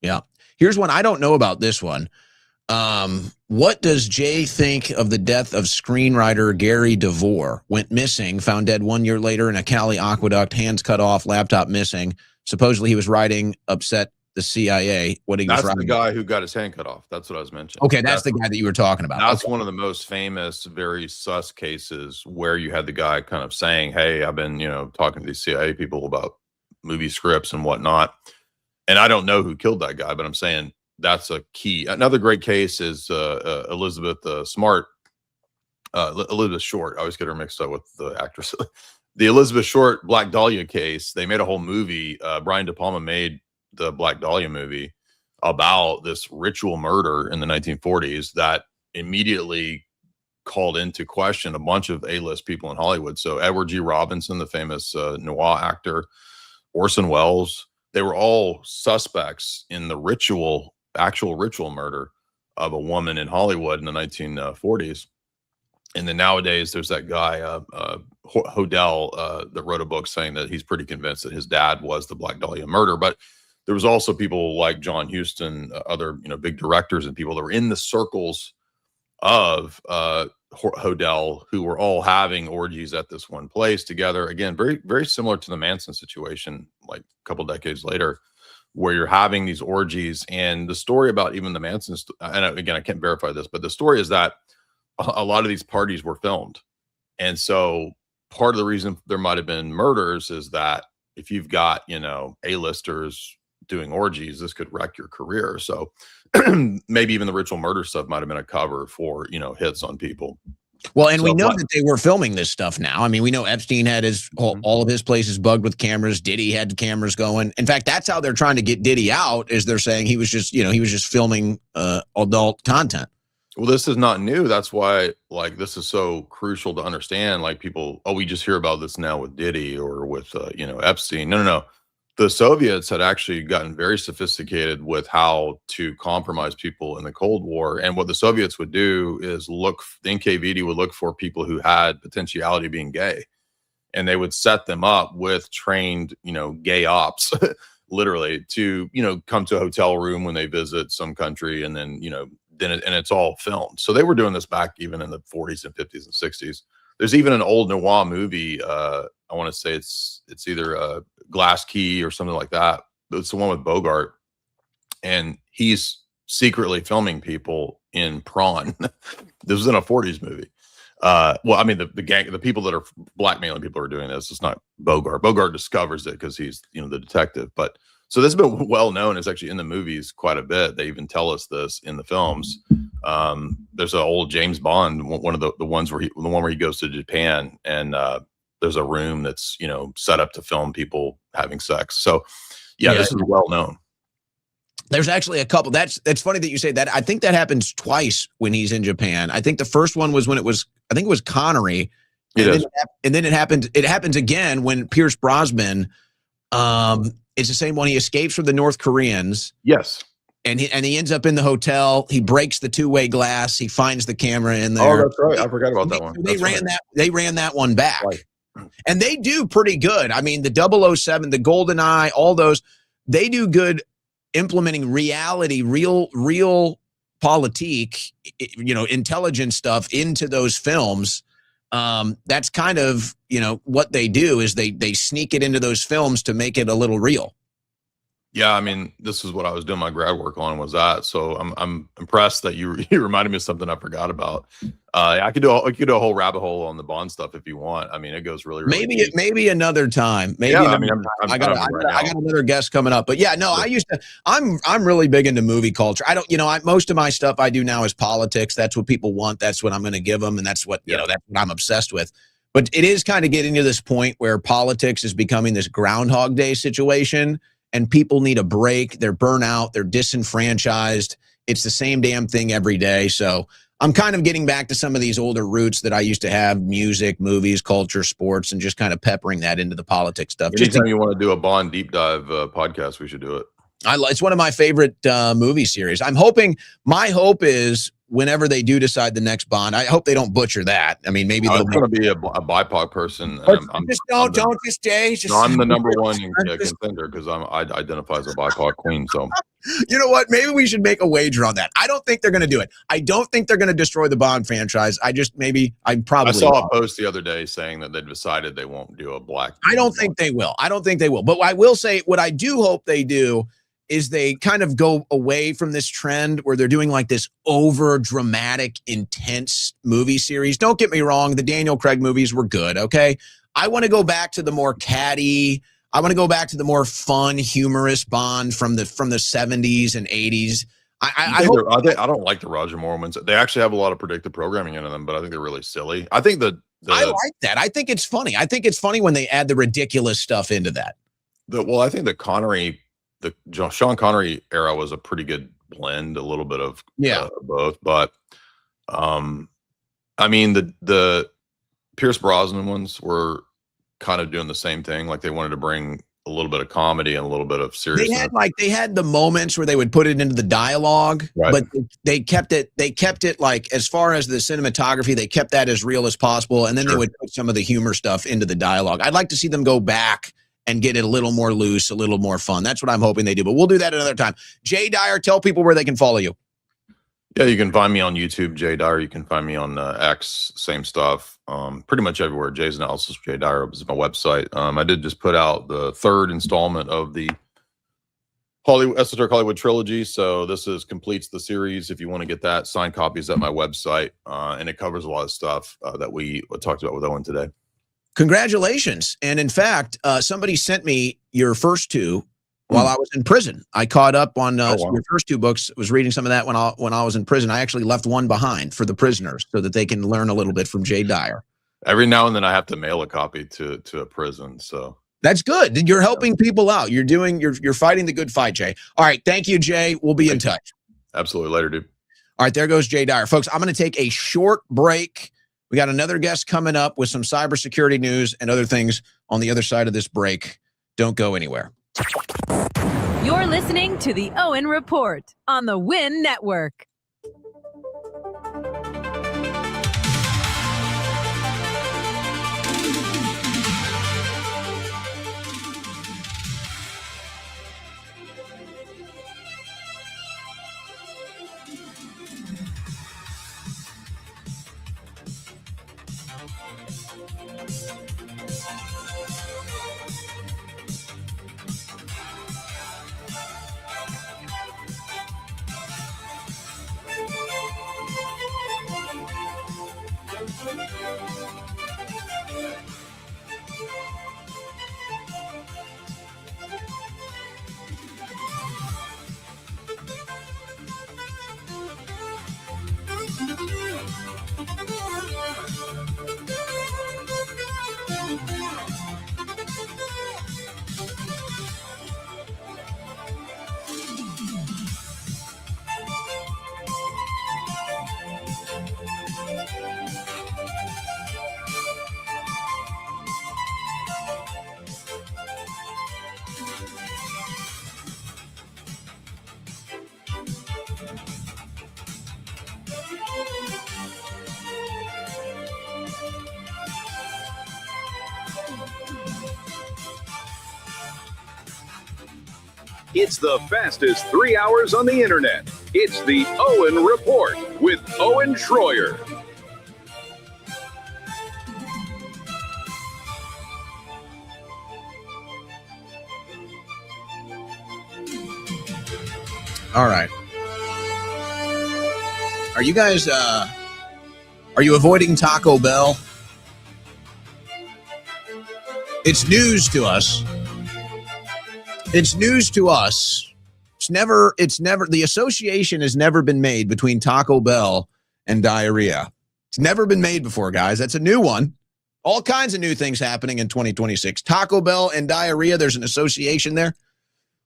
Yeah. Here's one. I don't know about this one. What does Jay think of the death of screenwriter Gary DeVore? Went missing, found dead 1 year later in a Cali aqueduct, hands cut off, laptop missing. Supposedly he was writing, upset the CIA. That's the guy who got his hand cut off. That's what I was mentioning. Okay, that's the guy that you were talking about. That's one of the most famous, very sus cases where you had the guy kind of saying, hey, I've been, talking to these CIA people about movie scripts and whatnot. And I don't know who killed that guy, but I'm saying that's a key. Another great case is Elizabeth Short. I always get her mixed up with the actress. The Elizabeth Short Black Dahlia case. They made a whole movie. Brian De Palma made the Black Dahlia movie about this ritual murder in the 1940s that immediately called into question a bunch of A-list people in Hollywood. So Edward G. Robinson, the famous noir actor, Orson Welles, they were all suspects in the actual ritual murder of a woman in Hollywood in the 1940s. And then nowadays there's that guy, Hodel, that wrote a book saying that he's pretty convinced that his dad was the Black Dahlia murder. But there was also people like John Huston, other, big directors and people that were in the circles of Hodel, who were all having orgies at this one place together. Again, very, very similar to the Manson situation, like a couple decades later, where you're having these orgies. And the story about even the Manson, and again, I can't verify this, but the story is that a lot of these parties were filmed. And so part of the reason there might have been murders is that if you've got, A-listers doing orgies, this could wreck your career. So maybe even the ritual murder stuff might have been a cover for, hits on people. Well, and we know that they were filming this stuff now. I mean, we know Epstein had all of his places bugged with cameras. Diddy had the cameras going. In fact, that's how they're trying to get Diddy out, is they're saying he was just filming adult content. Well, this is not new. That's why, like, this is so crucial to understand. Like, people, we just hear about this now with Diddy or with, Epstein. No. The Soviets had actually gotten very sophisticated with how to compromise people in the Cold War. And what the Soviets would do is the NKVD would look for people who had potentiality of being gay. And they would set them up with trained, gay ops, literally, to, come to a hotel room when they visit some country. And then, and it's all filmed. So they were doing this back even in the 40s and 50s and 60s. There's even an old noir movie. I want to say it's either Glass Key or something like that. It's the one with Bogart, and he's secretly filming people in Prawn. This was in a 40s movie. Well, I mean, the people that are blackmailing people are doing this. It's not Bogart. Bogart discovers it because he's, the detective. But so this has been well known. It's actually in the movies quite a bit. They even tell us this in the films. There's an old James Bond, one of the ones where he goes to Japan, and there's a room that's, set up to film people having sex. So yeah, this is well known. There's actually a couple. That's funny that you say that. I think that happens twice when he's in Japan. I think the first one was when it was Connery. And then it happens again when Pierce Brosnan, it's the same one. He escapes from the North Koreans. Yes. And he ends up in the hotel. He breaks the two-way glass. He finds the camera in there. Oh, that's right. I forgot about that one. They ran that one back. Right. And they do pretty good. I mean, the 007, the GoldenEye, all those, they do good implementing reality, real politique, intelligence stuff into those films. That's kind of, what they do is they sneak it into those films to make it a little real. Yeah, I mean, this is what I was doing my grad work on was that. So I'm impressed that you reminded me of something I forgot about. I could do a whole rabbit hole on the bond stuff if you want. I mean, it goes really deep. Maybe another time. Maybe Yeah, I another mean, time. I got right now. another guest coming up. But yeah, no, I'm really big into movie culture. I don't, most of my stuff I do now is politics. That's what people want. That's what I'm going to give them, and that's what that's what I'm obsessed with. But it is kind of getting to this point where politics is becoming this Groundhog Day situation. And people need a break. They're burnt out. They're disenfranchised. It's the same damn thing every day. So I'm kind of getting back to some of these older roots that I used to have: music, movies, culture, sports, and just kind of peppering that into the politics stuff. Anytime you want to do a Bond deep dive podcast, we should do it. It's one of my favorite movie series. My hope is whenever they do decide the next Bond, I hope they don't butcher that. I mean, maybe they'll going to be a BIPOC person. I'm the number one contender because I identify as a BIPOC queen. So you know what? Maybe we should make a wager on that. I don't think they're going to do it. I don't think they're going to destroy the Bond franchise. I saw a post the other day saying that they decided they won't do a black. I don't think they will. But I will say what I do hope they do is they kind of go away from this trend where they're doing like this over dramatic, intense movie series. Don't get me wrong. The Daniel Craig movies were good. Okay. I want to go back to the more catty. I want to go back to the more fun, humorous Bond from the 70s and 80s. I don't like the Roger Moore ones. They actually have a lot of predictive programming into them, but I think they're really silly. I think I like that. I think it's funny. I think it's funny when they add the ridiculous stuff into that. I think the Sean Connery era was a pretty good blend, a little bit of both. But I mean, the Pierce Brosnan ones were kind of doing the same thing. Like they wanted to bring a little bit of comedy and a little bit of seriousness. They had the moments where they would put it into the dialogue, right. But they kept it like, as far as the cinematography, they kept that as real as possible. And then they would put some of the humor stuff into the dialogue. I'd like to see them go back and get it a little more loose, a little more fun. That's what I'm hoping they do, but we'll do that another time. Jay Dyer, tell people where they can follow you. Yeah, you can find me on YouTube, Jay Dyer. You can find me on X, same stuff. Pretty much everywhere. Jay's Analysis, Jay Dyer is my website. I did just put out the 3rd installment of the Esoteric Hollywood trilogy. So this completes the series. If you want to get that, signed copies at my website. And it covers a lot of stuff that we talked about with Owen today. Congratulations. And in fact, somebody sent me your first 2 while I was in prison. I caught up on your first 2 books, was reading some of that when I was in prison. I actually left one behind for the prisoners so that they can learn a little bit from Jay Dyer. Every now and then I have to mail a copy to a prison. So that's good. You're helping people out. You're fighting the good fight, Jay. All right. Thank you, Jay. We'll be in touch. Absolutely. Later, dude. All right. There goes Jay Dyer. Folks, I'm going to take a short break. We got another guest coming up with some cybersecurity news and other things on the other side of this break. Don't go anywhere. You're listening to the Owen Report on the Win Network. It's the fastest 3 hours on the internet. It's the Owen Report with Owen Schroyer. All right. Are you guys, are you avoiding Taco Bell? It's news to us. It's news to us. It's never, the association has never been made between Taco Bell and diarrhea. It's never been made before, guys. That's a new one. All kinds of new things happening in 2026. Taco Bell and diarrhea, there's an association there.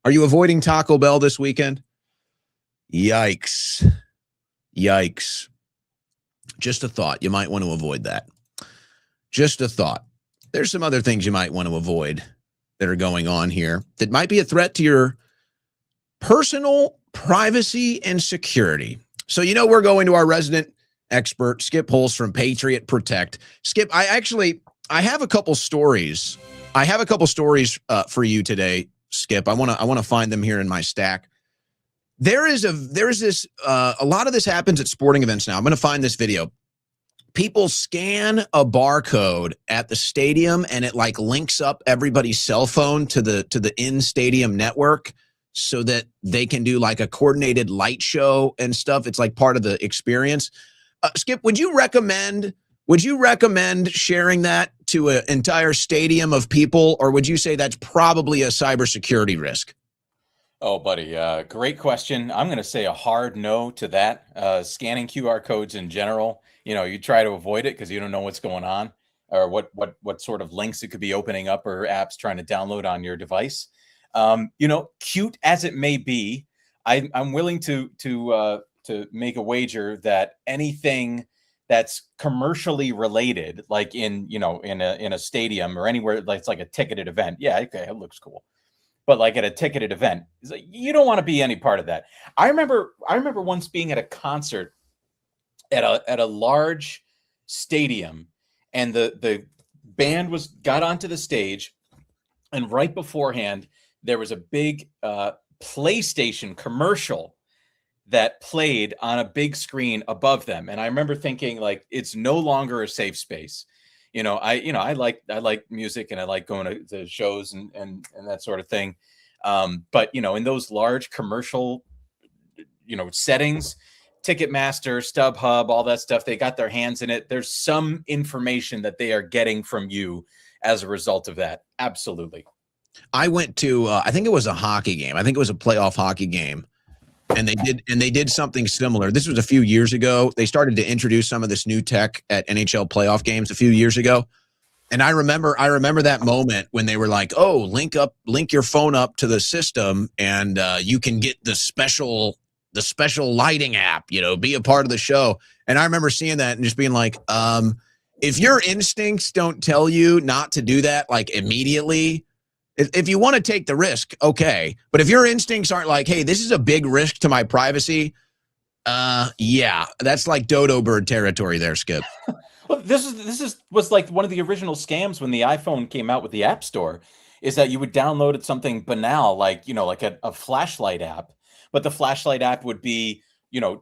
Are you avoiding Taco Bell this weekend? Yikes. Yikes. Just a thought. You might want to avoid that. Just a thought. There's some other things you might want to avoid that are going on here that might be a threat to your personal privacy and security. So, we're going to our resident expert, Skip Holst from Patriot Protect. Skip, I have a couple stories. I have a couple stories for you today, Skip. I want to find them here in my stack. A lot of this happens at sporting events now. I'm going to find this video. People scan a barcode at the stadium and it links up everybody's cell phone to the in-stadium network so that they can do a coordinated light show and stuff. It's part of the experience. Skip, would you recommend sharing that to an entire stadium of people, or would you say that's probably a cybersecurity risk? Oh, buddy, great question. I'm going to say a hard no to that. Scanning QR codes in general, you try to avoid it because you don't know what's going on or what sort of links it could be opening up or apps trying to download on your device. Cute as it may be, I'm willing to make a wager that anything that's commercially related, like in a stadium or anywhere, it's like a ticketed event. Yeah, okay, it looks cool. But at a ticketed event, you don't want to be any part of that. I remember once being at a concert at a large stadium, and the band got onto the stage, and right beforehand there was a big PlayStation commercial that played on a big screen above them, and I remember thinking it's no longer a safe space. I like music and I like going to shows and that sort of thing. But in those large commercial, settings, Ticketmaster, StubHub, all that stuff, they got their hands in it. There's some information that they are getting from you as a result of that. Absolutely. I went to, I think it was a hockey game. I think it was a playoff hockey game. And they did something similar. This was a few years ago. They started to introduce some of this new tech at NHL playoff games a few years ago. And I remember that moment when they were like, "Oh, link your phone up to the system, and you can get the special lighting app. Be a part of the show." And I remember seeing that and just being like, if your instincts don't tell you not to do that immediately. If you want to take the risk, okay. But if your instincts aren't like, hey, this is a big risk to my privacy, yeah, that's dodo bird territory there, Skip. Well, this was one of the original scams when the iPhone came out with the App Store, is that you would download something banal like a flashlight app, but the flashlight app would be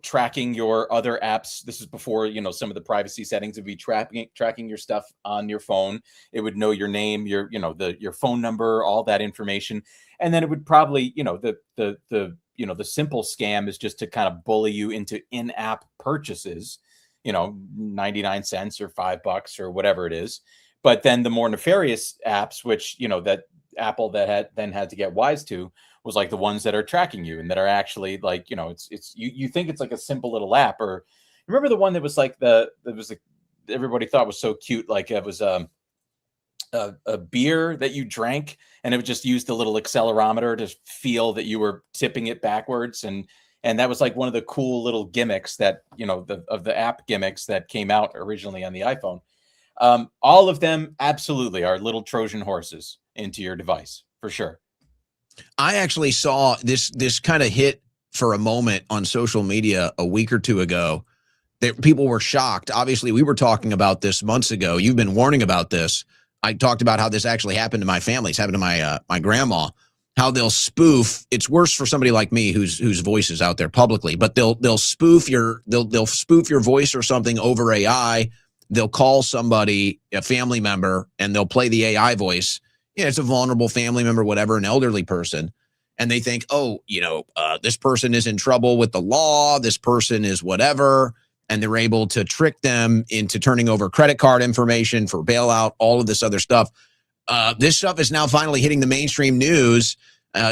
tracking your other apps. This is before, some of the privacy settings would be tracking your stuff on your phone. It would know your name, your phone number, all that information. And then it would probably, the simple scam is just to kind of bully you into in-app purchases, 99 cents or $5 or whatever it is. But then the more nefarious apps, which, that Apple had to get wise to, was the ones that are tracking you and that are actually you think it's a simple little app. Or remember the one that was everybody thought was so cute, it was a beer that you drank and it would just use the little accelerometer to feel that you were tipping it backwards, and that was one of the cool little gimmicks that of the app gimmicks that came out originally on the iPhone. All of them absolutely are little Trojan horses into your device for sure. I actually saw this kind of hit for a moment on social media a week or two ago that people were shocked. Obviously, we were talking about this months ago. You've been warning about this. I talked about how this actually happened to my family. It's happened to my grandma. How they'll spoof. It's worse for somebody like me whose voice is out there publicly, but they'll spoof your voice or something over AI. They'll call somebody, a family member, and they'll play the AI voice. It's a vulnerable family member, whatever, an elderly person. and they think, oh, this person is in trouble with the law, this person is whatever, and they're able to trick them into turning over credit card information for bailout, all of this other stuff. This stuff is now finally hitting the mainstream news.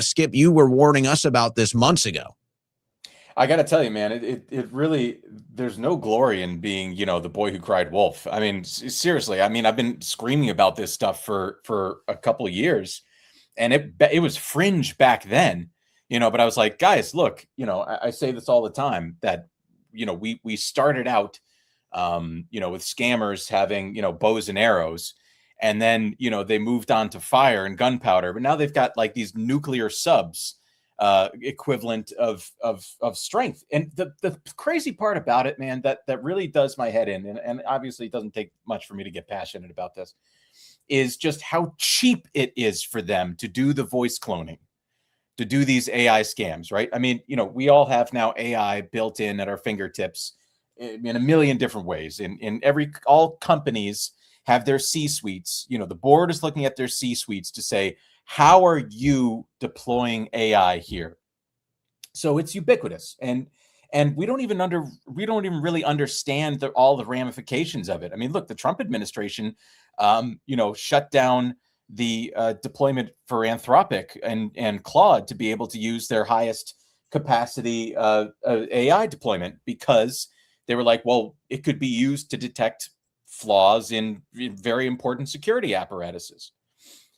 Skip, you were warning us about this months ago. I got to tell you, man, it really, there's no glory in being, the boy who cried wolf. I mean, seriously, I mean, I've been screaming about this stuff for a couple of years, and it was fringe back then, but I was like, guys, look, I say this all the time that, we started out, with scammers having, bows and arrows, and then, they moved on to fire and gunpowder, but now they've got like these nuclear subs equivalent of strength. And the crazy part about it, man, that really does my head in, and obviously it doesn't take much for me to get passionate about this, is just how cheap it is for them to do the voice cloning, to do these AI scams, right? I mean, we all have now AI built in at our fingertips in a million different ways. All companies have their C-suites. The board is looking at their C-suites to say, how are you deploying AI here? So it's ubiquitous, and we don't even really understand all the ramifications of it. I mean, look, the Trump administration, shut down the deployment for Anthropic and Claude to be able to use their highest capacity AI deployment, because they were like, well, it could be used to detect flaws in very important security apparatuses.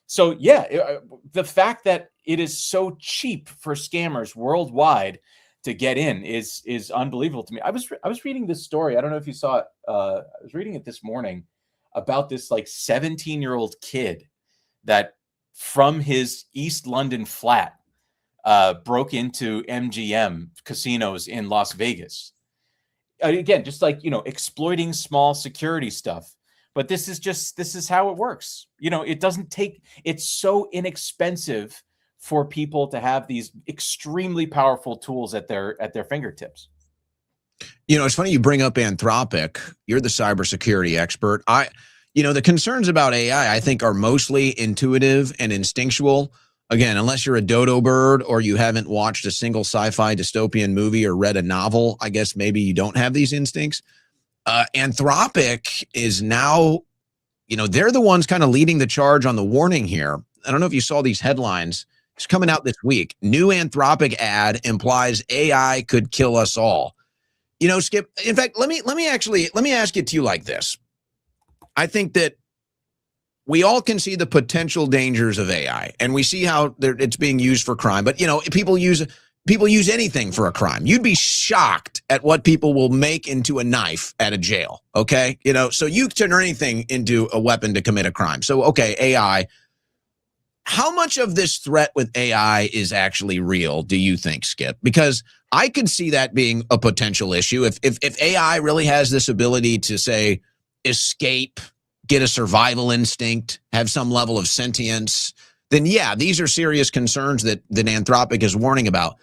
So yeah, the fact that it is so cheap for scammers worldwide to get in is unbelievable to me. I was reading this story. I don't know if you saw it. I was reading it this morning about this like 17-year-old kid that from his East London flat broke into MGM casinos in Las Vegas. Again, just like, exploiting small security stuff. But this is how it works. It's so inexpensive for people to have these extremely powerful tools at their fingertips. It's funny you bring up Anthropic. You're the cybersecurity expert. The concerns about AI, I think, are mostly intuitive and instinctual. Again, unless you're a dodo bird or you haven't watched a single sci-fi dystopian movie or read a novel, I guess maybe you don't have these instincts. Anthropic is now, they're the ones kind of leading the charge on the warning here. I don't know if you saw these headlines. It's coming out this week. New Anthropic ad implies AI could kill us all. Skip, in fact, let me ask it to you like this. I think that we all can see the potential dangers of AI, and we see how it's being used for crime. But, people use anything for a crime. You'd be shocked at what people will make into a knife at a jail. Okay. So you turn anything into a weapon to commit a crime. So, okay, AI, how much of this threat with AI is actually real, do you think, Skip? Because I could see that being a potential issue. If AI really has this ability to, say, escape, get a survival instinct, have some level of sentience, then yeah, these are serious concerns that Anthropic is warning about.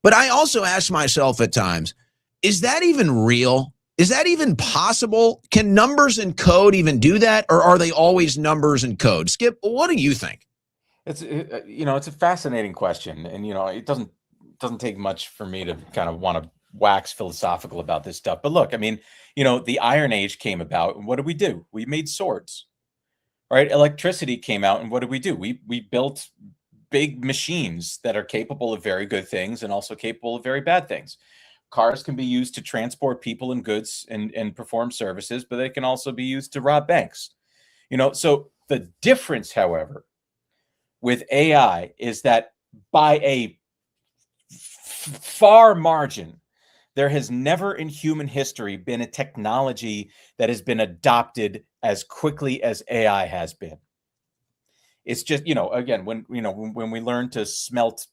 But I also ask myself at times, is that even real? Is that even possible? Can numbers and code even do that? Or are they always numbers and code? Skip, what do you think? It's a fascinating question. And, it doesn't take much for me to kind of want to wax philosophical about this stuff. But look, I mean, the Iron Age came about, and what did we do? We made swords, right? Electricity came out, and what did we do? We built big machines that are capable of very good things and also capable of very bad things. Cars can be used to transport people and goods and perform services, but they can also be used to rob banks. So the difference, however, with AI is that by a far margin, there has never in human history been a technology that has been adopted as quickly as AI has been. It's just, again, when we learn to smelt,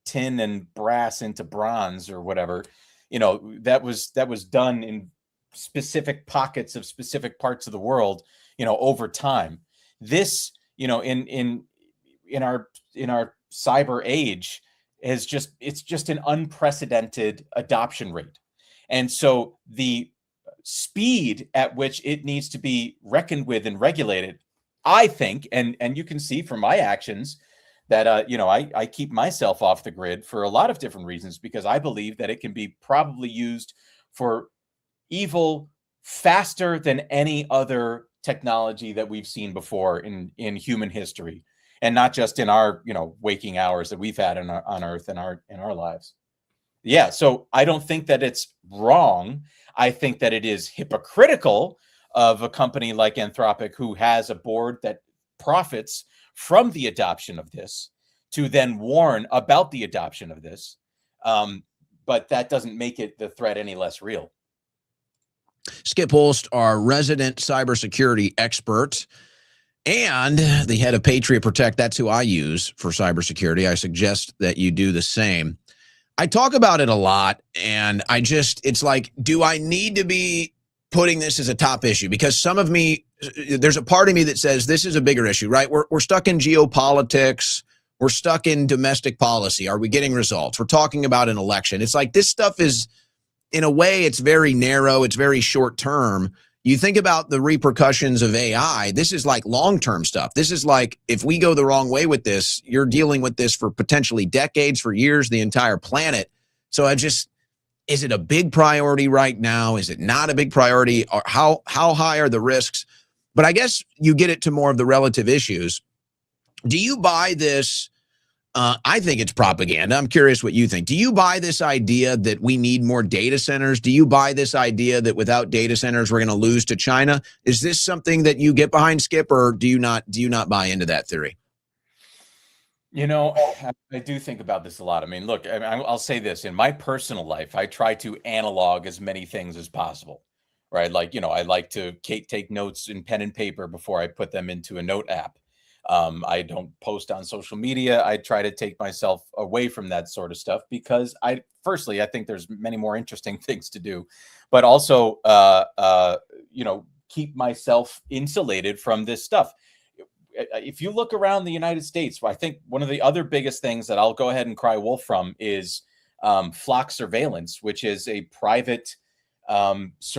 tin and brass into bronze or whatever, that was done in specific pockets of specific parts of the world, over time. This, in our cyber age it's just an unprecedented adoption rate. And so the speed at which it needs to be reckoned with and regulated, I think, and you can see from my actions that I keep myself off the grid for a lot of different reasons, because I believe that it can be probably used for evil faster than any other technology that we've seen before in human history, and not just in our waking hours that we've had on Earth in our lives. Yeah, so I don't think that it's wrong. I think that it is hypocritical of a company like Anthropic, who has a board that profits from the adoption of this, to then warn about the adoption of this. But that doesn't make it the threat any less real. Skip Holst, our resident cybersecurity expert and the head of Patriot Protect. That's who I use for cybersecurity. I suggest that you do the same. I talk about it a lot, and it's like, do I need to be putting this as a top issue? Because there's a part of me that says this is a bigger issue, right? We're stuck in geopolitics. We're stuck in domestic policy. Are we getting results? We're talking about an election. It's like this stuff is, in a way, it's very narrow. It's very short term. You think about the repercussions of AI. This is like long-term stuff. This is like, if we go the wrong way with this, you're dealing with this for potentially decades, for years, the entire planet. So is it a big priority right now? Is it not a big priority? Or how high are the risks? But I guess you get it to more of the relative issues. Do you buy this? I think it's propaganda. I'm curious what you think. Do you buy this idea that we need more data centers? Do you buy this idea that without data centers, we're going to lose to China? Is this something that you get behind, Skip, or do you not buy into that theory? I do think about this a lot. I mean, look, I'll say this. In my personal life, I try to analog as many things as possible, right? Like, I like to take notes in pen and paper before I put them into a note app. I don't post on social media. I try to take myself away from that sort of stuff, because I think there's many more interesting things to do, but also, keep myself insulated from this stuff. If you look around the United States, I think one of the other biggest things that I'll go ahead and cry wolf from is Flock Surveillance, which is a private AI-powered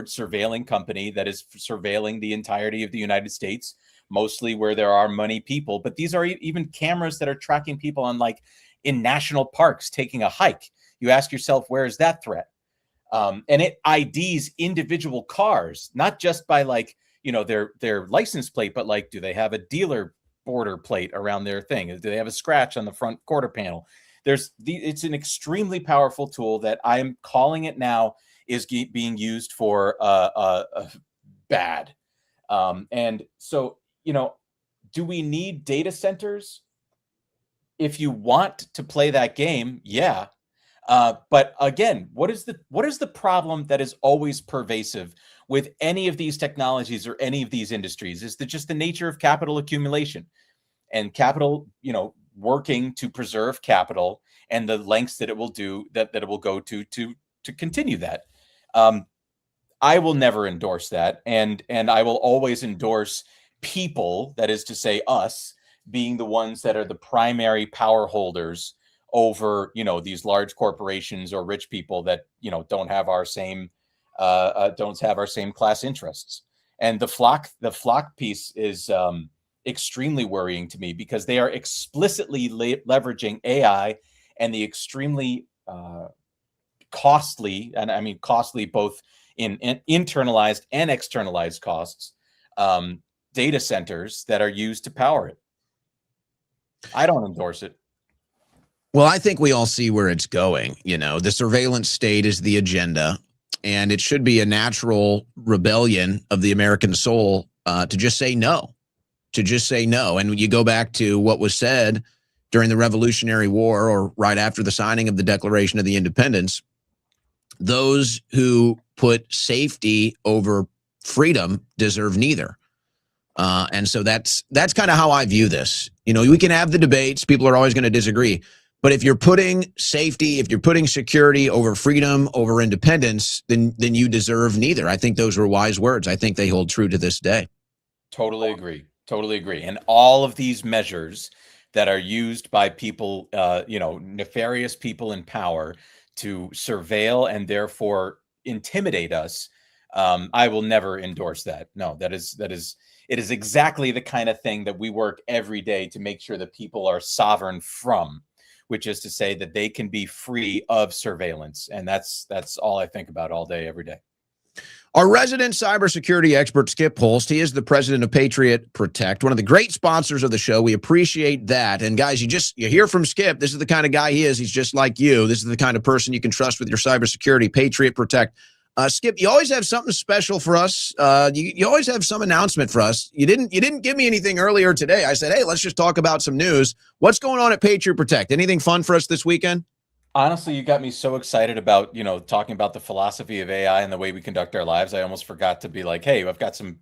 surveilling company that is surveilling the entirety of the United States, mostly where there are many people. But these are even cameras that are tracking people on, like, in national parks taking a hike. You ask yourself, where is that threat? And it IDs individual cars, not just by their license plate, but like, do they have a dealer border plate around their thing? Do they have a scratch on the front quarter panel? It's an extremely powerful tool that I'm calling it now is being used for bad. And so, do we need data centers? If you want to play that game, yeah. But again, what is the problem that is always pervasive with any of these technologies or any of these industries? Is just the nature of capital accumulation and capital, working to preserve capital, and the lengths that it will do, that it will go to continue that. I will never endorse that, and I will always endorse people, that is to say us, being the ones that are the primary power holders over these large corporations or rich people that don't have our same class interests. And the Flock piece is extremely worrying to me, because they are explicitly leveraging AI and the extremely costly, and I mean costly both in internalized and externalized costs, data centers that are used to power it. I don't endorse it. Well, I think we all see where it's going. The surveillance state is the agenda, and it should be a natural rebellion of the American soul to just say no, And when you go back to what was said during the Revolutionary War, or right after the signing of the Declaration of the Independence, those who put safety over freedom deserve neither. And so that's kind of how I view this. We can have the debates. People are always going to disagree. But if you're putting safety, if you're putting security over freedom, over independence, then you deserve neither. I think those were wise words. I think they hold true to this day. Totally agree. And all of these measures that are used by people, nefarious people in power to surveil and therefore intimidate us, I will never endorse that. No, that is It is exactly the kind of thing that we work every day to make sure that people are sovereign from, which is to say that they can be free of surveillance. And that's all I think about all day, every day. Our resident cybersecurity expert, Skip Holst, he is the president of Patriot Protect, one of the great sponsors of the show. We appreciate that. And guys, you hear from Skip. This is the kind of guy he is. He's just like you. This is the kind of person you can trust with your cybersecurity. Patriot Protect. Skip, you always have something special for us. You always have some announcement for us. You didn't give me anything earlier today. I said, hey, let's just talk about some news. What's going on at Patriot Protect? Anything fun for us this weekend? Honestly, you got me so excited about, talking about the philosophy of AI and the way we conduct our lives. I almost forgot to be like, hey, I've got some,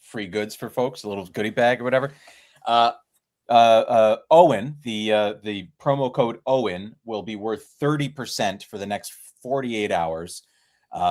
free goods for folks, a little goodie bag or whatever. Owen, the promo code Owen will be worth 30% for the next 48 hours.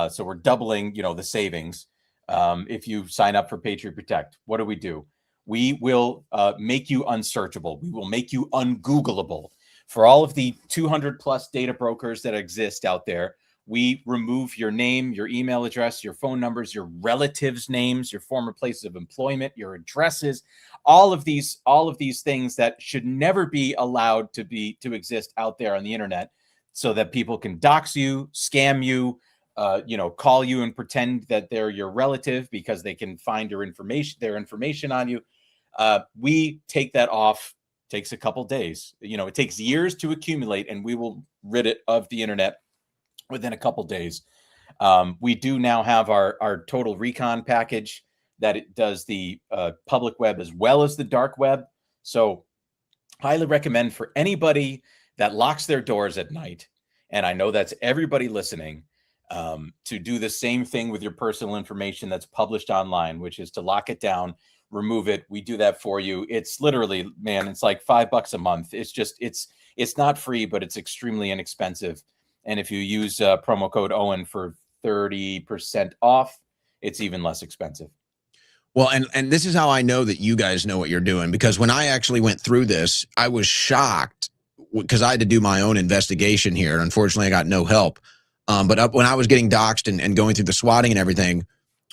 So we're doubling, the savings. If you sign up for Patriot Protect, what do? We will make you unsearchable. We will make you ungoogleable. For all of the 200 plus data brokers that exist out there, we remove your name, your email address, your phone numbers, your relatives' names, your former places of employment, your addresses, all of these things that should never be allowed to exist out there on the internet, so that people can dox you, scam you, call you and pretend that they're your relative because they can find their information on you. We take that off. Takes a couple days. It takes years to accumulate, and we will rid it of the internet within a couple days. We do now have our total recon package that it does the public web as well as the dark web. So highly recommend for anybody that locks their doors at night, and I know that's everybody listening, to do the same thing with your personal information that's published online, which is to lock it down, remove it. We do that for you. It's literally, man, it's like $5 a month. It's not free, but it's extremely inexpensive. And if you use promo code Owen for 30% off, it's even less expensive. Well, and this is how I know that you guys know what you're doing, because when I actually went through this, I was shocked because I had to do my own investigation here. Unfortunately, I got no help. But when I was getting doxxed and going through the swatting and everything,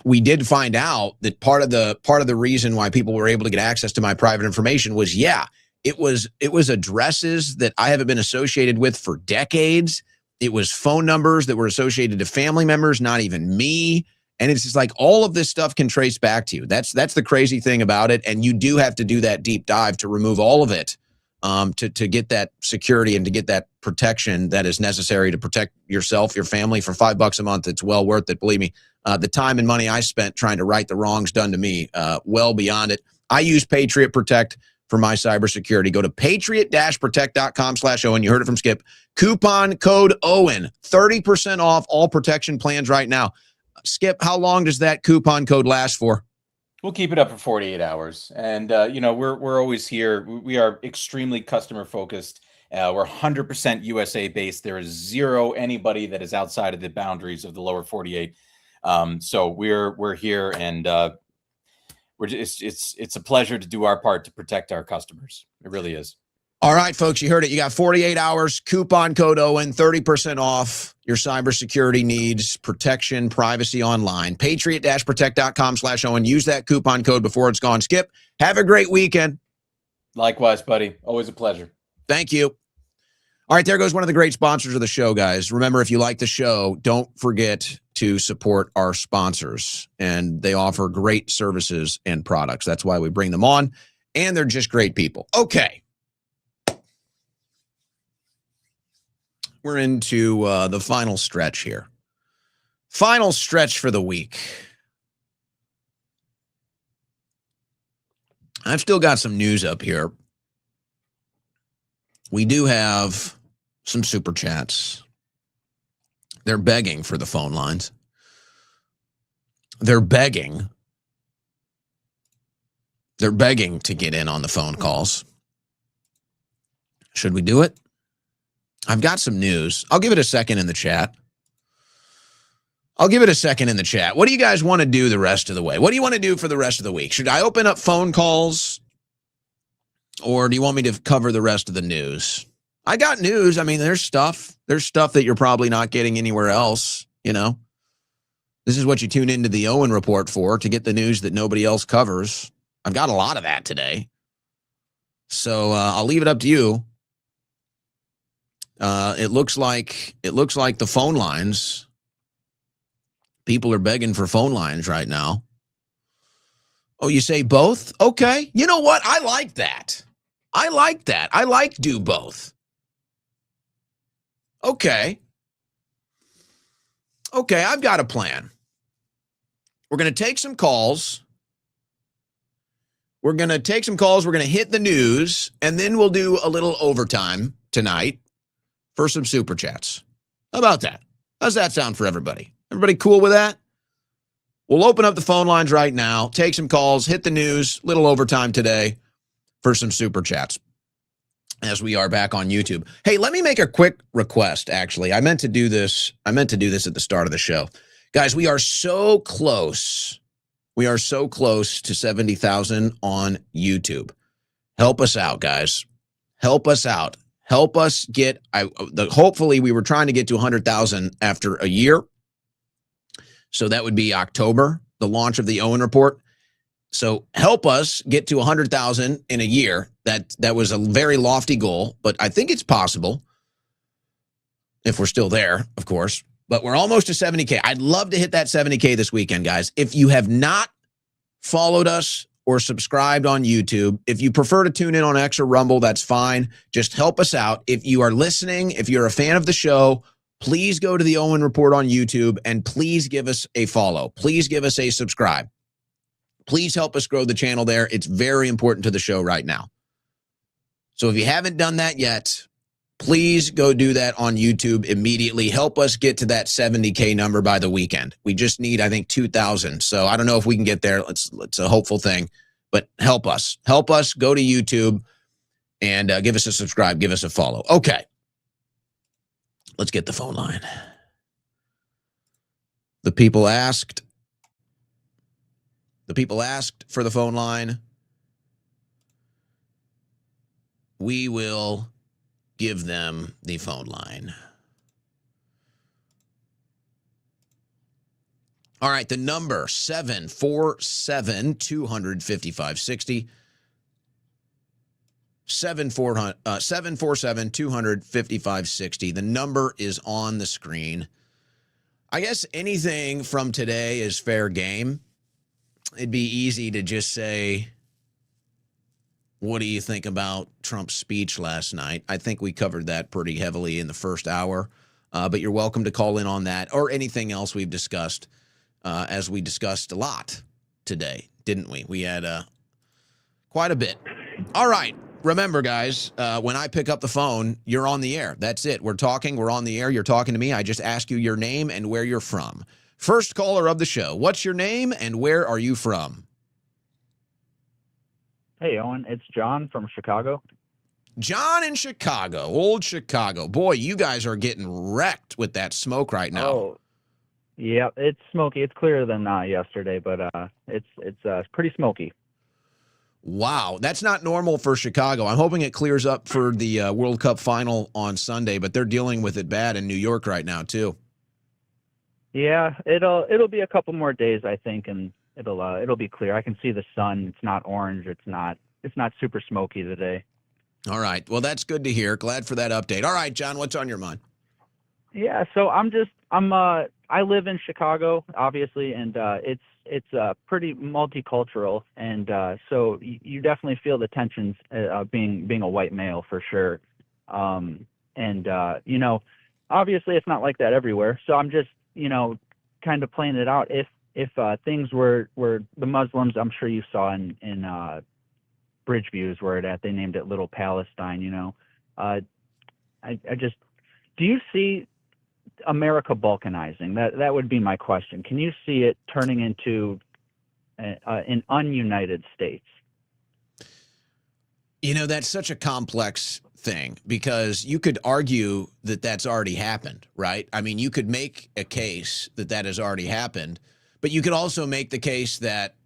we did find out that part of the reason why people were able to get access to my private information was, it was addresses that I haven't been associated with for decades. It was phone numbers that were associated to family members, not even me. And it's just like all of this stuff can trace back to you. That's the crazy thing about it. And you do have to do that deep dive to remove all of it, to get that security and to get that protection that is necessary to protect yourself, your family. For $5 a month, it's well worth it. Believe me. The time and money I spent trying to right the wrongs done to me, well beyond it. I use Patriot Protect for my cybersecurity. Go to patriot-protect.com/Owen. You heard it from Skip. Coupon code Owen, 30% off all protection plans right now. Skip, how long does that coupon code last for? We'll keep it up for 48 hours. And, we're always here. We are extremely customer focused. We're 100% USA based. There is zero anybody that is outside of the boundaries of the lower 48. So we're here, and it's a pleasure to do our part to protect our customers. It really is. All right, folks, you heard it. You got 48 hours, coupon code Owen, 30% off your cybersecurity needs, protection, privacy online. Patriot-protect.com/Owen. Use that coupon code before it's gone. Skip, have a great weekend. Likewise, buddy. Always a pleasure. Thank you. All right, there goes one of the great sponsors of the show, guys. Remember, if you like the show, don't forget to support our sponsors. And they offer great services and products. That's why we bring them on. And they're just great people. Okay. We're into the final stretch here. Final stretch for the week. I've still got some news up here. We do have some super chats. They're begging for the phone lines. They're begging. They're begging to get in on the phone calls. Should we do it? I've got some news. I'll give it a second in the chat. What do you guys want to do the rest of the way? What do you want to do for the rest of the week? Should I open up phone calls, or do you want me to cover the rest of the news? I got news. I mean, there's stuff that you're probably not getting anywhere else, you know. This is what you tune into the Owen Report for, to get the news that nobody else covers. I've got a lot of that today. So I'll leave it up to you. It looks like the phone lines. People are begging for phone lines right now. Oh, you say both? Okay. You know what? I like that. I like do both. Okay. Okay, I've got a plan. We're going to take some calls. We're going to hit the news, and then we'll do a little overtime tonight for some super chats. How about that? How's that sound for everybody? Everybody cool with that? We'll open up the phone lines right now, take some calls, hit the news, little overtime today for some super chats as we are back on YouTube. Hey, let me make a quick request, actually. I meant to do this at the start of the show. Guys, we are so close. We are so close to 70,000 on YouTube. Help us out, guys. Help us out. Help us get, hopefully we were trying to get to 100,000 after a year. So that would be October, the launch of the Owen Report. So help us get to 100,000 in a year. That was a very lofty goal, but I think it's possible if we're still there, of course. But we're almost to 70K. I'd love to hit that 70K this weekend, guys. If you have not followed us or subscribed on YouTube, if you prefer to tune in on X or Rumble, that's fine. Just help us out. If you are listening, if you're a fan of the show, please go to the Owen Report on YouTube and please give us a follow. Please give us a subscribe. Please help us grow the channel there. It's very important to the show right now. So if you haven't done that yet, please go do that on YouTube immediately. Help us get to that 70K number by the weekend. We just need, I think, 2,000. So I don't know if we can get there. It's a hopeful thing, but help us. Help us. Go to YouTube and give us a subscribe. Give us a follow. Okay. Let's get the phone line. The people asked for the phone line. We will give them the phone line. All right, the number 747-255-60. 747-255-60. The number is on the screen. I guess anything from today is fair game. It'd be easy to just say, what do you think about Trump's speech last night? I think we covered that pretty heavily in the first hour, but you're welcome to call in on that or anything else we've discussed, as we discussed a lot today, didn't we? We had quite a bit. All right. Remember, guys, when I pick up the phone, you're on the air. That's it. We're talking. We're on the air. You're talking to me. I just ask you your name and where you're from. First caller of the show. What's your name and where are you from? Hey, Owen, it's John from Chicago. John in Chicago, old Chicago. Boy, you guys are getting wrecked with that smoke right now. Oh, yeah, it's smoky. It's clearer than yesterday, but it's pretty smoky. Wow, that's not normal for Chicago. I'm hoping it clears up for the World Cup final on Sunday, but they're dealing with it bad in New York right now too. Yeah, it'll be a couple more days, I think, and it'll be clear. I can see the sun. It's not orange. It's not super smoky today. All right. Well, that's good to hear. Glad for that update. All right, John, what's on your mind? Yeah, so I live in Chicago, obviously, and it's pretty multicultural, and so you definitely feel the tensions being a white male for sure. And obviously it's not like that everywhere. So I'm just kind of playing it out. If things were the Muslims, I'm sure you saw in Bridgeview is where it at. They named it Little Palestine. I just, do you see America balkanizing? That would be my question. Can you see it turning into an ununited states? That's such a complex thing because you could argue that that's already happened, right? I mean, you could make a case that has already happened, but you could also make the case that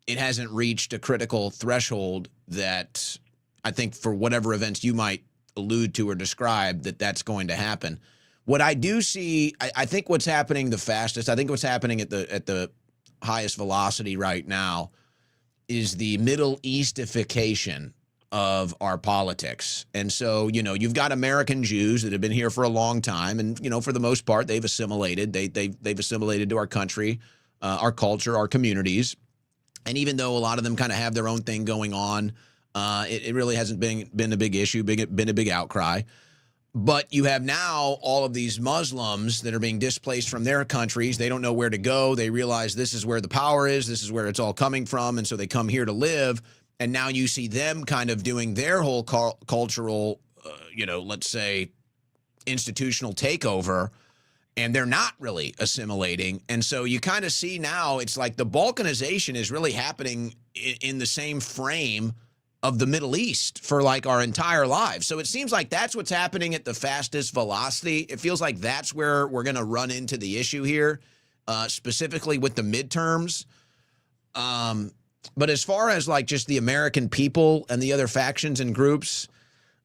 it hasn't reached a critical threshold that I think for whatever events you might allude to or describe that's going to happen. What I do see, I think what's happening the fastest, I think what's happening at the highest velocity right now is the Middle Eastification of our politics. And so, you've got American Jews that have been here for a long time. And, for the most part, they've assimilated. They've assimilated to our country, our culture, our communities. And even though a lot of them kind of have their own thing going on, it really hasn't been a big issue, been a big outcry. But you have now all of these Muslims that are being displaced from their countries. They don't know where to go. They realize this is where the power is. This is where it's all coming from. And so they come here to live. And now you see them kind of doing their whole cultural, let's say, institutional takeover. And they're not really assimilating. And so you kind of see now it's like the balkanization is really happening in the same frame of the Middle East for like our entire lives. So it seems like that's what's happening at the fastest velocity. It feels like that's where we're going to run into the issue here, specifically with the midterms. But as far as like just the American people and the other factions and groups,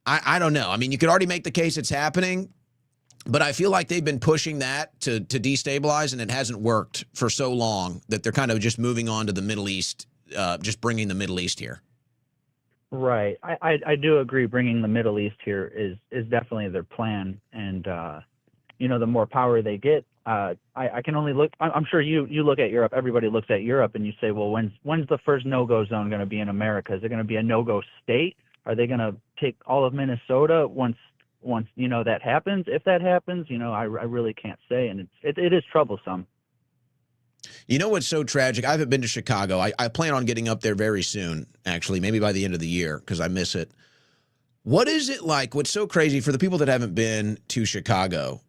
I don't know. I mean, you could already make the case it's happening, but I feel like they've been pushing that to destabilize, and it hasn't worked for so long that they're kind of just moving on to the Middle East, just bringing the Middle East here. Right. I do agree. Bringing the Middle East here is definitely their plan. And, the more power they get, I can only look, I'm sure you look at Europe, everybody looks at Europe and you say, well, when's the first no-go zone going to be in America? Is it going to be a no-go state? Are they going to take all of Minnesota once that happens? If that happens, I really can't say. And it is troublesome. You know what's so tragic? I haven't been to Chicago. I plan on getting up there very soon, actually, maybe by the end of the year, because I miss it. What is it like? What's so crazy for the people that haven't been to Chicago?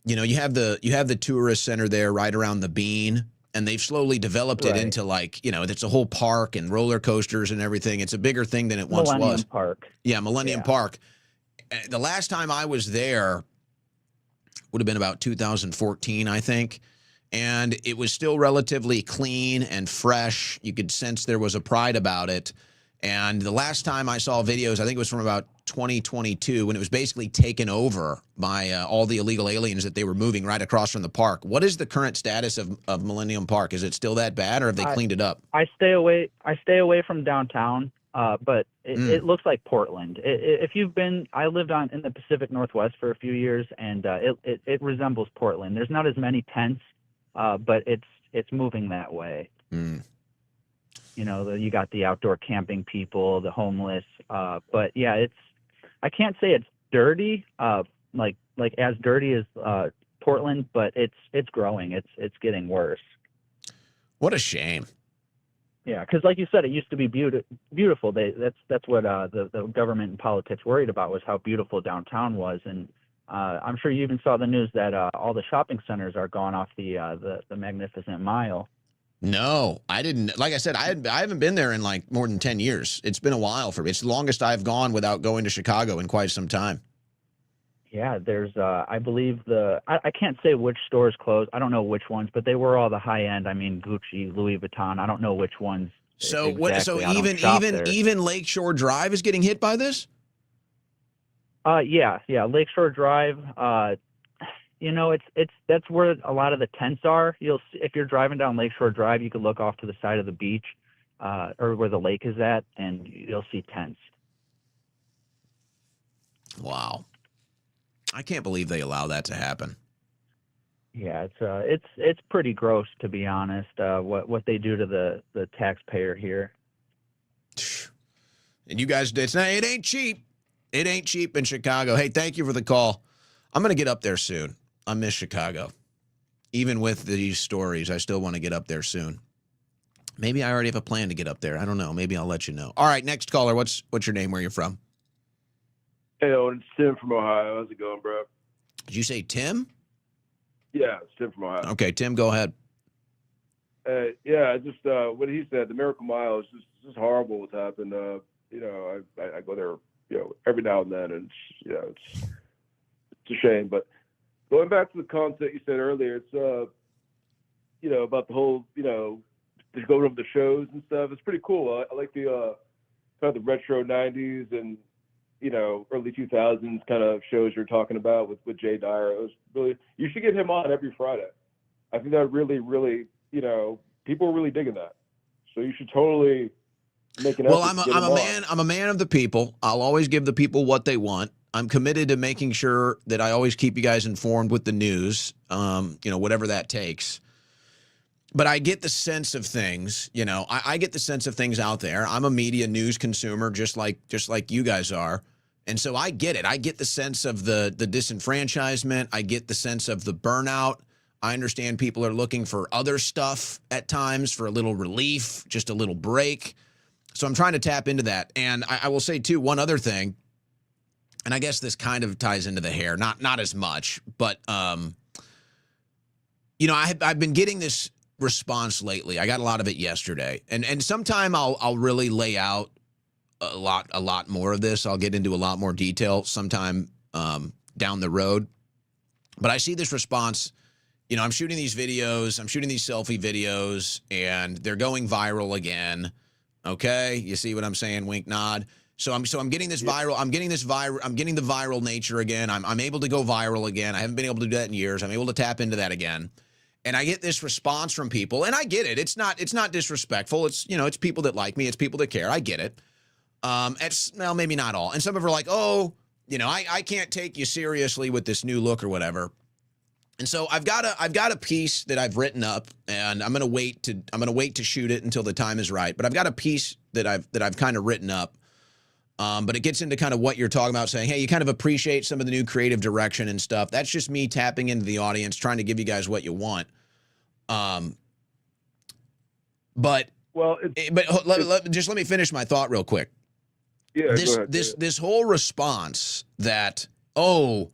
You have the tourist center there right around the Bean, and they've slowly developed it into like, it's a whole park and roller coasters and everything. It's a bigger thing than it once was. Millennium Park. Yeah, Millennium Park. The last time I was there would have been about 2014, I think. And it was still relatively clean and fresh. You could sense there was a pride about it. And the last time I saw videos, I think it was from about 2022, when it was basically taken over by all the illegal aliens that they were moving right across from the park. What is the current status of Millennium Park? Is it still that bad, or have they cleaned it up? I stay away from downtown, but it looks like Portland. If you've been, I lived in the Pacific Northwest for a few years, and it resembles Portland. There's not as many tents. But it's moving that way. You got the outdoor camping people, the homeless. But yeah, I can't say it's dirty, like as dirty as Portland, but it's growing. It's getting worse. What a shame. Yeah, because like you said, it used to be beautiful. That's what the government and politics worried about, was how beautiful downtown was. And I'm sure you even saw the news that all the shopping centers are gone off the Magnificent Mile. No, I didn't. Like I said, I haven't been there in like more than 10 years. It's been a while for me. It's the longest I've gone without going to Chicago in quite some time. Yeah, there's I believe I can't say which stores closed. I don't know which ones, but they were all the high end. I mean, Gucci, Louis Vuitton. I don't know which ones. So exactly. even Lakeshore Drive is getting hit by this? Yeah, Lakeshore Drive. That's where a lot of the tents are. You'll see, if you're driving down Lakeshore Drive, you can look off to the side of the beach, or where the lake is at, and you'll see tents. Wow, I can't believe they allow that to happen. Yeah, it's pretty gross, to be honest. What they do to the taxpayer here. And you guys, it ain't cheap. It ain't cheap in Chicago. Hey, thank you for the call. I'm going to get up there soon. I miss Chicago. Even with these stories, I still want to get up there soon. Maybe I already have a plan to get up there. I don't know. Maybe I'll let you know. All right, next caller. What's your name? Where you're from? Hey, Owen, it's Tim from Ohio. How's it going, bro? Did you say Tim? Yeah, it's Tim from Ohio. Okay, Tim, go ahead. Yeah, just what he said, the Miracle Mile is just horrible what's happened. I go there, every now and then, and it's a shame. But going back to the concept you said earlier, it's about the whole, just going over the shows and stuff. It's pretty cool. I like the kind of the retro '90s and early 2000s kind of shows you're talking about with Jay Dyer. It was really, you should get him on every Friday. I think that really, really, people are really digging that. So you should totally make an effort. Well, I'm a man of the people. I'll always give the people what they want. I'm committed to making sure that I always keep you guys informed with the news, whatever that takes. But I get the sense of things, I get the sense of things out there. I'm a media news consumer, just like you guys are. And so I get it. I get the sense of the disenfranchisement. I get the sense of the burnout. I understand people are looking for other stuff at times, for a little relief, just a little break. So I'm trying to tap into that. And I will say, too, one other thing, and I guess this kind of ties into the hair, not as much, but, I've been getting this response lately. I got a lot of it yesterday. And sometime I'll really lay out a lot more of this. I'll get into a lot more detail sometime down the road. But I see this response. I'm shooting these videos, I'm shooting these selfie videos, and they're going viral again. Okay, you see what I'm saying? Wink, nod. So I'm getting this viral. I'm getting the viral nature again. I'm able to go viral again. I haven't been able to do that in years. I'm able to tap into that again, and I get this response from people, and I get it. It's not disrespectful. It's it's people that like me. It's people that care. I get it. Well, maybe not all. And some of them are like, oh, I can't take you seriously with this new look or whatever. And so I've got a piece that I've written up, and I'm gonna wait to shoot it until the time is right. But I've got a piece that I've kind of written up. But it gets into kind of what you're talking about, saying, hey, you kind of appreciate some of the new creative direction and stuff. That's just me tapping into the audience, trying to give you guys what you want. But let me finish my thought real quick. Yeah, this whole response that, oh,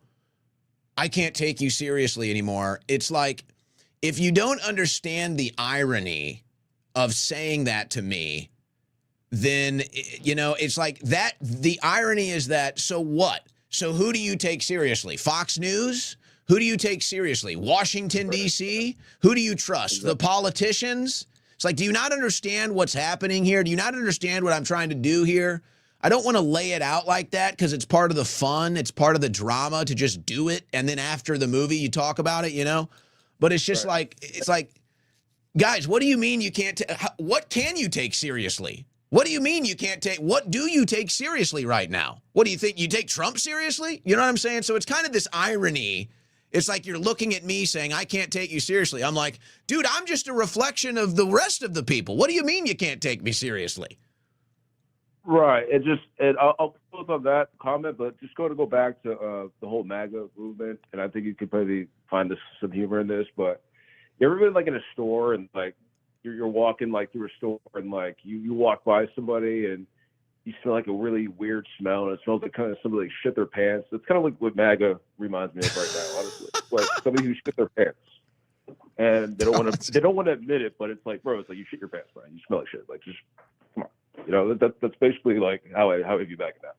I can't take you seriously anymore. It's like, if you don't understand the irony of saying that to me, then, it's like that. The irony is that, so what? So who do you take seriously? Fox News? Who do you take seriously? Washington, D.C.? Who do you trust? The politicians? It's like, do you not understand what's happening here? Do you not understand what I'm trying to do here? I don't want to lay it out like that because it's part of the fun. It's part of the drama to just do it. And then after the movie, you talk about it, But it's just it's like, guys, what do you mean you can't? What can you take seriously? What do you mean you can't take? What do you take seriously right now? What do you think? You take Trump seriously? You know what I'm saying? So it's kind of this irony. It's like you're looking at me saying, I can't take you seriously. I'm like, dude, I'm just a reflection of the rest of the people. What do you mean you can't take me seriously? Right. I'll close on that comment, but just go back to the whole MAGA movement, and I think you could probably find some humor in this. But you ever been like in a store and like you're walking like through a store and like you walk by somebody and you smell like a really weird smell, and it smells like kind of somebody like shit their pants. It's kind of like what MAGA reminds me of right now, honestly. It's like somebody who shit their pants, and they don't want to admit it, but it's like, bro, it's like you shit your pants, man. You smell like shit. Like, just come on. That's basically like how I view back now.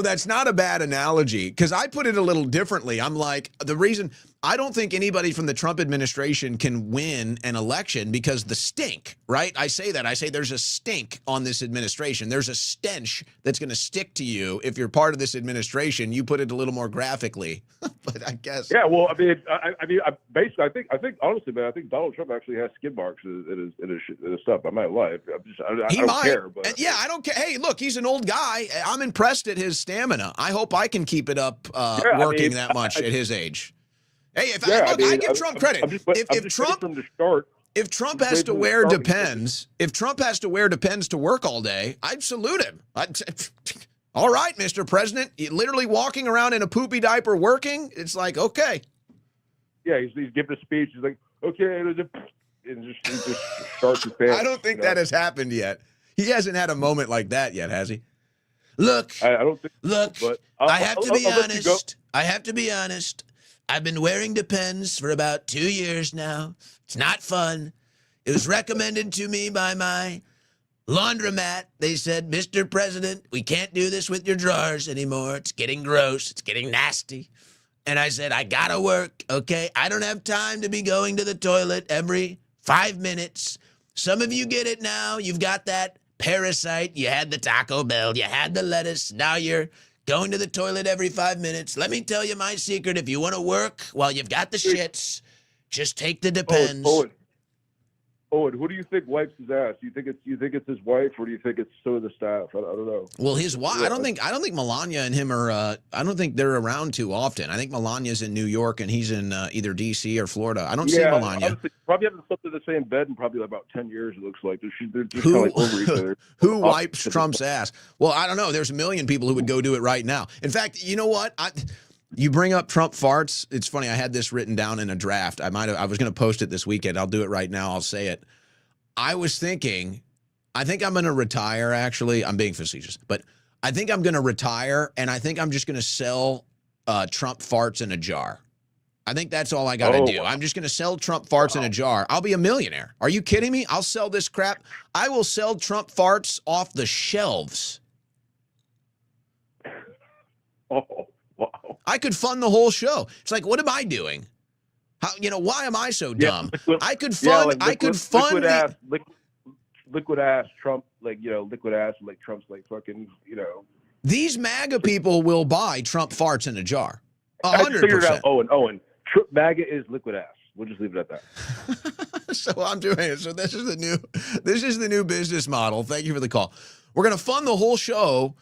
That's not a bad analogy, because I put it a little differently. I'm like, the reason I don't think anybody from the Trump administration can win an election because the stink, right? I say there's a stink on this administration. There's a stench that's going to stick to you if you're part of this administration. You put it a little more graphically, but I guess. Yeah, well, I think honestly, man, I think Donald Trump actually has skid marks in his stuff. I might lie. I don't care. But yeah, I don't care. Hey, look, he's an old guy. I'm impressed at his stamina. I hope I can keep it up working that much at his age. Hey, I give Trump credit. If Trump has to wear Depends, to work all day, I'd salute him. All right, Mr. President, literally walking around in a poopy diaper working. It's like, okay. Yeah, he's giving a speech. He's like, okay, and just starts his pants. I don't think that has happened yet. He hasn't had a moment like that yet, has he? Look, I don't think. Look, but I have to be honest. I have to be honest. I've been wearing Depends for about 2 years now. It's not fun. It was recommended to me by my laundromat. They said, Mr. President, we can't do this with your drawers anymore. It's getting gross. It's getting nasty. And I said, I gotta work, okay? I don't have time to be going to the toilet every 5 minutes. Some of you get it now. You've got that Parasite, you had the Taco Bell, you had the lettuce, now you're going to the toilet every 5 minutes. Let me tell you my secret. If you want to work while you've got the shits, just take the Depends. Owen, who do you think wipes his ass? Do you think it's his wife, or do you think it's some of the staff? I don't know. Well, his wife. I don't think Melania and him are. I don't think they're around too often. I think Melania's in New York and he's in either D.C. or Florida. I don't see Melania. Honestly, probably haven't slept in the same bed in probably about 10 years. It looks like they're just kind of like over each other. Who wipes Trump's ass? Well, I don't know. There's a million people who would go do it right now. In fact, you know what? You bring up Trump farts. It's funny. I had this written down in a draft. I was going to post it this weekend. I'll do it right now. I'll say it. I was thinking, I think I'm going to retire. Actually, I'm being facetious, but I think I'm going to retire, and I think I'm just going to sell Trump farts in a jar. I think that's all I got to do. Wow. I'm just going to sell Trump farts in a jar. I'll be a millionaire. Are you kidding me? I'll sell this crap. I will sell Trump farts off the shelves. Oh, wow. I could fund the whole show. It's like, what am I doing? How, why am I so dumb? I could fund. Liquid ass Trump, liquid ass, like Trump's like fucking, These MAGA people will buy Trump farts in a jar. 100%. I figured it out. Owen, MAGA is liquid ass. We'll just leave it at that. So I'm doing it. So this is the new business model. Thank you for the call. We're gonna fund the whole show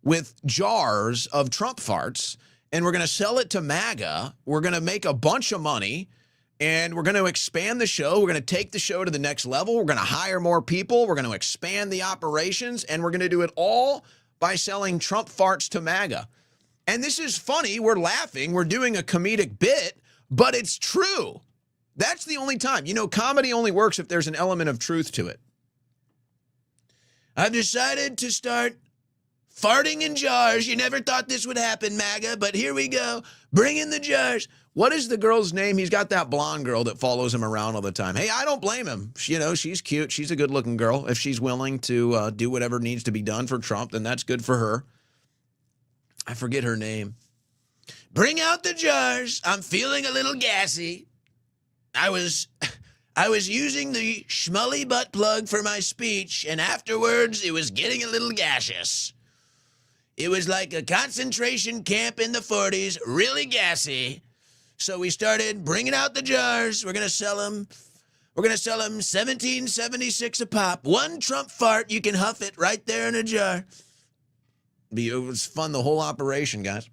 with jars of Trump farts, and we're going to sell it to MAGA. We're going to make a bunch of money, and we're going to expand the show. We're going to take the show to the next level. We're going to hire more people. We're going to expand the operations, and we're going to do it all by selling Trump farts to MAGA. And this is funny. We're laughing. We're doing a comedic bit, but it's true. That's the only time. Comedy only works if there's an element of truth to it. I've decided to start farting in jars. You never thought this would happen, MAGA, but here we go. Bring in the jars. What is the girl's name? He's got that blonde girl that follows him around all the time. Hey, I don't blame him. She's cute. She's a good-looking girl. If she's willing to do whatever needs to be done for Trump, then that's good for her. I forget her name. Bring out the jars. I'm feeling a little gassy. I was using the schmully butt plug for my speech, and afterwards it was getting a little gaseous. It was like a concentration camp in the 40s, really gassy. So we started bringing out the jars. We're going to sell them. We're going to sell them $17.76 a pop. One Trump fart, you can huff it right there in a jar. It was fun, the whole operation, guys.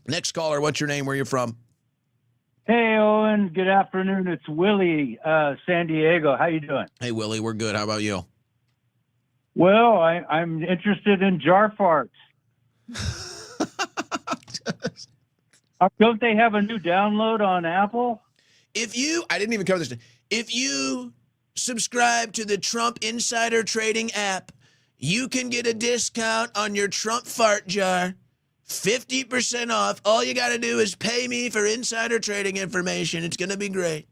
Next caller, what's your name? Where you from? Hey, Owen. Good afternoon. It's Willie, San Diego. How you doing? Hey, Willie. We're good. How about you? Well, I'm interested in jar farts. Don't they have a new download on Apple? I didn't even cover this. If you subscribe to the Trump Insider Trading app, you can get a discount on your Trump fart jar. 50% off. All you got to do is pay me for insider trading information. It's going to be great.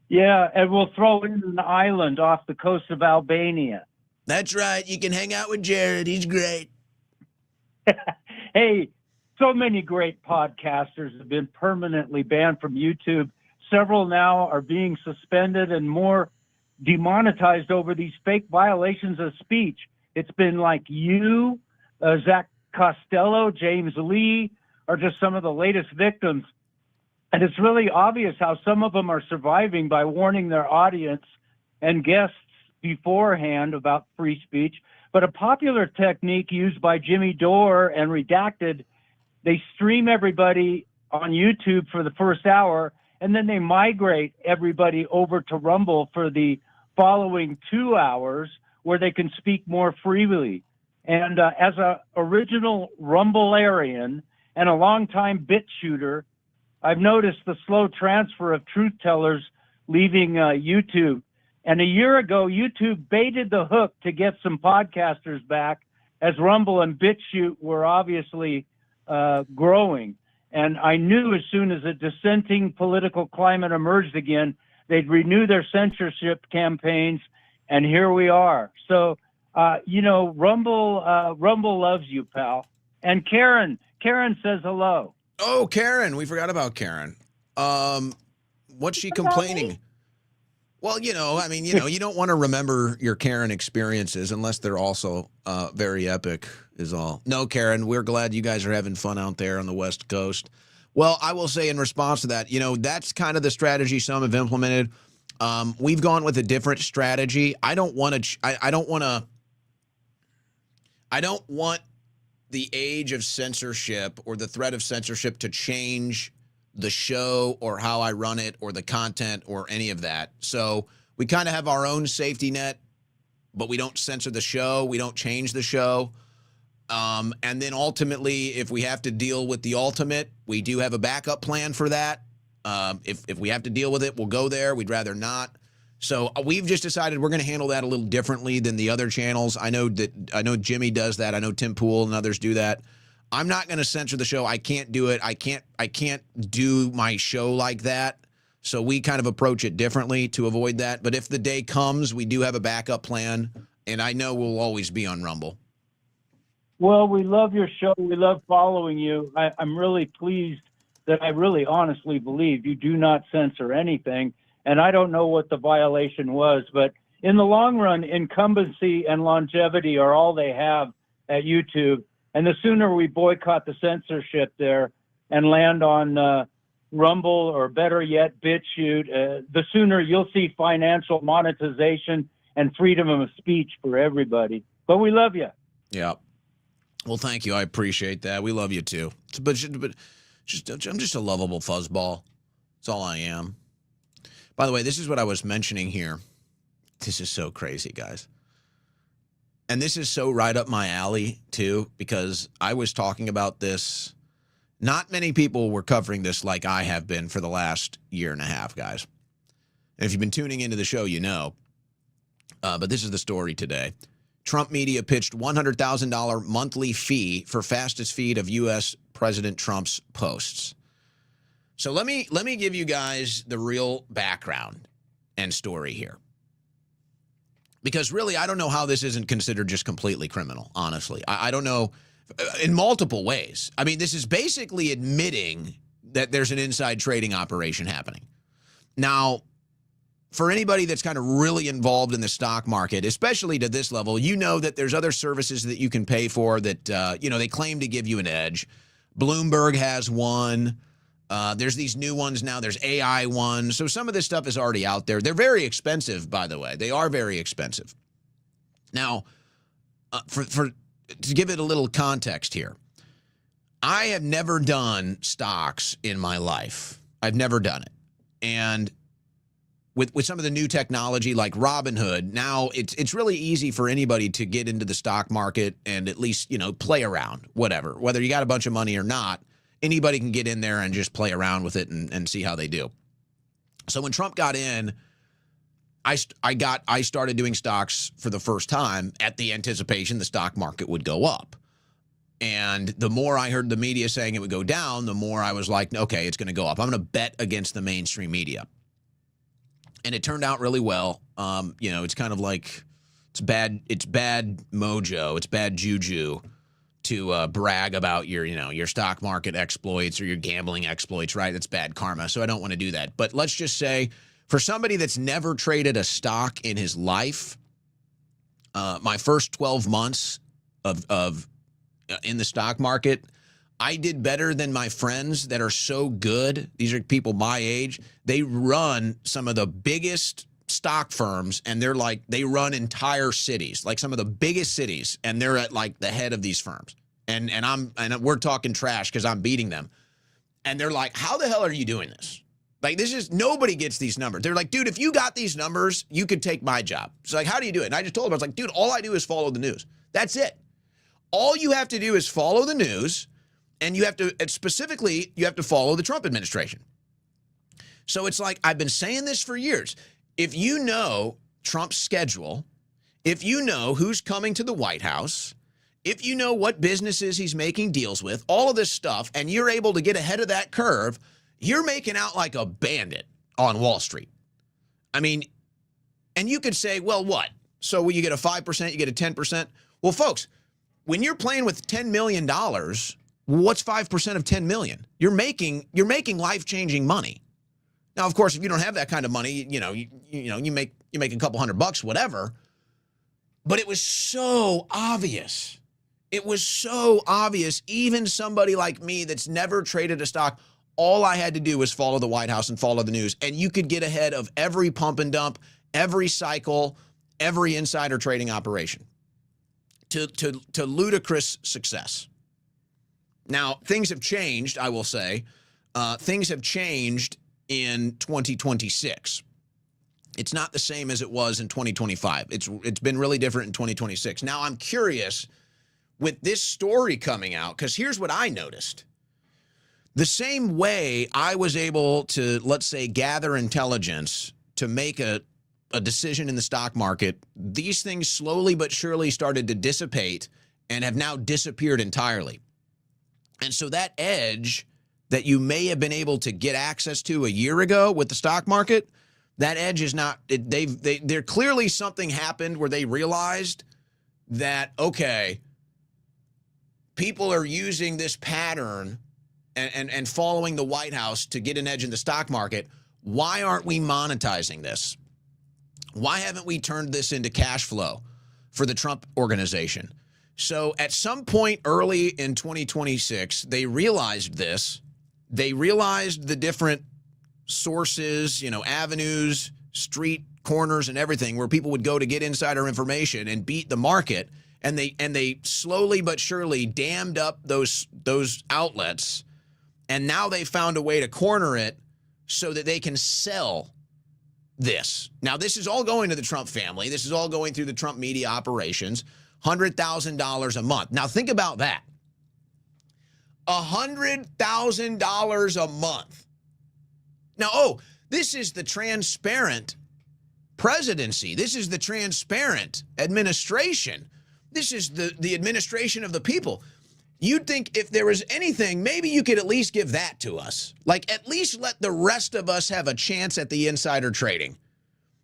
Yeah, and we'll throw in an island off the coast of Albania. That's right. You can hang out with Jared. He's great. Hey, so many great podcasters have been permanently banned from YouTube. Several now are being suspended and more demonetized over these fake violations of speech. It's been like you, Zach Costello, James Lee are just some of the latest victims. And it's really obvious how some of them are surviving by warning their audience and guests beforehand about free speech. But a popular technique used by Jimmy Dore and Redacted, they stream everybody on YouTube for the first hour, and then they migrate everybody over to Rumble for the following 2 hours where they can speak more freely. And as an original Rumblearian and a longtime bit shooter, I've noticed the slow transfer of truth tellers leaving YouTube. And a year ago, YouTube baited the hook to get some podcasters back, as Rumble and BitChute were obviously growing. And I knew as soon as a dissenting political climate emerged again, they'd renew their censorship campaigns, and here we are. So, Rumble loves you, pal. And Karen says hello. Oh, Karen, we forgot about Karen. What's she complaining? Well, I mean, you don't want to remember your Karen experiences unless they're also very epic, is all. No, Karen, we're glad you guys are having fun out there on the West Coast. Well, I will say in response to that, that's kind of the strategy some have implemented. We've gone with a different strategy. I don't want the age of censorship or the threat of censorship to change the show or how I run it or the content or any of that. So we kind of have our own safety net, but we don't censor the show. We don't change the show. And then ultimately, if we have to deal with the ultimate, we do have a backup plan for that. If we have to deal with it, we'll go there. We'd rather not. So we've just decided we're going to handle that a little differently than the other channels. I know Jimmy does that. I know Tim Pool and others do that. I'm not going to censor the show. I can't do it. I can't do my show like that. So we kind of approach it differently to avoid that. But if the day comes, we do have a backup plan, and I know we'll always be on Rumble. Well, we love your show. We love following you. I'm really pleased that I really honestly believe you do not censor anything. And I don't know what the violation was, but in the long run, incumbency and longevity are all they have at YouTube. And the sooner we boycott the censorship there and land on Rumble, or better yet, BitChute, the sooner you'll see financial monetization and freedom of speech for everybody. But we love you. Yeah. Well, thank you. I appreciate that. We love you too. But I'm just a lovable fuzzball. That's all I am. By the way, this is what I was mentioning here. This is so crazy, guys. And this is so right up my alley, too, because I was talking about this. Not many people were covering this like I have been for the last year and a half, guys. And if you've been tuning into the show, you know. But this is the story today. Trump media pitched $100,000 monthly fee for fastest feed of U.S. President Trump's posts. So let me give you guys the real background and story here. Because really, I don't know how this isn't considered just completely criminal, honestly. I don't know, in multiple ways. I mean, this is basically admitting that there's an inside trading operation happening. Now, for anybody that's kind of really involved in the stock market, especially to this level, you know that there's other services that you can pay for that, they claim to give you an edge. Bloomberg has one. There's these new ones now. There's AI ones. So some of this stuff is already out there. They're very expensive, by the way. They are very expensive. Now, to give it a little context here, I have never done stocks in my life. I've never done it. And with some of the new technology like Robinhood, now it's really easy for anybody to get into the stock market and at least, play around, whatever. Whether you got a bunch of money or not, anybody can get in there and just play around with it and see how they do. So when Trump got in, I started doing stocks for the first time at the anticipation the stock market would go up. And the more I heard the media saying it would go down, the more I was like, okay, it's going to go up. I'm going to bet against the mainstream media. And it turned out really well. It's kind of like it's bad mojo, it's bad juju to brag about your stock market exploits or your gambling exploits, right? That's bad karma. So I don't want to do that. But let's just say for somebody that's never traded a stock in his life, my first 12 months of in the stock market, I did better than my friends that are so good. These are people my age. They run some of the biggest stock firms, and they run entire cities, like some of the biggest cities, and they're at like the head of these firms. And we're talking trash because I'm beating them. And they're like, how the hell are you doing this? Like, nobody gets these numbers. They're like, dude, if you got these numbers, you could take my job. So like, how do you do it? And I just told them, I was like, dude, all I do is follow the news. That's it. All you have to do is follow the news, and you have to follow the Trump administration. So it's like, I've been saying this for years. If you know Trump's schedule, if you know who's coming to the White House, if you know what businesses he's making deals with, all of this stuff, and you're able to get ahead of that curve, you're making out like a bandit on Wall Street. I mean, and you could say, well, what? So will you get a 5%, you get a 10%? Well, folks, when you're playing with $10 million, what's 5% of 10 million? You're making life-changing money. Now, of course, if you don't have that kind of money, you make a couple $100, whatever. But it was so obvious. It was so obvious. Even somebody like me that's never traded a stock, all I had to do was follow the White House and follow the news, and you could get ahead of every pump and dump, every cycle, every insider trading operation to ludicrous success. Now, things have changed, I will say. Things have changed in 2026. It's not the same as it was in 2025. It's been really different in 2026. Now, I'm curious with this story coming out, because here's what I noticed. The same way I was able to, let's say, gather intelligence to make a decision in the stock market, these things slowly but surely started to dissipate and have now disappeared entirely. And so that edge that you may have been able to get access to a year ago with the stock market, that edge is not, there clearly something happened where they realized that, okay, people are using this pattern and following the White House to get an edge in the stock market. Why aren't we monetizing this? Why haven't we turned this into cash flow for the Trump organization? So at some point early in 2026, they realized this. They realized the different sources, avenues, street corners and everything where people would go to get insider information and beat the market. And they slowly but surely dammed up those outlets. And now they found a way to corner it so that they can sell this. Now, this is all going to the Trump family. This is all going through the Trump media operations. $100,000 a month. Now, think about that. $100,000 a month. Now, this is the transparent presidency. This is the transparent administration. This is the administration of the people. You'd think if there was anything, maybe you could at least give that to us. Like, at least let the rest of us have a chance at the insider trading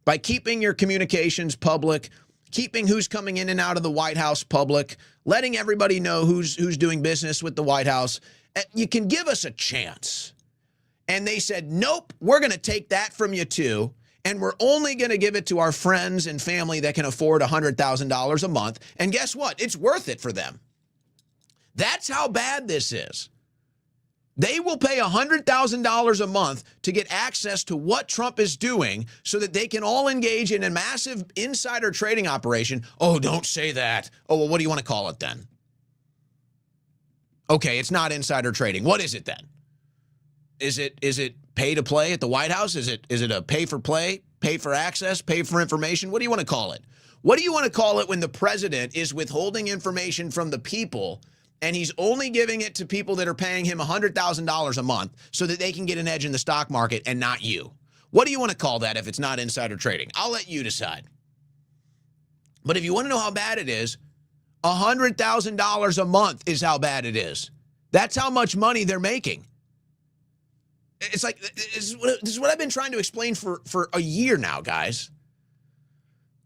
by keeping your communications public, keeping who's coming in and out of the White House public, letting everybody know who's doing business with the White House. You can give us a chance. And they said, nope, we're going to take that from you too. And we're only going to give it to our friends and family that can afford $100,000 a month. And guess what? It's worth it for them. That's how bad this is. They will pay $100,000 a month to get access to what Trump is doing so that they can all engage in a massive insider trading operation. Oh, don't say that. Oh, well, what do you want to call it then? Okay, it's not insider trading. What is it then? Is it pay to play at the White House? Is it a pay for play, pay for access, pay for information? What do you want to call it? What do you want to call it when the president is withholding information from the people and he's only giving it to people that are paying him $100,000 a month so that they can get an edge in the stock market and not you? What do you want to call that if it's not insider trading? I'll let you decide. But if you want to know how bad it is, $100,000 a month is how bad it is. That's how much money they're making. It's like, this is what I've been trying to explain for a year now, guys.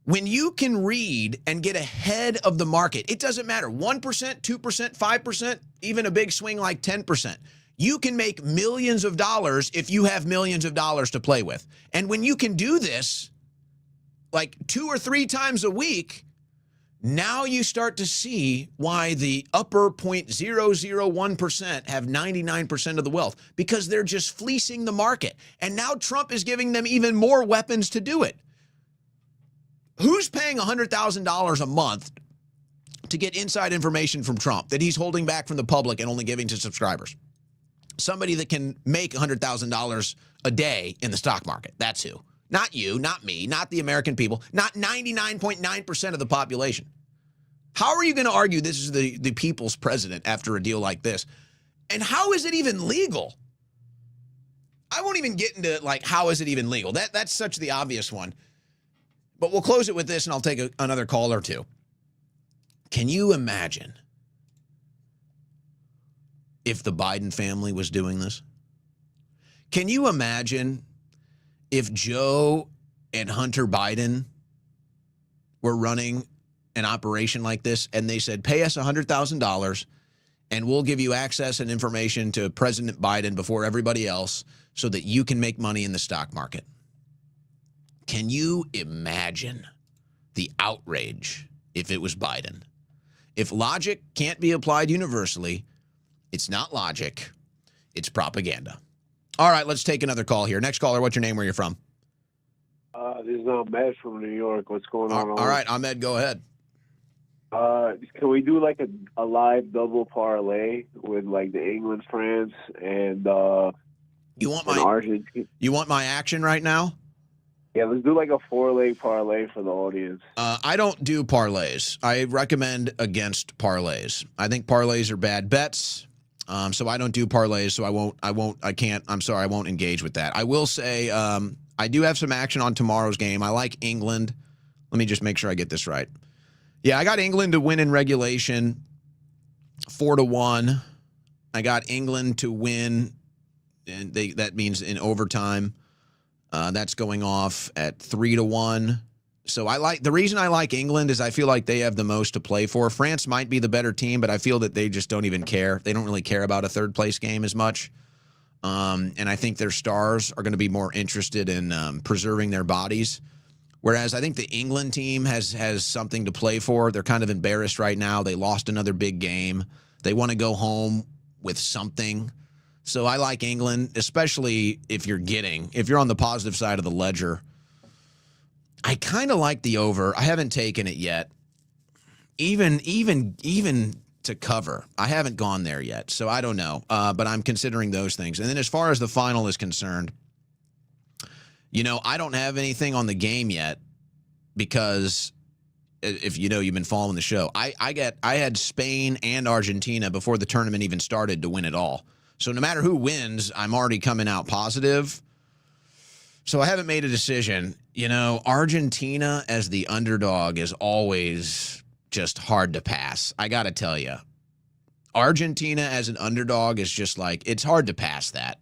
When you can read and get ahead of the market, it doesn't matter, 1%, 2%, 5%, even a big swing like 10%. You can make millions of dollars if you have millions of dollars to play with. And when you can do this like 2 or 3 times a week, now you start to see why the upper 0.001% have 99% of the wealth, because they're just fleecing the market. And now Trump is giving them even more weapons to do it. Who's paying $100,000 a month to get inside information from Trump that he's holding back from the public and only giving to subscribers? Somebody that can make $100,000 a day in the stock market. That's who. Not you, not me, not the American people, not 99.9% of the population. How are you going to argue this is the people's president after a deal like this? And how is it even legal? I won't even get into like, how is it even legal? That's such the obvious one. But we'll close it with this and I'll take another call or two. Can you imagine if the Biden family was doing this? Can you imagine if Joe and Hunter Biden were running an operation like this and they said, pay us $100,000 and we'll give you access and information to President Biden before everybody else so that you can make money in the stock market. Can you imagine the outrage if it was Biden? If logic can't be applied universally, it's not logic, it's propaganda. All right, let's take another call here. Next caller, what's your name, where you're from? This is Ahmed from New York. What's going on? All right, Ahmed, go ahead. Can we do like a live double parlay with like the England, France, and you want Argentina? You want my action right now? Yeah, let's do like a 4-leg parlay for the audience. I don't do parlays. I recommend against parlays. I think parlays are bad bets. So I don't do parlays. So I'm sorry, I won't engage with that. I will say I do have some action on tomorrow's game. I like England. Let me just make sure I get this right. Yeah, I got England to win in regulation 4-1. I got England to win, and that means in overtime. That's going off at 3-1. So the reason I like England is I feel like they have the most to play for. France might be the better team, but I feel that they just don't even care. They don't really care about a third place game as much. And I think their stars are going to be more interested in preserving their bodies. Whereas I think the England team has something to play for. They're kind of embarrassed right now. They lost another big game. They want to go home with something. So I like England, especially if you're on the positive side of the ledger. I kind of like the over. I haven't taken it yet. Even to cover. I haven't gone there yet, so I don't know. But I'm considering those things. And then as far as the final is concerned, I don't have anything on the game yet because if you've been following the show, I had Spain and Argentina before the tournament even started to win it all. So no matter who wins, I'm already coming out positive. So I haven't made a decision. Argentina as the underdog is always just hard to pass. I got to tell you, Argentina as an underdog is just like, it's hard to pass that.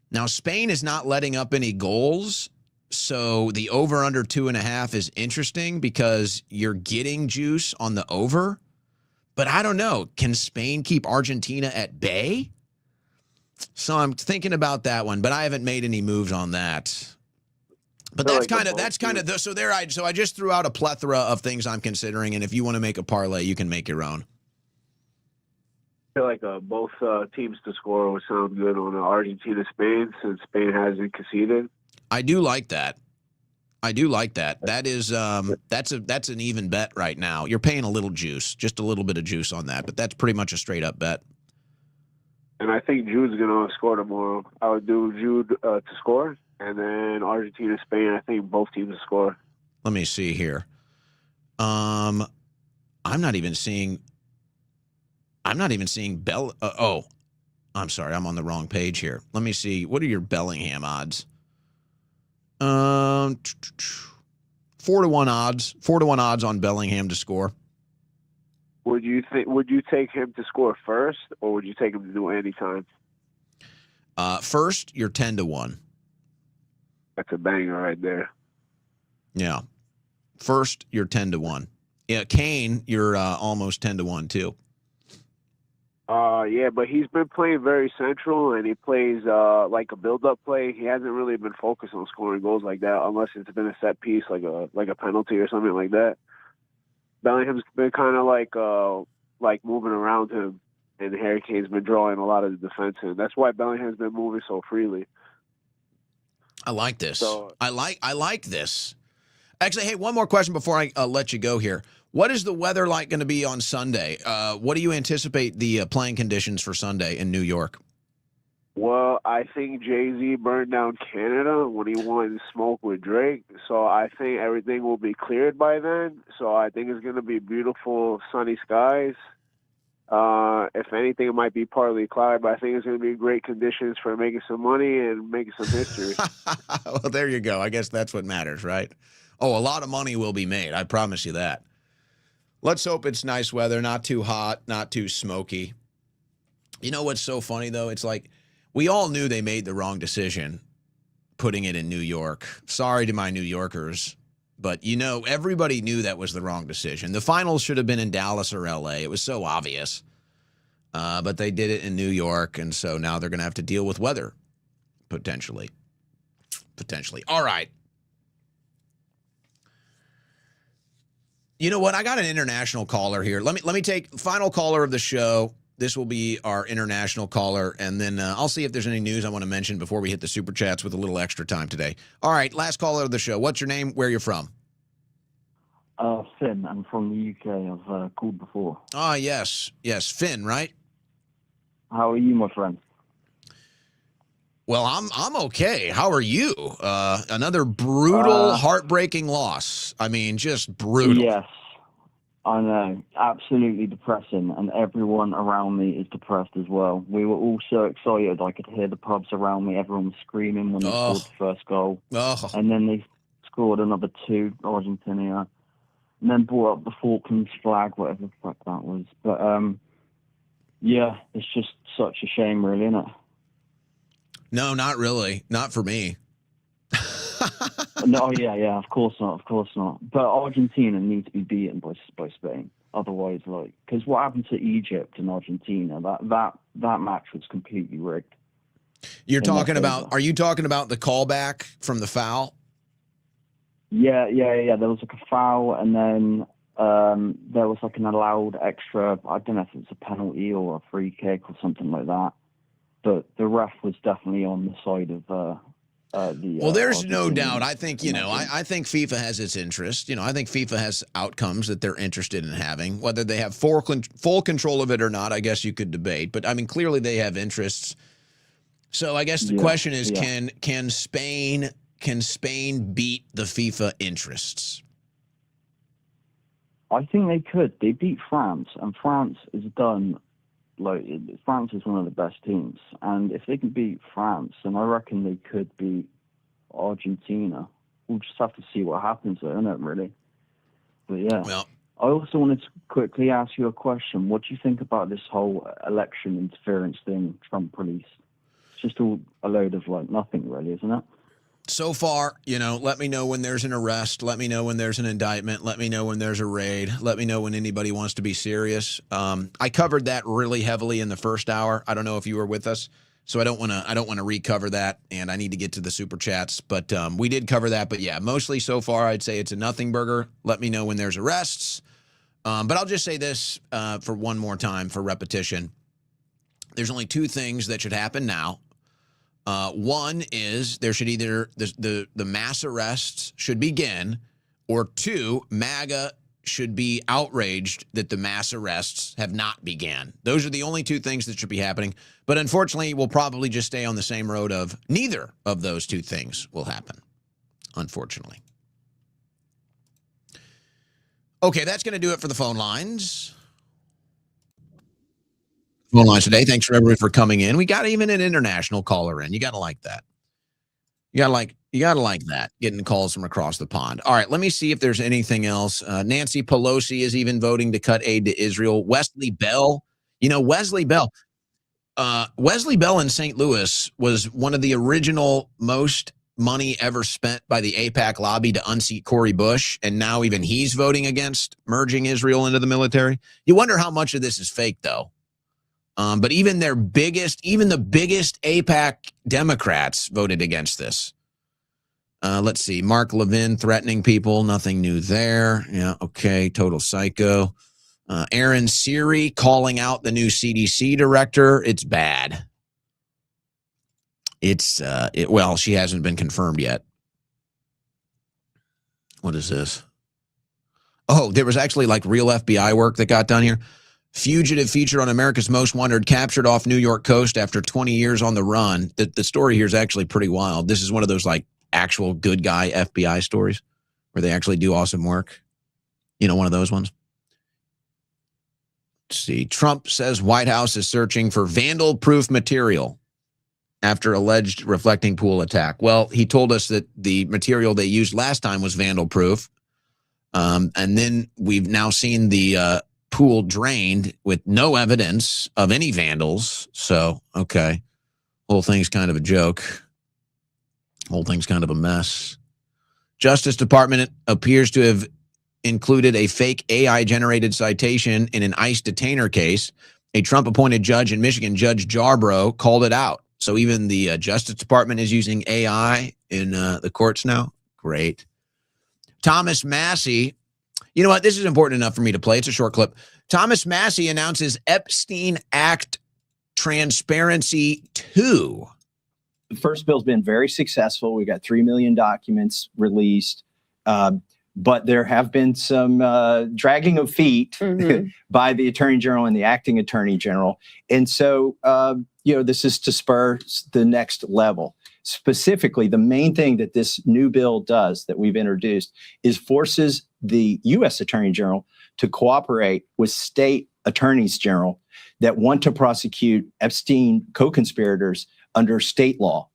Now, Spain is not letting up any goals, so the over-under 2.5 is interesting because you're getting juice on the over. But I don't know. Can Spain keep Argentina at bay? So I'm thinking about that one, but I haven't made any moves on that. But so I just threw out a plethora of things I'm considering, and if you want to make a parlay, you can make your own. I feel like both teams to score would sound good on Argentina-Spain since Spain hasn't conceded. I do like that. That is that's an even bet right now. You're paying a little juice, just a little bit of juice on that, but that's pretty much a straight up bet. And I think Jude's going to score tomorrow. I would do Jude to score, and then Argentina-Spain. I think both teams to score. Let me see here. I'm not even seeing Bell. I'm sorry. I'm on the wrong page here. Let me see. What are your Bellingham odds? 4-1 odds. 4-1 odds on Bellingham to score. Would you take him to score first, or would you take him to do it anytime? First, you're 10-1. That's a banger right there. Yeah. First, you're 10-1. Yeah, Kane, you're almost 10-1 too. Yeah, but he's been playing very central, and he plays like a build-up play. He hasn't really been focused on scoring goals like that, unless it's been a set piece, like a penalty or something like that. Bellingham's been kind of like moving around him, and Harry Kane's been drawing a lot of the defense in. That's why Bellingham's been moving so freely. I like this. I like this. Actually, hey, one more question before I let you go here. What is the weather like going to be on Sunday? What do you anticipate the playing conditions for Sunday in New York? Well, I think Jay-Z burned down Canada when he wanted to smoke with Drake. So I think everything will be cleared by then. So I think it's going to be beautiful sunny skies. If anything, it might be partly cloudy, but I think it's going to be great conditions for making some money and making some history. Well, there you go. I guess that's what matters, right? Oh, a lot of money will be made. I promise you that. Let's hope it's nice weather, not too hot, not too smoky. You know what's so funny, though? It's like we all knew they made the wrong decision putting it in New York. Sorry to my New Yorkers, but, everybody knew that was the wrong decision. The finals should have been in Dallas or L.A. It was so obvious. but they did it in New York, and so now they're going to have to deal with weather, potentially. All right. You know what? I got an international caller here. Let me take final caller of the show. This will be our international caller, and then I'll see if there's any news I want to mention before we hit the super chats with a little extra time today. All right, last caller of the show. What's your name? Where you're from? Finn. I'm from the UK. I've called before. Ah, yes, Finn, right? How are you, my friend? Well, I'm okay. How are you? Another brutal, heartbreaking loss. I mean, just brutal. Yes, I know. Absolutely depressing, and everyone around me is depressed as well. We were all so excited. I could hear the pubs around me. Everyone was screaming when they scored the first goal. And then they scored another 2, Argentina, and then brought up the Falklands flag, whatever the fuck that was. But, yeah, it's just such a shame, really, isn't it? No, not really. Not for me. No, yeah, of course not. But Argentina need to be beaten by Spain. Otherwise, because what happened to Egypt and Argentina, that match was completely rigged. Are you talking about the callback from the foul? Yeah. There was a foul, and then there was an allowed extra. I don't know if it's a penalty or a free kick or something like that. But the ref was definitely on the side of Well, there's no doubt. I think, I think FIFA has its interest. I think FIFA has outcomes that they're interested in having. Whether they have full control of it or not, I guess you could debate. But, I mean, clearly they have interests. So I guess the question is, can Spain beat the FIFA interests? I think they could. They beat France, and France is done. France is one of the best teams, and if they can beat France, then I reckon they could beat Argentina. We'll just have to see what happens there, isn't it, really? But yeah. Well, I also wanted to quickly ask you a question. What do you think about this whole election interference thing Trump released? It's just all a load of nothing, really, isn't it? So far, let me know when there's an arrest. Let me know when there's an indictment. Let me know when there's a raid. Let me know when anybody wants to be serious. I covered that really heavily in the first hour. I don't know if you were with us, so I don't want to recover that, and I need to get to the super chats. But we did cover that. But yeah, mostly so far, I'd say it's a nothing burger. Let me know when there's arrests. But I'll just say this for one more time for repetition. There's only 2 things that should happen now. One is there should either the mass arrests should begin, or 2, MAGA should be outraged that the mass arrests have not began. Those are the only 2 things that should be happening. But unfortunately, we'll probably just stay on the same road of neither of those 2 things will happen, unfortunately. Okay, that's going to do it for the phone lines. Phone lines today. Thanks for everyone for coming in. We got even an international caller in. You got to like that. You got to like that, getting calls from across the pond. All right, let me see if there's anything else. Nancy Pelosi is even voting to cut aid to Israel. Wesley Bell, Wesley Bell in St. Louis was one of the original most money ever spent by the AIPAC lobby to unseat Cori Bush, and now even he's voting against merging Israel into the military. You wonder how much of this is fake, though. But even the biggest AIPAC Democrats voted against this. Let's see. Mark Levin threatening people. Nothing new there. Yeah, okay. Total psycho. Aaron Siri calling out the new CDC director. It's bad. Well, she hasn't been confirmed yet. What is this? Oh, there was actually real FBI work that got done here. Fugitive featured on America's Most Wanted, captured off New York coast after 20 years on the run. The story here is actually pretty wild. This is one of those actual good guy FBI stories where they actually do awesome work. One of those ones. Let's see. Trump says White House is searching for vandal-proof material after alleged reflecting pool attack. Well, he told us that the material they used last time was vandal-proof. And then we've now seen the pool drained with no evidence of any vandals. So, okay. Whole thing's kind of a joke. Whole thing's kind of a mess. Justice Department appears to have included a fake AI-generated citation in an ICE detainer case A Trump-appointed judge in Michigan, Judge Jarborough, called it out. So even the Justice Department is using AI in the courts now. Great. Thomas Massie. You know what? This is important enough for me to play. It's a short clip. Thomas Massie announces Epstein Act Transparency 2. The first bill's been very successful. We got 3 million documents released. But there have been some dragging of feet by the Attorney General and the acting Attorney General. And so, this is to spur the next level. Specifically, the main thing that this new bill does that we've introduced is forces the U.S. Attorney General to cooperate with state attorneys general that want to prosecute Epstein co-conspirators under state law.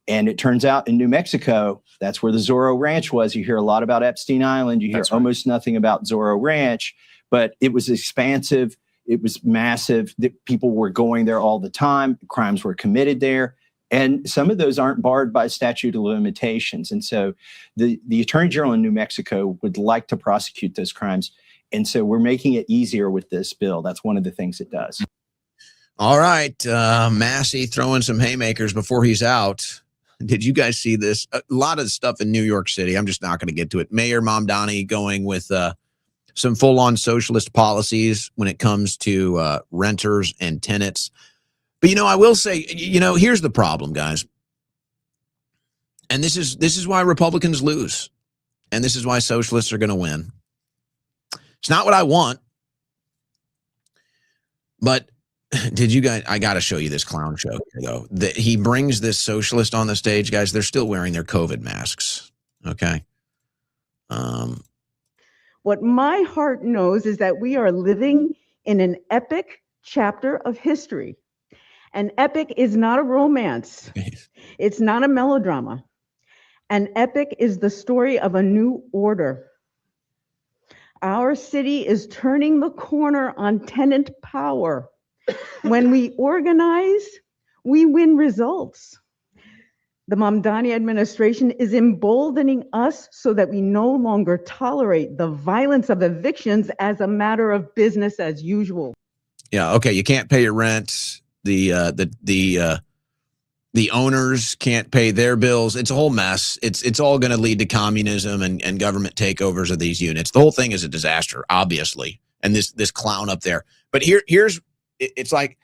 And it turns out in New Mexico, that's where the Zorro Ranch was. You hear a lot about Epstein Island. You hear almost nothing about Zorro Ranch, but it was expansive. It was massive. People were going there all the time. Crimes were committed there. And some of those aren't barred by statute of limitations. And so the Attorney General in New Mexico would like to prosecute those crimes. And so we're making it easier with this bill. That's one of the things it does. All right. Massie throwing some haymakers before he's out. Did you guys see this? A lot of stuff in New York City. I'm just not going to get to it. Mayor Mamdani going with some full-on socialist policies when it comes to renters and tenants. But, I will say, here's the problem, guys. And this is why Republicans lose. And this is why socialists are going to win. It's not what I want. But did you guys, I got to show you this clown show here, though. He brings this socialist on the stage, guys. They're still wearing their COVID masks. Okay. What my heart knows is that we are living in an epic chapter of history. An epic is not a romance. It's not a melodrama. An epic is the story of a new order. Our city is turning the corner on tenant power. When we organize, we win results. The Mamdani administration is emboldening us so that we no longer tolerate the violence of evictions as a matter of business as usual. Yeah, okay, you can't pay your rent. The owners can't pay their bills. It's a whole mess. It's all going to lead to communism and government takeovers of these units. The whole thing is a disaster, obviously. And this clown up there. But here's it's like,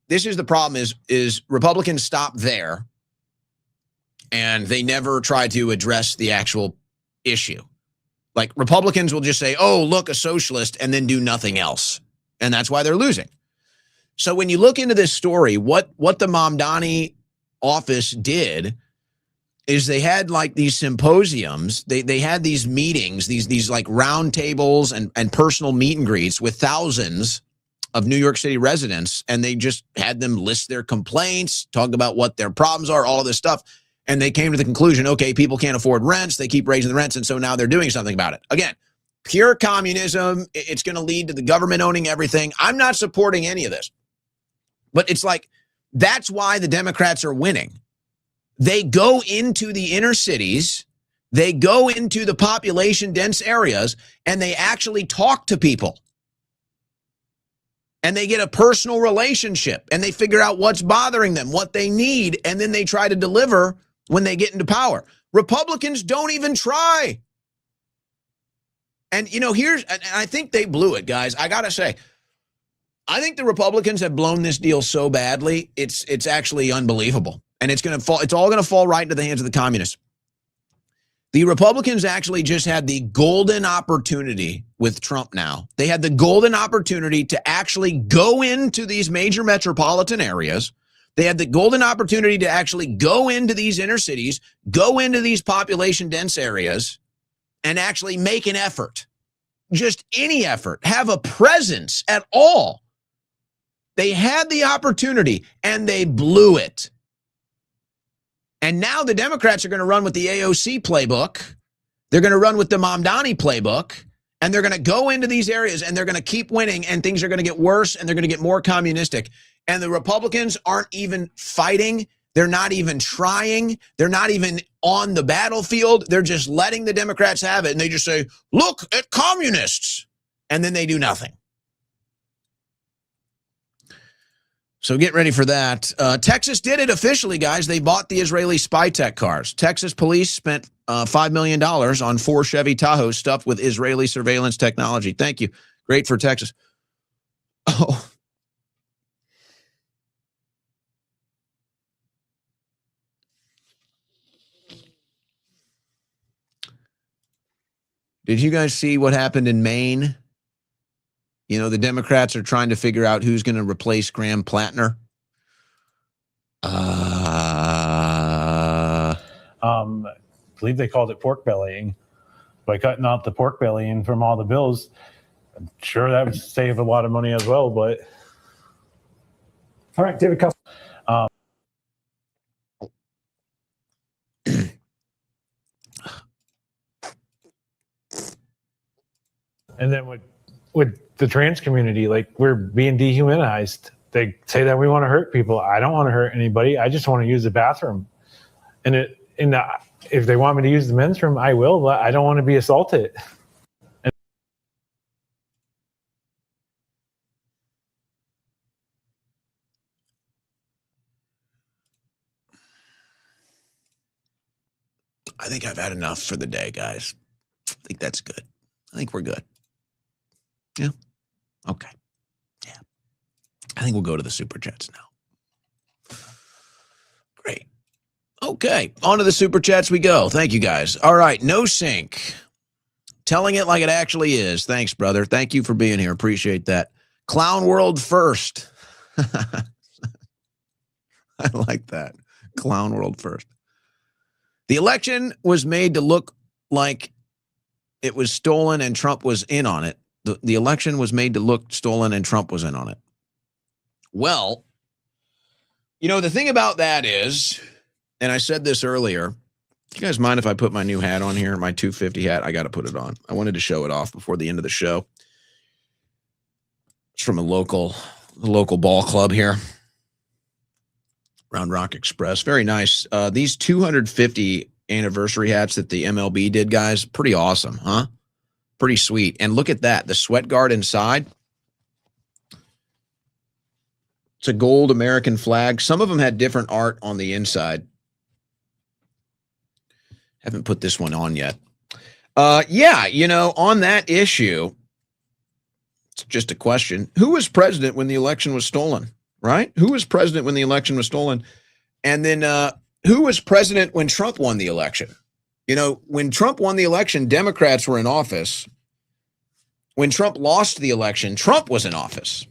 this is the problem is Republicans stop there and they never try to address the actual issue. Like Republicans will just say, oh, look, a socialist, and then do nothing else. And that's why they're losing. So when you look into this story, what the Mamdani office did is they had like these symposiums. They had these meetings, these like round tables and personal meet and greets with thousands of New York City residents. And they just had them list their complaints, talk about what their problems are, all of this stuff. And they came to the conclusion, okay, people can't afford rents. They keep raising the rents. And so now they're doing something about it. Again, pure communism. It's going to lead to the government owning everything. I'm not supporting any of this. But it's like, that's why the Democrats are winning. They go into the inner cities, they go into the population dense areas, and they actually talk to people. And they get a personal relationship, and they figure out what's bothering them, what they need, and then they try to deliver when they get into power. Republicans don't even try. And, and I think they blew it, guys. I got to say, I think the Republicans have blown this deal so badly, it's actually unbelievable. And it's all going to fall right into the hands of the communists. The Republicans actually just had the golden opportunity with Trump now. They had the golden opportunity to actually go into these major metropolitan areas. They had the golden opportunity to actually go into these inner cities, go into these population dense areas, and actually make an effort. Just any effort, have a presence at all. They had the opportunity and they blew it. And now the Democrats are going to run with the AOC playbook. They're going to run with the Mamdani playbook. And they're going to go into these areas and they're going to keep winning, and things are going to get worse and they're going to get more communistic. And the Republicans aren't even fighting. They're not even trying. They're not even on the battlefield. They're just letting the Democrats have it. And they just say, look at communists. And then they do nothing. So get ready for that. Texas did it officially, guys. They bought the Israeli spy tech cars. Texas police spent $5 million on 4 Chevy Tahoes stuffed with Israeli surveillance technology. Thank you. Great for Texas. Oh. Did you guys see what happened in Maine? You know, the Democrats are trying to figure out who's going to replace Graham Plattner. I believe they called it pork bellying. By cutting out the pork bellying from all the bills, I'm sure that would save a lot of money as well. But all right, David Cuff. And then with the trans community, like, we're being dehumanized. They say that we want to hurt people. I don't want to hurt anybody. I just want to use the bathroom. And if they want me to use the men's room, I will, but I don't want to be assaulted. I think I've had enough for the day, guys. I think that's good. I think we're good. Yeah. Okay. Yeah. I think we'll go to the Super Chats now. Great. Okay. On to the Super Chats we go. Thank you, guys. All right. No Sync. Telling it like it actually is. Thanks, brother. Thank you for being here. Appreciate that. Clown World first. I like that. Clown World first. The election was made to look like it was stolen and Trump was in on it. The election was made to look stolen and Trump was in on it. Well, you know, the thing about that is, and I said this earlier, you guys mind if I put my new hat on here, my 250 hat? I got to put it on. I wanted to show it off before the end of the show. It's from the local ball club here. Round Rock Express. Very nice. These 250 anniversary hats that the MLB did, guys, pretty awesome, huh? Pretty sweet. And look at that. The sweat guard inside. It's a gold American flag. Some of them had different art on the inside. Haven't put this one on yet. Yeah, you know, on that issue, it's just a question. Who was president when the election was stolen? Right? Who was president when the election was stolen? And then who was president when Trump won the election? You know, when Trump won the election, Democrats were in office. When Trump lost the election, Trump was in office.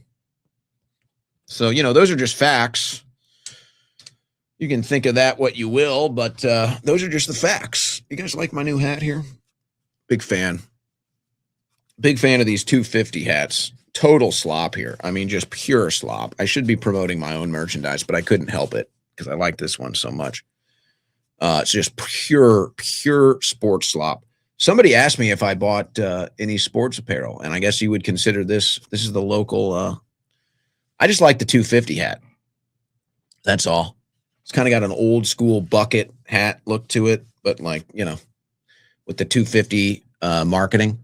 So, you know, those are just facts. You can think of that what you will, but those are just the facts. You guys like my new hat here? Big fan. Big fan of these 250 hats. Total slop here. I mean, just pure slop. I should be promoting my own merchandise, but I couldn't help it because I like this one so much. It's just pure sports slop. Somebody asked me if I bought any sports apparel, and I guess you would consider this is the local. I just like the 250 hat. That's all. It's kind of got an old school bucket hat look to it, but like, you know, with the 250 marketing.